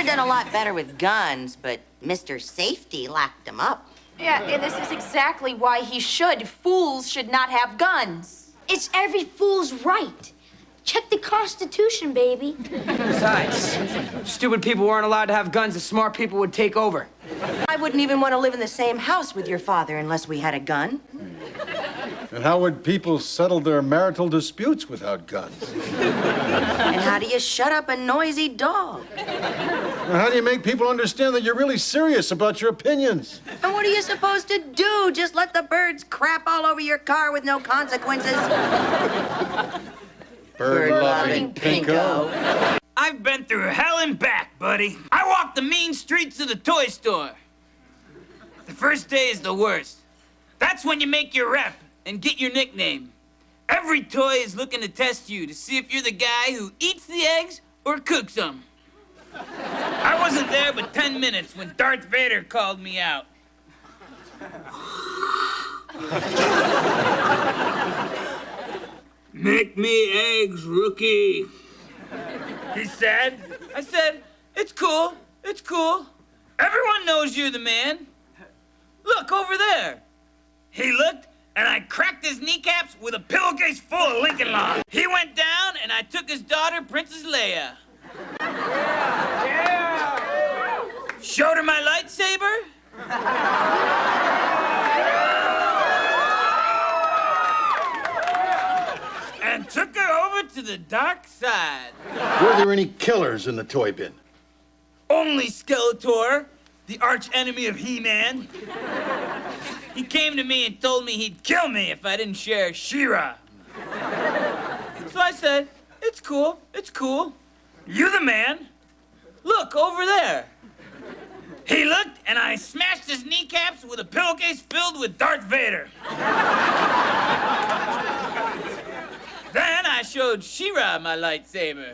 Done a lot better with guns, but Mr. Safety locked them up.
Yeah, and this is exactly why he should. Fools should not have guns.
It's every fool's right. Check the Constitution, baby.
Besides, stupid people weren't allowed to have guns. The smart people would take over.
I wouldn't even want to live in the same house with your father unless we had a gun.
And how would people settle their marital disputes without guns?
And how do you shut up a noisy dog?
And how do you make people understand that you're really serious about your opinions?
And what are you supposed to do? Just let the birds crap all over your car with no consequences?
Bird-loving pinko.
I've been through hell and back, buddy. I walked the mean streets of the toy store. The first day is the worst. That's when you make your rep and get your nickname. Every toy is looking to test you to see if you're the guy who eats the eggs or cooks them. I wasn't there but 10 minutes when Darth Vader called me out. Make me eggs, rookie. He said. I said, it's cool, it's cool. Everyone knows you're the man. Look, over there. He looked, and I cracked his kneecaps with a pillowcase full of Lincoln Logs. He went down, and I took his daughter, Princess Leia. Yeah. Showed her my lightsaber. And took her over to the dark side.
Were there any killers in the toy bin?
Only Skeletor, the arch enemy of He-Man. He came to me and told me he'd kill me if I didn't share She-Ra. So I said, it's cool, it's cool. You the man. Look, over there. He looked, and I smashed his kneecaps with a pillowcase filled with Darth Vader. Then I showed She-Ra my lightsaber.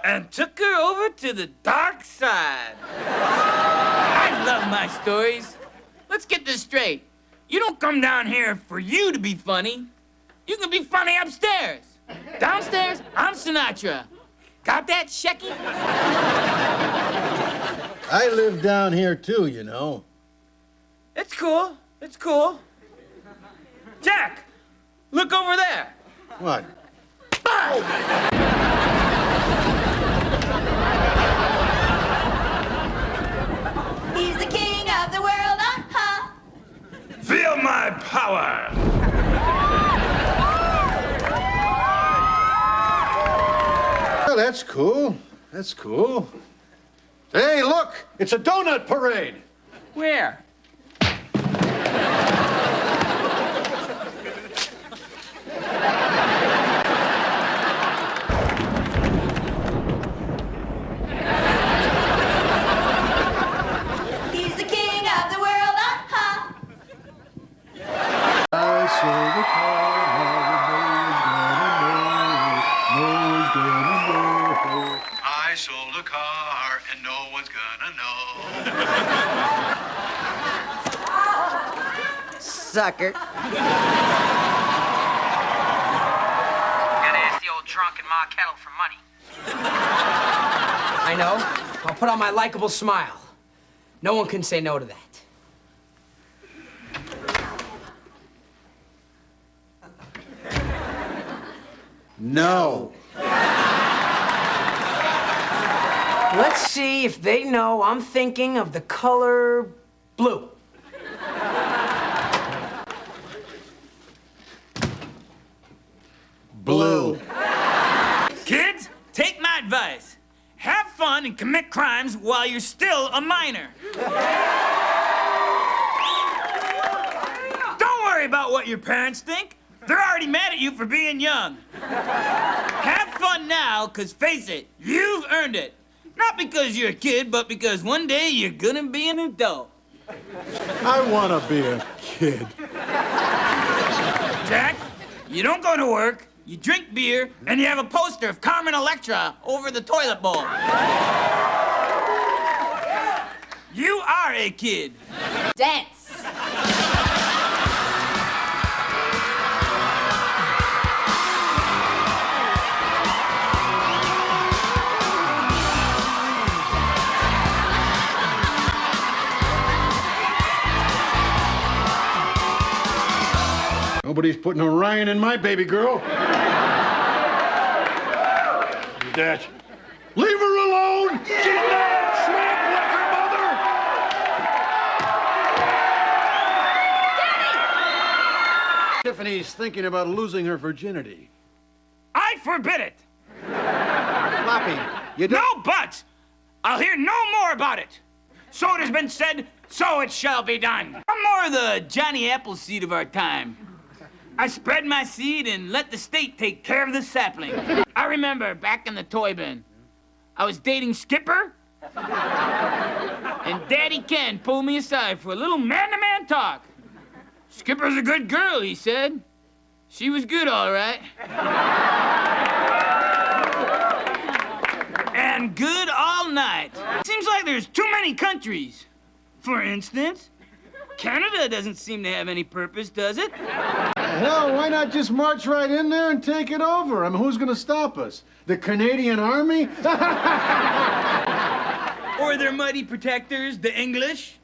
And took her over to the dark side. I love my stories. Let's get this straight. You don't come down here for you to be funny. You can be funny upstairs. Downstairs, I'm Sinatra. Got that, Shecky?
I live down here too, you know.
It's cool. It's cool. Jack, look over there.
What?
He's the king of the world, uh-huh.
Feel my power.
Well, that's cool. That's cool. Hey, look! It's a donut parade!
Where?
He's the king of the world, uh-huh.
I sold the car, no one's gonna know. I sold a car, and no one's gonna know.
Sucker.
Gotta ask the old drunk and Ma Kettle for money. I know. I'll put on my likable smile. No one can say no to that.
No.
Let's see if they know I'm thinking of the color blue.
Blue.
Kids, take my advice. Have fun and commit crimes while you're still a minor. Don't worry about what your parents think. They're already mad at you for being young. Have fun now, because face it, you've earned it. Not because you're a kid, but because one day you're gonna be an adult.
I want to be a kid.
Jack, you don't go to work, you drink beer, and you have a poster of Carmen Electra over the toilet bowl. You are a kid.
Dance.
Nobody's putting Orion in my baby girl. Dad, leave her alone! She's not sweet like her mother! Tiffany's thinking about losing her virginity.
I forbid it.
Floppy, you don't...
No buts! I'll hear no more about it. So it has been said, so it shall be done. I'm more the Johnny Appleseed of our time. I spread my seed and let the state take care of the sapling. I remember back in the toy bin, I was dating Skipper, and Daddy Ken pulled me aside for a little man-to-man talk. Skipper's a good girl, he said. She was good, all right. And good all night. Seems like there's too many countries. For instance, Canada doesn't seem to have any purpose, does it?
Hell, why not just march right in there and take it over? I mean, who's gonna stop us? The Canadian Army?
Or their mighty protectors, the English?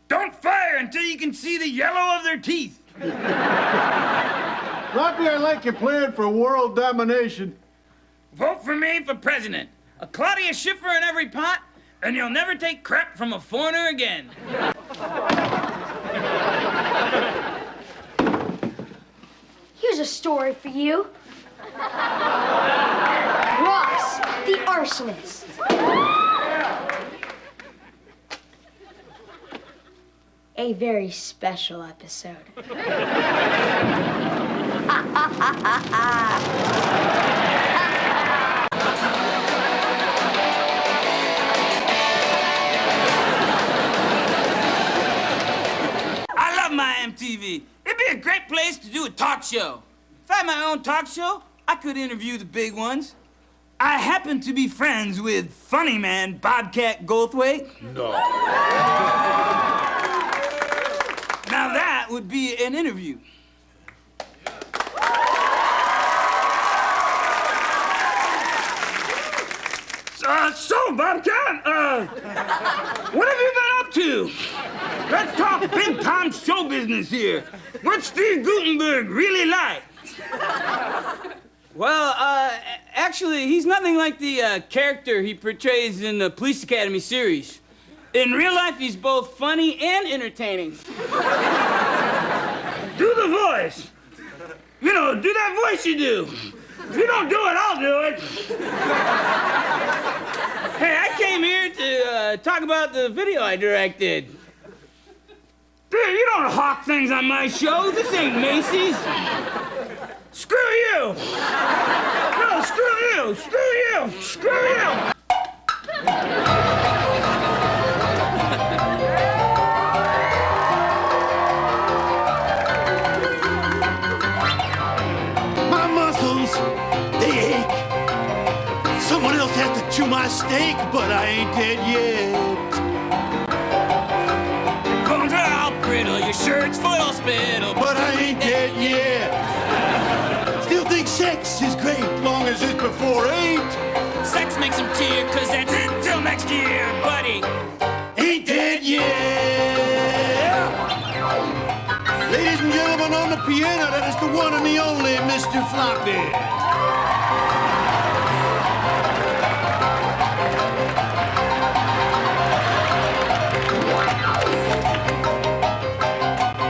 Don't fire until you can see the yellow of their teeth.
Robbie, I like your plan for world domination.
Vote for me for president. A Claudia Schiffer in every pot, and you'll never take crap from a foreigner again.
Here's a story for you. Ross, abortionist. A very special episode.
I love my MTV. It'd be a great place to do a talk show. If I had my own talk show, I could interview the big ones. I happen to be friends with funny man Bobcat Goldthwait.
No.
Now that would be an interview. So Bobcat, what have you been up to? Let's talk big time show business here. What's Steve Gutenberg really like?
Well, actually, he's nothing like the character he portrays in the Police Academy series. In real life, he's both funny and entertaining.
Do the voice. You know, do that voice you do. If you don't do it, I'll do it.
Hey, I came here to talk about the video I directed.
Dude, you don't hawk things on my show. This ain't Macy's. Screw you. No, screw you. Screw you. Screw you.
My muscles, they ache. Someone else has to chew my steak, but I ain't dead yet.
Bones are all brittle, your shirt's foil spittle,
But I ain't dead yet. Still think sex is great, long as it's before 8.
Sex makes him tear, cause that's it till next year, buddy.
Ain't dead yet. Ladies and gentlemen, on the piano, that is the one and the only Mr. Floppy.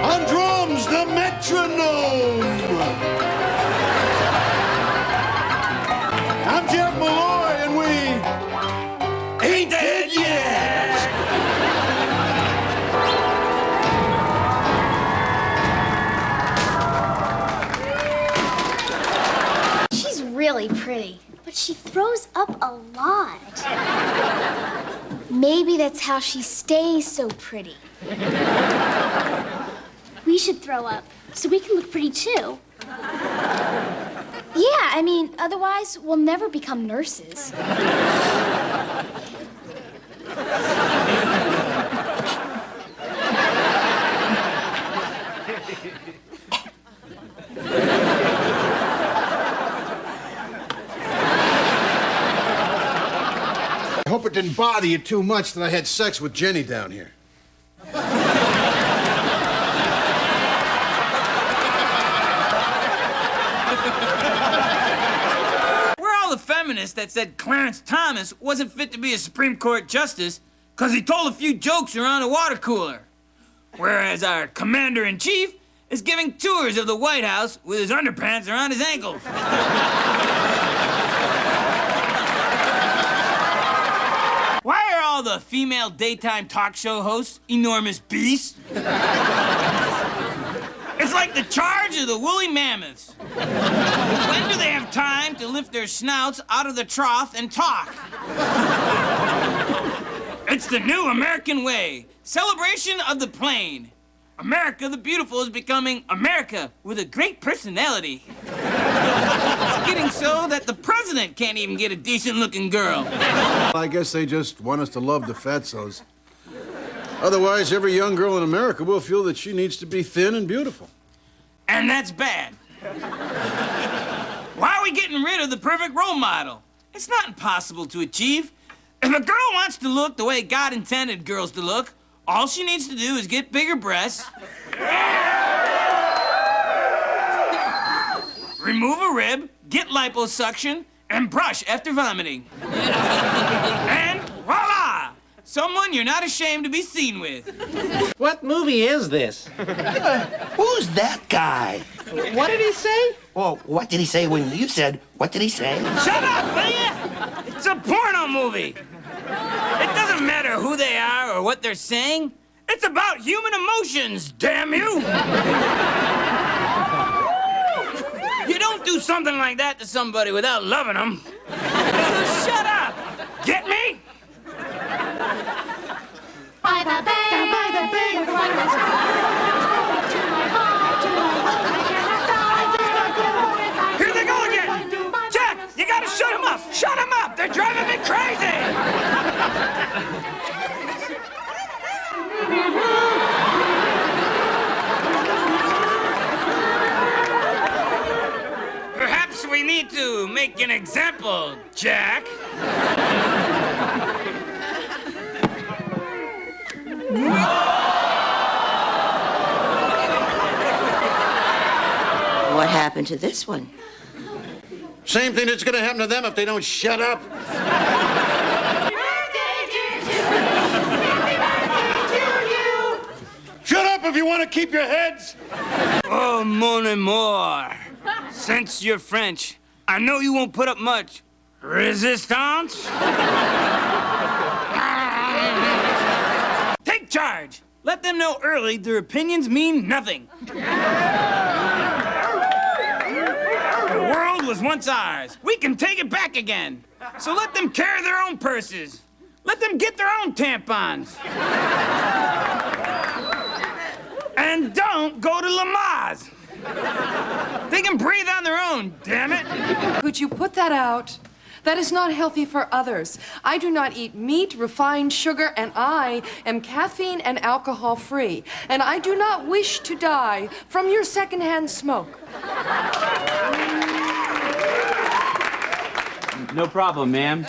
On drums, the metronome. I'm Jeff Malloy, and we ain't dead yet.
She's really pretty, but she throws up a lot. Maybe that's how she stays so pretty. We should throw up so we can look pretty too. Yeah, I mean, otherwise we'll never become nurses.
I hope it didn't bother you too much that I had sex with Jenny down here.
We're all the feminists that said Clarence Thomas wasn't fit to be a Supreme Court justice because he told a few jokes around a water cooler. Whereas our commander-in-chief is giving tours of the White House with his underpants around his ankles. Why are all the female daytime talk show hosts enormous beasts? It's like the charge of the woolly mammoths. When do they have time to lift their snouts out of the trough and talk? It's the new American way. Celebration of the plain. America the Beautiful is becoming America with a great personality. It's getting so that the president can't even get a decent-looking girl.
I guess they just want us to love the fatzos. Otherwise, every young girl in America will feel that she needs to be thin and beautiful.
And that's bad. Why are we getting rid of the perfect role model? It's not impossible to achieve. If a girl wants to look the way God intended girls to look, all she needs to do is get bigger breasts, remove a rib, get liposuction, and brush after vomiting. And voila! Someone you're not ashamed to be seen with.
What movie is this?
Who's that guy?
What did he say?
Well, what did he say when you said, what did he say?
Shut up, will ya? It's It's a porno movie. It doesn't matter who they are or what they're saying. It's about human emotions, damn you! You don't do something like that to somebody without loving them. So shut up! Get me?
By the big
Here they go again! Jack, you gotta shut them up! Shut them up! They're driving me crazy! Perhaps we need to make an example, Jack.
What happened to this one?
Same thing that's gonna happen to them if they don't shut up. Shut up if you want to keep your heads.
Oh, mon amour. Since you're French, I know you won't put up much resistance. Take charge. Let them know early their opinions mean nothing. The world was once ours. We can take it back again. So let them carry their own purses. Let them get their own tampons. And don't go to Lamaze. They can breathe on their own, damn it.
Could you put that out? That is not healthy for others. I do not eat meat, refined sugar, and I am caffeine and alcohol free. And I do not wish to die from your secondhand smoke.
No problem, ma'am.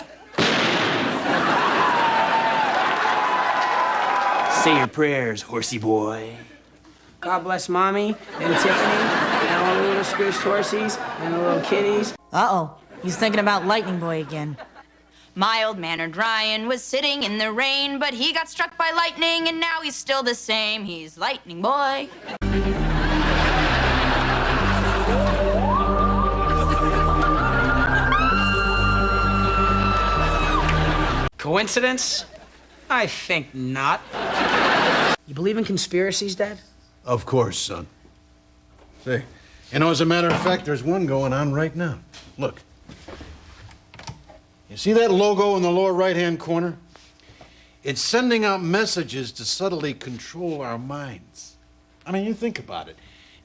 Say your prayers, horsey boy. God bless Mommy and Tiffany and all the little squished horsies and the little kitties.
Uh-oh. He's thinking about Lightning Boy again.
Mild-mannered Ryan was sitting in the rain, but he got struck by lightning, and now he's still the same. He's Lightning Boy.
Coincidence? I think not. You believe in conspiracies, Dad?
Of course, son. Say, you know, as a matter of fact, there's one going on right now. Look. You see that logo in the lower right-hand corner? It's sending out messages to subtly control our minds. I mean, you think about it.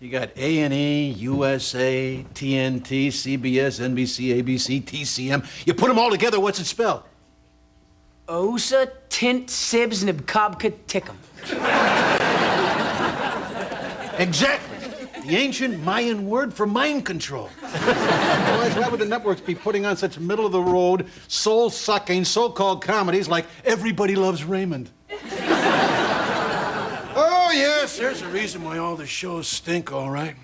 You got A&E, USA, TNT, CBS, NBC, ABC, TCM. You put them all together, what's it spell?
Osa, Tint, Sibs, Nibkabka, Tickum.
Exactly. The ancient Mayan word for mind control. Otherwise, why would the networks be putting on such middle-of-the-road, soul-sucking, so-called comedies like Everybody Loves Raymond? Oh, yes, there's a reason why all the shows stink, all right.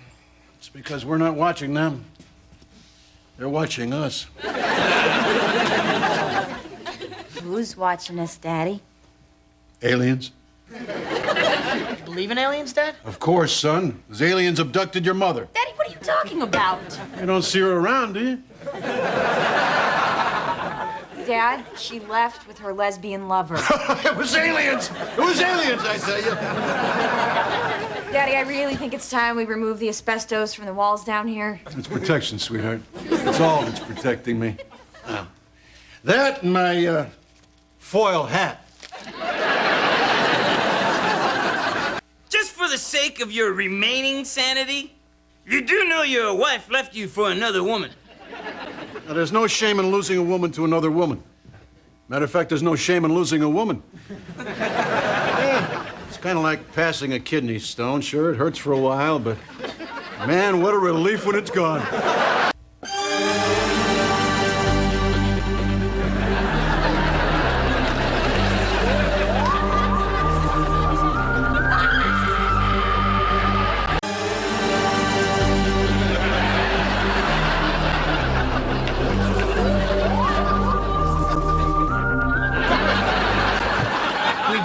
It's because we're not watching them. They're watching us.
Who's watching us, Daddy?
Aliens.
You believe in aliens, Dad?
Of course, son. Those aliens abducted your mother.
Daddy, what are you talking about?
You don't see her around, do you?
Dad, she left with her lesbian lover.
It was aliens! It was aliens, I tell you.
Daddy, I really think it's time we remove the asbestos from the walls down here.
It's protection, sweetheart. That's all that's protecting me. Now, that and my foil hat.
Just for the sake of your remaining sanity, you do know your wife left you for another woman.
Now, there's no shame in losing a woman to another woman. Matter of fact, there's no shame in losing a woman. Yeah, it's kind of like passing a kidney stone. Sure, it hurts for a while, but man, what a relief when it's gone.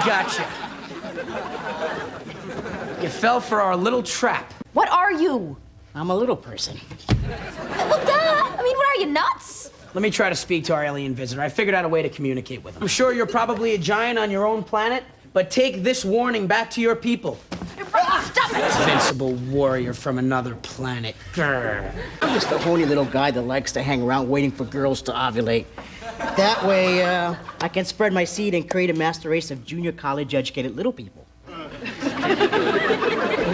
Gotcha. You fell for our little trap.
What are you?
I'm a little person.
Well, duh. I mean, what are you, nuts?
let me try to speak to our alien visitor. I figured out a way to communicate with him. I'm sure you're probably a giant on your own planet, but take this warning back to your people.
Stop it!
Invincible warrior from another planet. Grr.
I'm just a horny little guy that likes to hang around waiting for girls to ovulate. That way, I can spread my seed and create a master race of junior college-educated little people.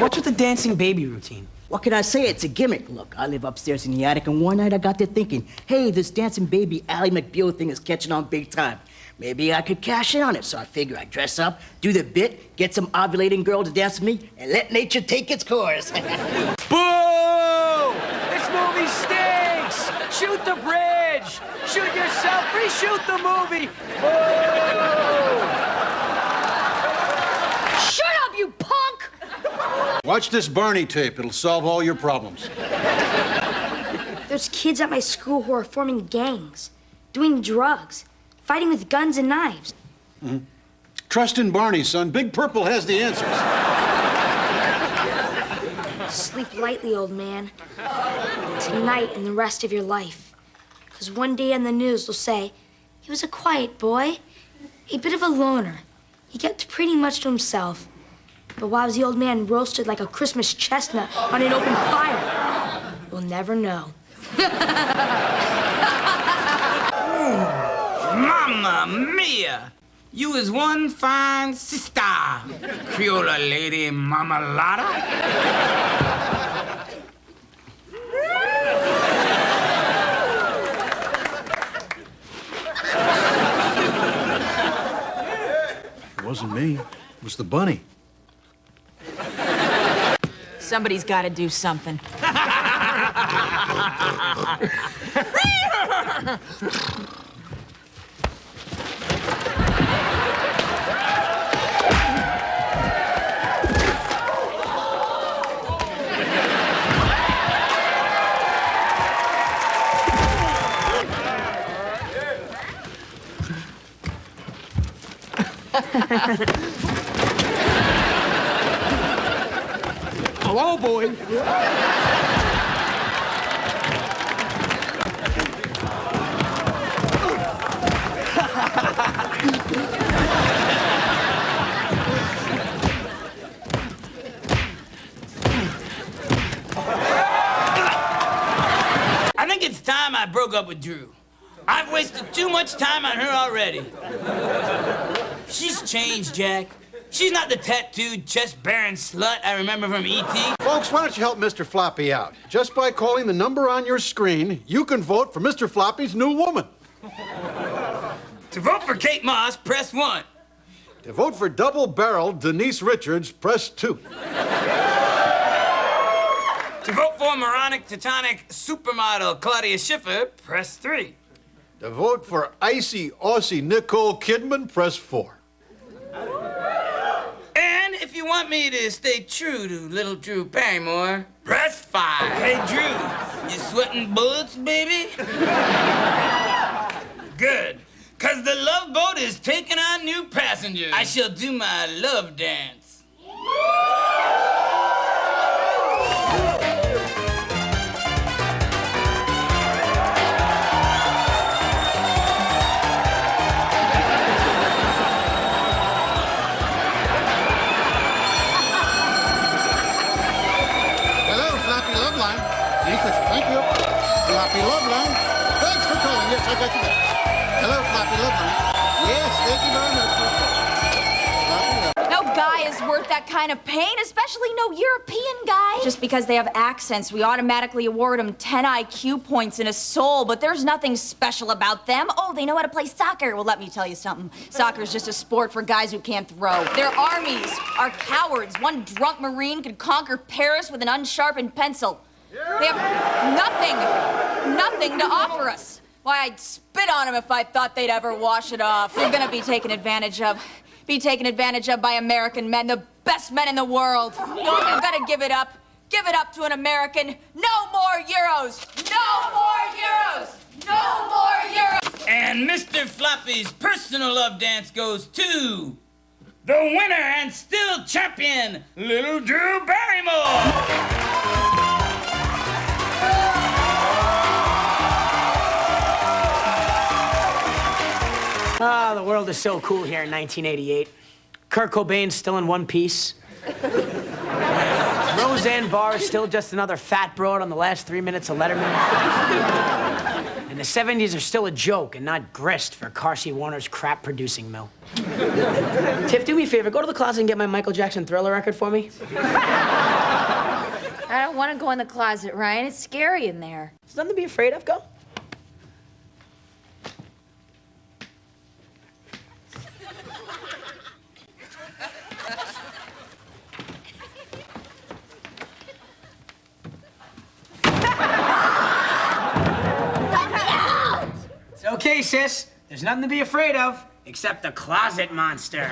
What's with the dancing baby routine?
What can I say? It's a gimmick. Look, I live upstairs in the attic, and one night I got there thinking, hey, this dancing baby Ally McBeal thing is catching on big time. Maybe I could cash in on it, so I figure I dress up, do the bit, get some ovulating girl to dance with me, and let nature take its course.
Boo! This movie stinks! Shoot the bridge! Shoot yourself! Reshoot the movie! Boo!
Shut up, you punk!
Watch this Barney tape. It'll solve all your problems.
There's kids at my school who are forming gangs, doing drugs, fighting with guns and knives.
Mm-hmm. Trust in Barney, son. Big Purple has the answers.
Sleep lightly, old man. Tonight and the rest of your life. Because one day on the news they'll say, he was a quiet boy, a bit of a loner. He kept pretty much to himself. But why was the old man roasted like a Christmas chestnut on an open fire? We'll never know.
Mamma mia! You is one fine sister, Creola lady Mamalada.
It wasn't me. It was the bunny.
Somebody's got to do something.
Hello, boy.
I think it's time I broke up with Drew. I've wasted too much time on her already. She's changed, Jack. She's not the tattooed, chest-bearing slut I remember from E.T.
Folks, why don't you help Mr. Floppy out? Just by calling the number on your screen, you can vote for Mr. Floppy's new woman.
To vote for Kate Moss, press 1.
To vote for double-barreled Denise Richards, press 2.
To vote for moronic, Teutonic supermodel Claudia Schiffer, press 3.
To vote for icy Aussie Nicole Kidman, press 4.
And if you want me to stay true to little Drew Barrymore, press 5. Hey, Drew, you sweating bullets, baby? Good, because the love boat is taking on new passengers. I shall do my love dance.
Thank you. Floppy Love Line. Thanks for calling. Yes, I got you back. Hello, Floppy Love Line. Yes, thank you very much.
No guy is worth that kind of pain, especially no European guy. Just because they have accents, we automatically award them 10 IQ points and a soul, but there's nothing special about them. Oh, they know how to play soccer. Well, let me tell you something. Soccer's just a sport for guys who can't throw. Their armies are cowards. One drunk Marine could conquer Paris with an unsharpened pencil. They have nothing to offer us. Why, I'd spit on them if I thought they'd ever wash it off. They're gonna be taken advantage of. Be taken advantage of by American men, the best men in the world. No, you're gonna give it up. Give it up to an American. No more Euros. No more Euros. No more Euros.
And Mr. Floppy's personal love dance goes to the winner and still champion, Little Drew Barrymore.
Ah, the world is so cool here in 1988. Kurt Cobain's still in one piece. Roseanne Barr is still just another fat broad on the last 3 minutes of Letterman. And the 70s are still a joke and not grist for Carsey Warner's crap-producing mill. Tiff, do me a favor. Go to the closet and get my Michael Jackson Thriller record for me.
I don't want to go in the closet, Ryan. It's scary in there.
There's nothing to be afraid of. Go. It's okay, sis. There's nothing to be afraid of, except the closet monster.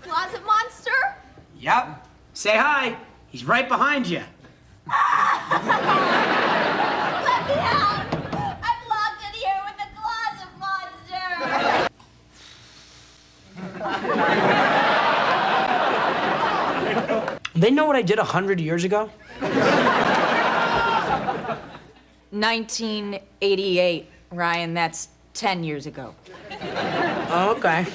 Closet monster?
Yup. Say hi. He's right behind you.
Let me out! I'm locked in here with the closet monster!
They know what I did 100 years ago?
1988, Ryan. That's 10 years ago.
Oh, okay.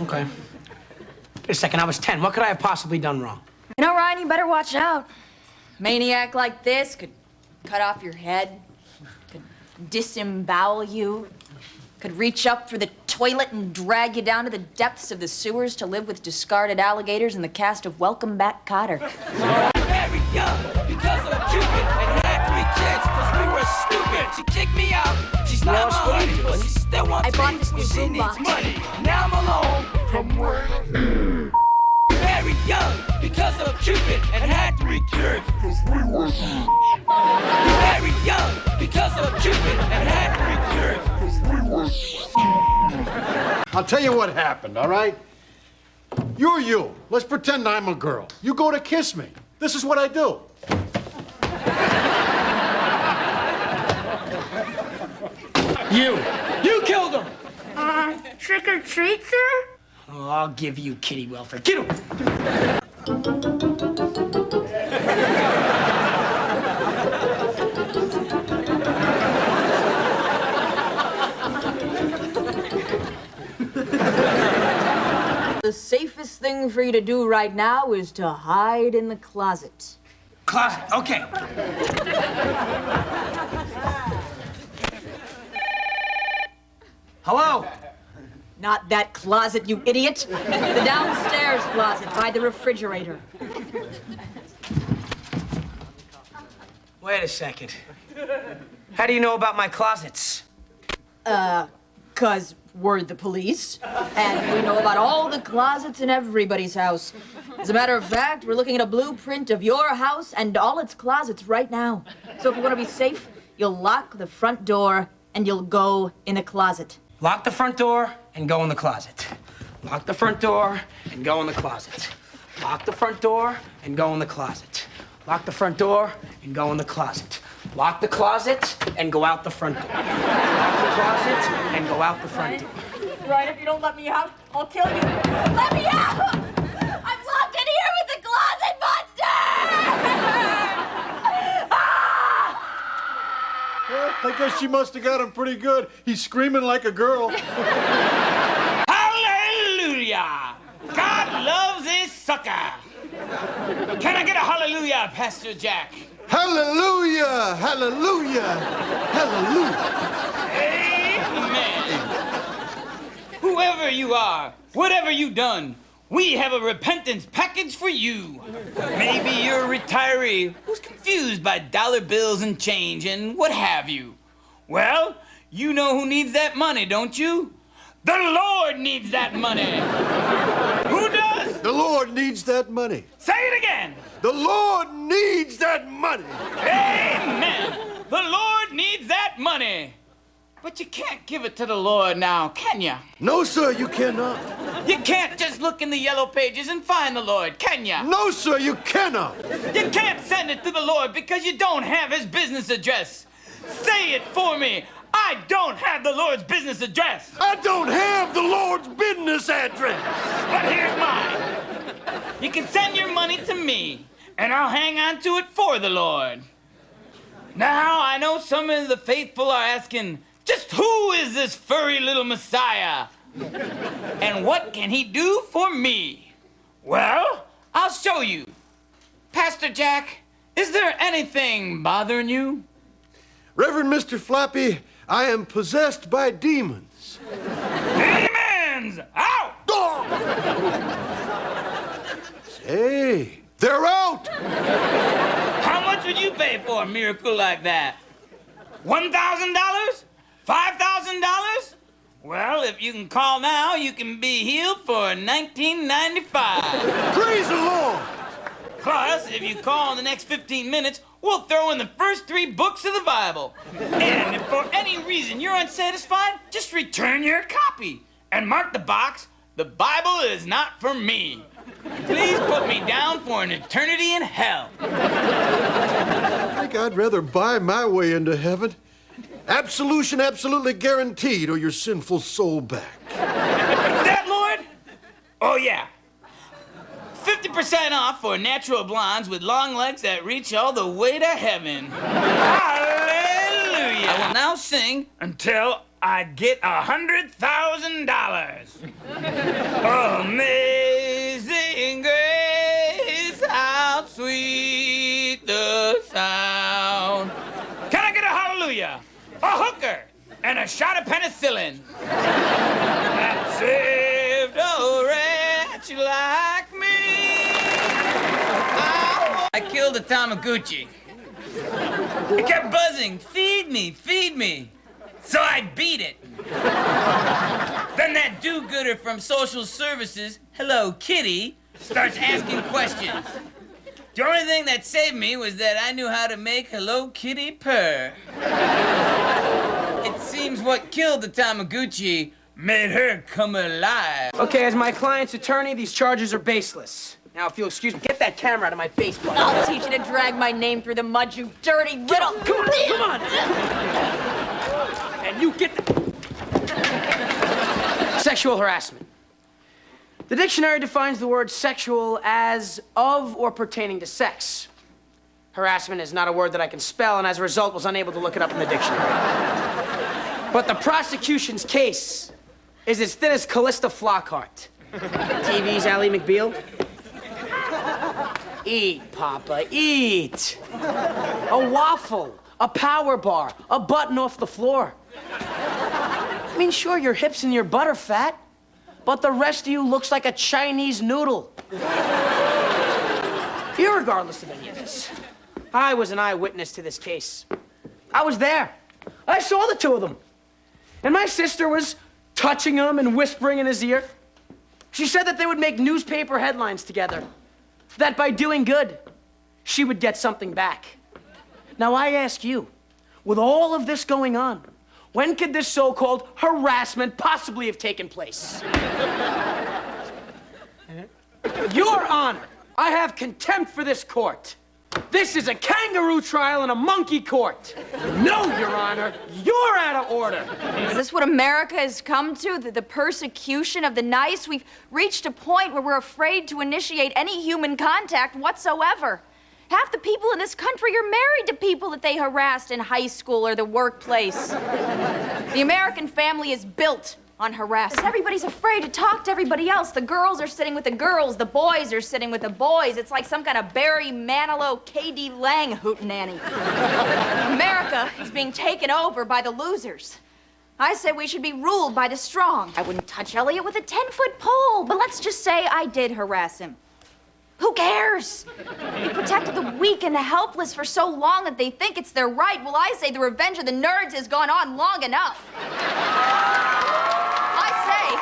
Okay. Wait a second, I was 10. What could I have possibly done wrong?
You know, Ryan, you better watch out. Maniac like this could cut off your head, could disembowel you, could reach up for the toilet and drag you down to the depths of the sewers to live with discarded alligators in the cast of Welcome Back, Kotter.
Very young because of Cupid and had 3 kids because we were stupid. She kicked me out. She's not my honey, but she still wants me.
I bought this new
She
boombox.
needs money. Now I'm alone from work. Very young because of Cupid and had 3 kids because we were very young because of Cupid and had 3 kids because we were.
I'll tell you what happened, all right? You're you. Let's pretend I'm a girl. You go to kiss me. This is what I do.
You killed him!
Trick or treat, sir?
Oh, I'll give you kitty welfare. Get him!
The safest thing for you to do right now is to hide in the closet.
Closet, okay. Hello?
Not that closet, you idiot. The downstairs closet by the refrigerator.
Wait a second. How do you know about my closets?
'Cause we're the police, and we know about all the closets in everybody's house. As a matter of fact, we're looking at a blueprint of your house and all its closets right now. So if you want to be safe, you'll lock the front door and you'll go in the closet.
Lock the front door and go in the closet. Lock the front door and go in the closet. Lock the front door and go in the closet. Lock the front door and go in the closet. Lock the closet and go out the front door. Lock the closet and go out the front door.
Right, if you don't let me out, I'll kill you.
Let me out! I'm locked in here with the closet monster!
Well, I guess she must have got him pretty good. He's screaming like a girl.
Hallelujah! God loves his sucker. Can I get a hallelujah, Pastor Jack?
Hallelujah! Hallelujah! Hallelujah!
Amen. Whoever you are, whatever you done, we have a repentance package for you. Maybe you're a retiree who's confused by dollar bills and change and what have you. Well, you know who needs that money, don't you? The Lord needs that money. Who does?
The Lord needs that money.
Say it again.
The Lord needs that money.
Amen. The Lord needs that money. But you can't give it to the Lord now, can you?
No, sir, you cannot.
You can't just look in the yellow pages and find the Lord, can you?
No, sir, you cannot.
You can't send it to the Lord because you don't have his business address. Say it for me. I don't have the Lord's business address.
I don't have the Lord's business address.
But here's mine. You can send your money to me, and I'll hang on to it for the Lord. Now, I know some of the faithful are asking, just Just who is this furry little messiah? And what can he do for me? Well, I'll show you. Pastor Jack, is there anything bothering you?
Reverend Mr. Flappy, I am possessed by demons.
Demons! Out!
Hey, they're out!
How much would you pay for a miracle like that? $1,000? $5,000? Well, if you can call now, you can be healed for $19.95.
Praise the Lord!
Plus, if you call in the next 15 minutes, we'll throw in the first 3 books of the Bible. And if for any reason you're unsatisfied, just return your copy. And mark the box, the Bible is not for me. Please put me down for an eternity in hell.
I think I'd rather buy my way into heaven. Absolution absolutely guaranteed, or your sinful soul back.
That, Lord? Oh, yeah. 50% off for natural blondes with long legs that reach all the way to heaven. Hallelujah! I will now sing until I get $100,000. Amazing grace, how sweet the sound. Can I get a hallelujah? A hooker and a shot of penicillin. That saved a wretch like me. I killed a Tamagotchi. It kept buzzing, feed me, feed me. So I beat it. Then that do-gooder from social services, Hello Kitty, starts asking questions. The only thing that saved me was that I knew how to make Hello Kitty purr. It seems what killed the Tamagotchi made her come alive.
Okay, as my client's attorney, these charges are baseless. Now, if you'll excuse me, get that camera out of my face, bud.
I'll teach you to drag my name through the mud, you dirty little...
Come on, come on! And you get the... Sexual harassment. The dictionary defines the word sexual as of or pertaining to sex. Harassment is not a word that I can spell, and as a result was unable to look it up in the dictionary. But the prosecution's case is as thin as Callista Flockhart. TV's Ally McBeal. Eat, Papa, eat. A waffle, a power bar, a button off the floor. I mean, sure, your hips and your butt are fat, but the rest of you looks like a Chinese noodle. Irregardless of any of this, I was an eyewitness to this case. I was there. I saw the two of them. And my sister was touching him and whispering in his ear. She said that they would make newspaper headlines together. That by doing good, she would get something back. Now I ask you, with all of this going on, when could this so-called harassment possibly have taken place? Your Honor, I have contempt for this court. This is a kangaroo trial in a monkey court. No, Your Honor, you're out of order.
Is this what America has come to? The persecution of the nice? We've reached a point where we're afraid to initiate any human contact whatsoever. Half the people in this country are married to people that they harassed in high school or the workplace. The American family is built on harassment. Everybody's afraid to talk to everybody else. The girls are sitting with the girls. The boys are sitting with the boys. It's like some kind of Barry Manilow, K.D. Lang hootenanny. America is being taken over by the losers. I say we should be ruled by the strong. I wouldn't touch Elliot with a 10-foot pole, but let's just say I did harass him. Who cares? We protected the weak and the helpless for so long that they think it's their right. Well, I say the revenge of the nerds has gone on long enough. I say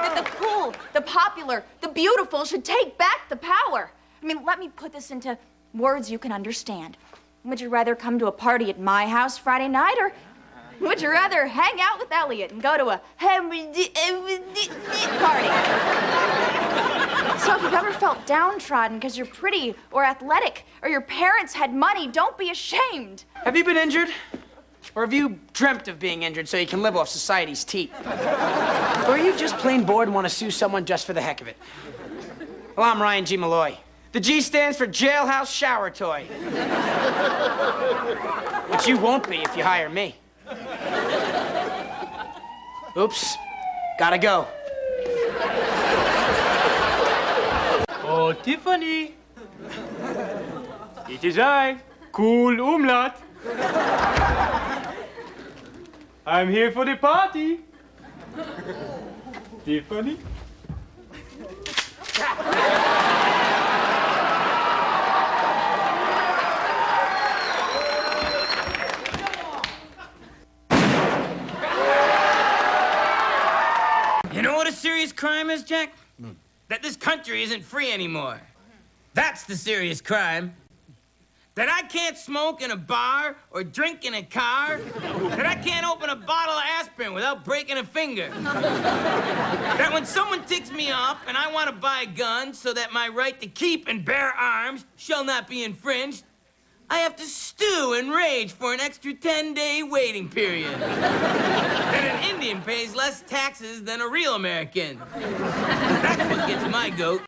that the cool, the popular, the beautiful should take back the power. I mean, let me put this into words you can understand. Would you rather come to a party at my house Friday night, or would you rather hang out with Elliot and go to a party? So if you've ever felt downtrodden because you're pretty or athletic or your parents had money, don't be ashamed.
Have you been injured? Or have you dreamt of being injured so you can live off society's teat? Or are you just plain bored and want to sue someone just for the heck of it? Well, I'm Ryan G. Malloy. The G stands for Jailhouse Shower Toy. Which you won't be if you hire me.
Oops. Gotta go.
Oh, Tiffany. It is I, Cool Umlaut. I'm here for the party. Tiffany?
You know what a serious crime is, Jack? That this country isn't free anymore. That's the serious crime. That I can't smoke in a bar or drink in a car. That I can't open a bottle of aspirin without breaking a finger. That when someone ticks me off and I want to buy a gun so that my right to keep and bear arms shall not be infringed, I have to stew and rage for an extra 10-day waiting period. That an Indian pays less taxes than a real American. That's what gets my goat.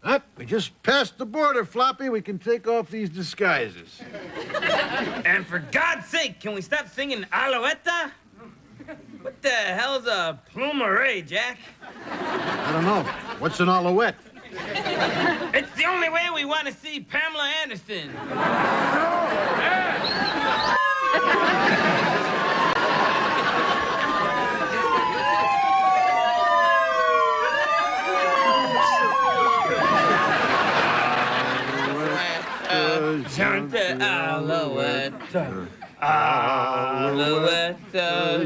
Up, we just passed the border, Floppy. We can take off these disguises.
And for God's sake, can we stop singing Alouetta? What the hell's a plumerie, Jack?
I don't know. What's an alouette?
It's the only way we want to see Pamela Anderson. Chante Alouette. Alouette,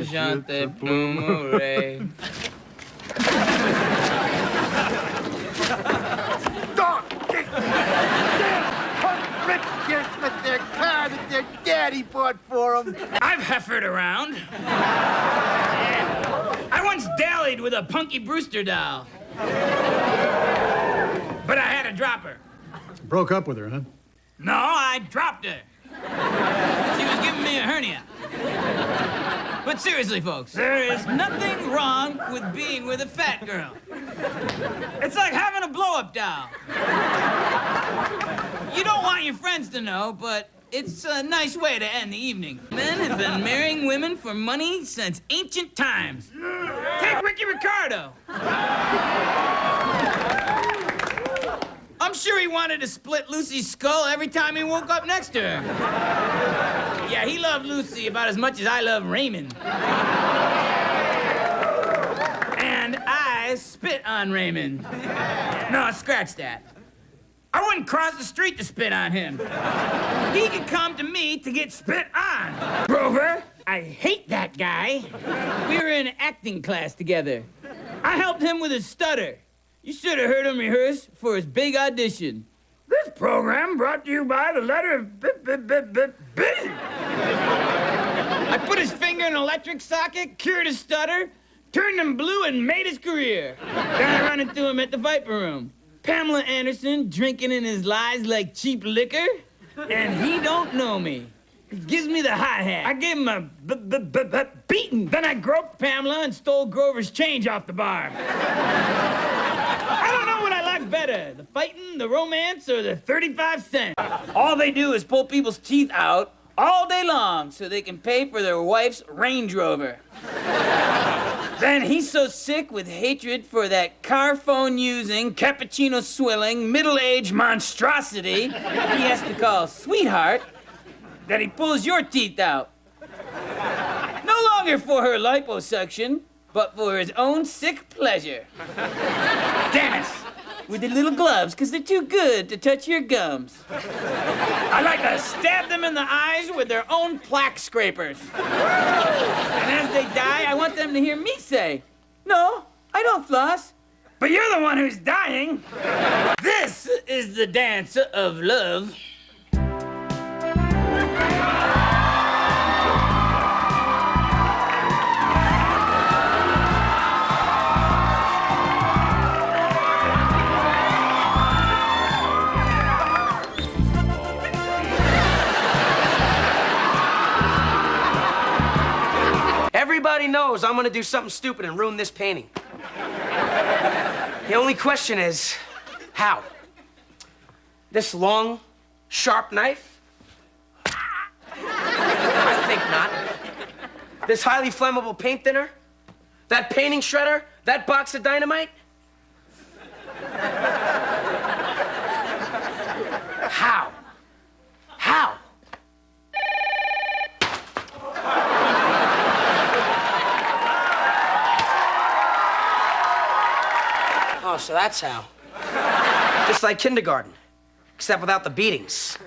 chante plumerie.
With their car that their daddy bought for them.
I've heifered around. I once dallied with a Punky Brewster doll. But I had to drop her.
Broke up with her, huh?
No, I dropped her. She was giving me a hernia. But seriously, folks, there is nothing wrong with being with a fat girl. It's like having a blow-up doll. You don't want your friends to know, but it's a nice way to end the evening. Men have been marrying women for money since ancient times. Take Ricky Ricardo. I'm sure he wanted to split Lucy's skull every time he woke up next to her. Yeah, he loved Lucy about as much as I love Raymond. And I spit on Raymond. No, scratch that. I wouldn't cross the street to spit on him. He could come to me to get spit on. Grover, I hate that guy. We were in acting class together. I helped him with his stutter. You should have heard him rehearse for his big audition. This program brought to you by the letter B. I put his finger in an electric socket, cured his stutter, turned him blue, and made his career. Then I ran into him at the Viper Room. Pamela Anderson drinking in his lies like cheap liquor, and he don't know me. He gives me the hi-hat. I gave him a beating. Then I groped Pamela and stole Grover's change off the bar. I don't know what I like better, the fighting, the romance, or the 35 cents. All they do is pull people's teeth out all day long so they can pay for their wife's Range Rover. Then he's so sick with hatred for that car phone using, cappuccino swilling, middle-aged monstrosity he has to call sweetheart that he pulls your teeth out. No longer for her liposuction, but for his own sick pleasure. Dennis, with the little gloves, because they're too good to touch your gums. I like to stab them in the eyes with their own plaque scrapers. And as they die, I want them to hear me say, "No, I don't floss, but you're the one who's dying." This is the dance of love.
Everybody knows I'm gonna do something stupid and ruin this painting. The only question is, how? This long, sharp knife
think not. This highly flammable paint thinner? That painting shredder? That box of dynamite? How? How? Oh, so that's how. Just like kindergarten, except without the beatings.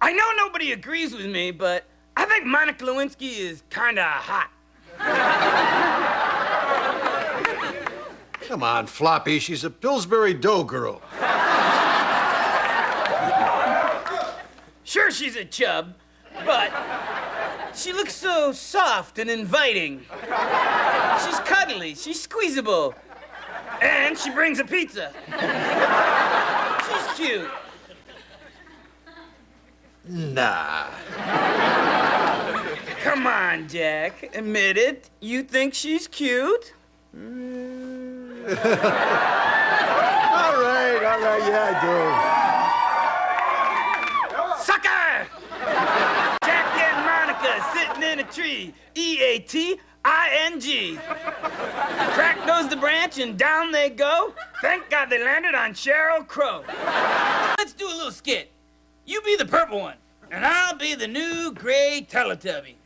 I know nobody agrees with me, but I think Monica Lewinsky is kinda hot.
Come on, Floppy. She's a Pillsbury Doughgirl.
Sure, she's a chub, but she looks so soft and inviting. She's cuddly, she's squeezable, and she brings a pizza. She's cute.
Nah.
Come on, Jack. Admit it. You think she's cute?
All right, yeah, I
Sucker! Jack and Monica sitting in a tree. EATING. Crack goes the branch and down they go. Thank God they landed on Sheryl Crow. Let's do a little skit. You be the purple one, and I'll be the new gray Teletubby.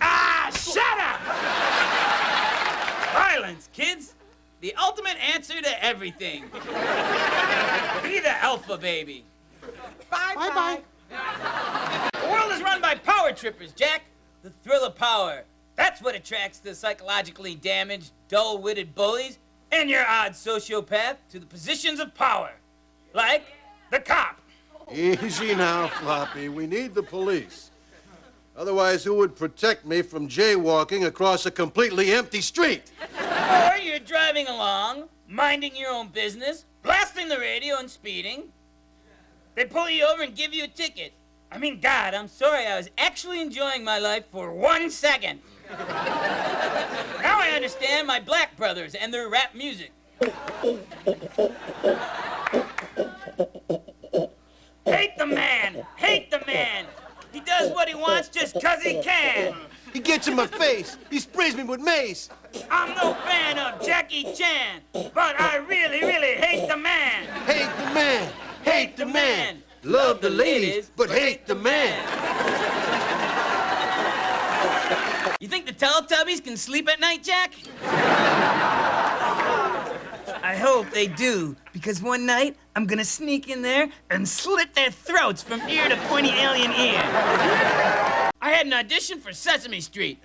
Ah, shut up! Violence, kids. The ultimate answer to everything. Be the alpha baby. Bye-bye. The world is run by power trippers, Jack. The thrill of power. That's what attracts the psychologically damaged, dull-witted bullies and your odd sociopath to the positions of power. Like the cop.
Easy now, Floppy. We need the police. Otherwise, who would protect me from jaywalking across a completely empty street?
Or you're driving along, minding your own business, blasting the radio and speeding. They pull you over and give you a ticket. I mean, God, I'm sorry, I was actually enjoying my life for 1 second. Now I understand my black brothers and their rap music. Hate the man! Hate the man! He does what he wants just 'cause he can!
He gets in my face. He sprays me with mace.
I'm no fan of Jackie Chan, but I really, really hate the man!
Hate the man! Hate the man! Love the ladies, but hate the man!
You think the Teletubbies can sleep at night, Jack? I hope they do, because one night I'm gonna sneak in there and slit their throats from ear to pointy alien ear. I had an audition for Sesame Street.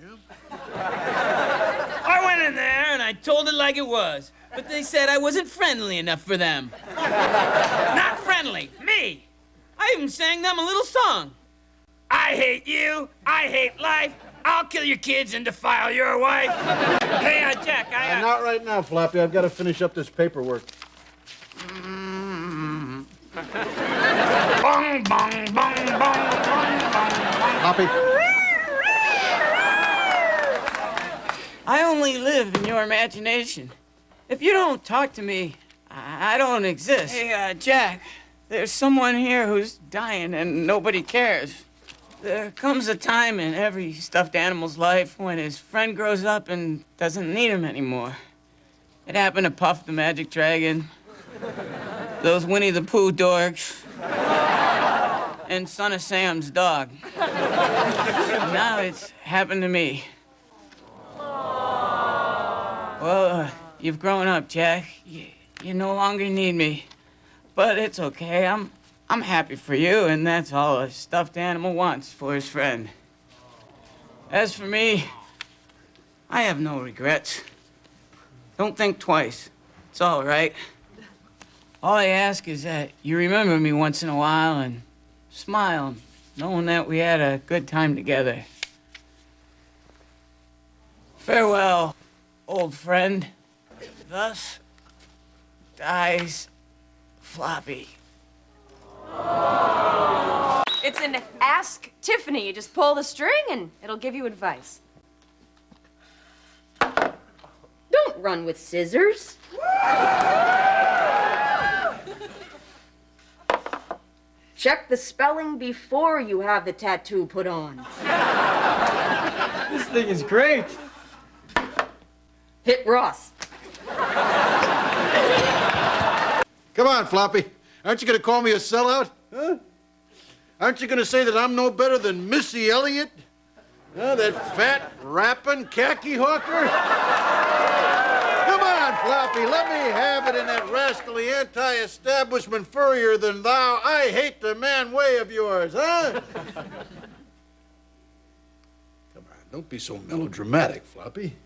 I went in there and I told it like it was, but they said I wasn't friendly enough for them. Not friendly, me. I even sang them a little song. I hate you, I hate life, I'll kill your kids and defile your wife. Hey, Jack,
Not right now, Floppy. I've got to finish up this paperwork.
Bong, bong, bong, bong, bong, bong.
Floppy.
I only live in your imagination. If you don't talk to me, I don't exist. Hey, Jack, there's someone here who's dying and nobody cares. There comes a time in every stuffed animal's life when his friend grows up and doesn't need him anymore. It happened to Puff the Magic Dragon, those Winnie the Pooh dorks, and Son of Sam's dog. Now it's happened to me. Well,
You've grown up, Jack. You no longer need me. But it's okay. I'm happy for you, and that's all a stuffed animal wants for his friend. As for me, I have no regrets. Don't think twice. It's all right. All I ask is that you remember me once in a while and smile, knowing that we had a good time together. Farewell, old friend. Thus dies Floppy.
It's an Ask Tiffany. You just pull the string and it'll give you advice.
Don't run with scissors. Check the spelling before you have the tattoo put on.
This thing is great.
Hit Ross.
Come on, Floppy. Aren't you going to call me a sellout? Huh? Aren't you going to say that I'm no better than Missy Elliott? Huh? That fat, rapping, khaki hawker? Come on, Floppy. Let me have it in that rascally anti-establishment furrier than thou I hate the man way of yours, huh? Come on, don't be so melodramatic, Floppy.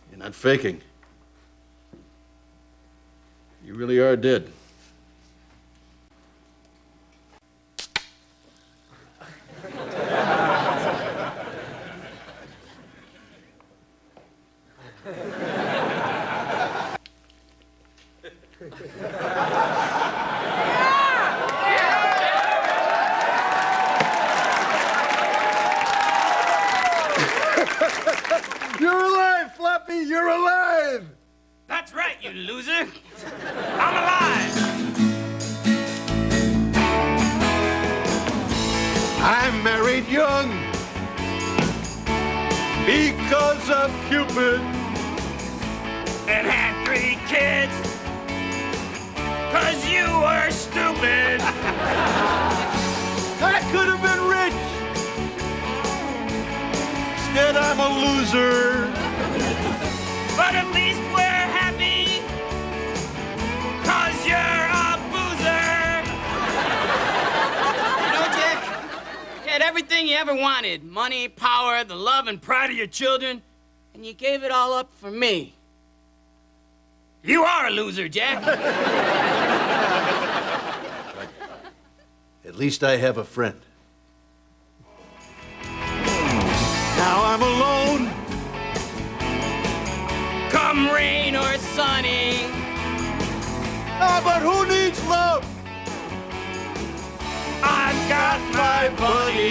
You're not faking. You really are dead. You're alive, Floppy! You're alive!
That's right, you loser. I'm alive.
I married young because of Cupid.
And had 3 kids. 'Cause you were stupid.
I could have been rich. Instead, I'm a loser.
But at least we're happy. 'Cause you're a boozer.
You know, Jack, you had everything you ever wanted. Money, power, the love and pride of your children. And you gave it all up for me.
You are a loser, Jack.
At least I have a friend. Now I'm alone.
Come rain or sunny.
Ah, but who needs love?
I've got my buddy.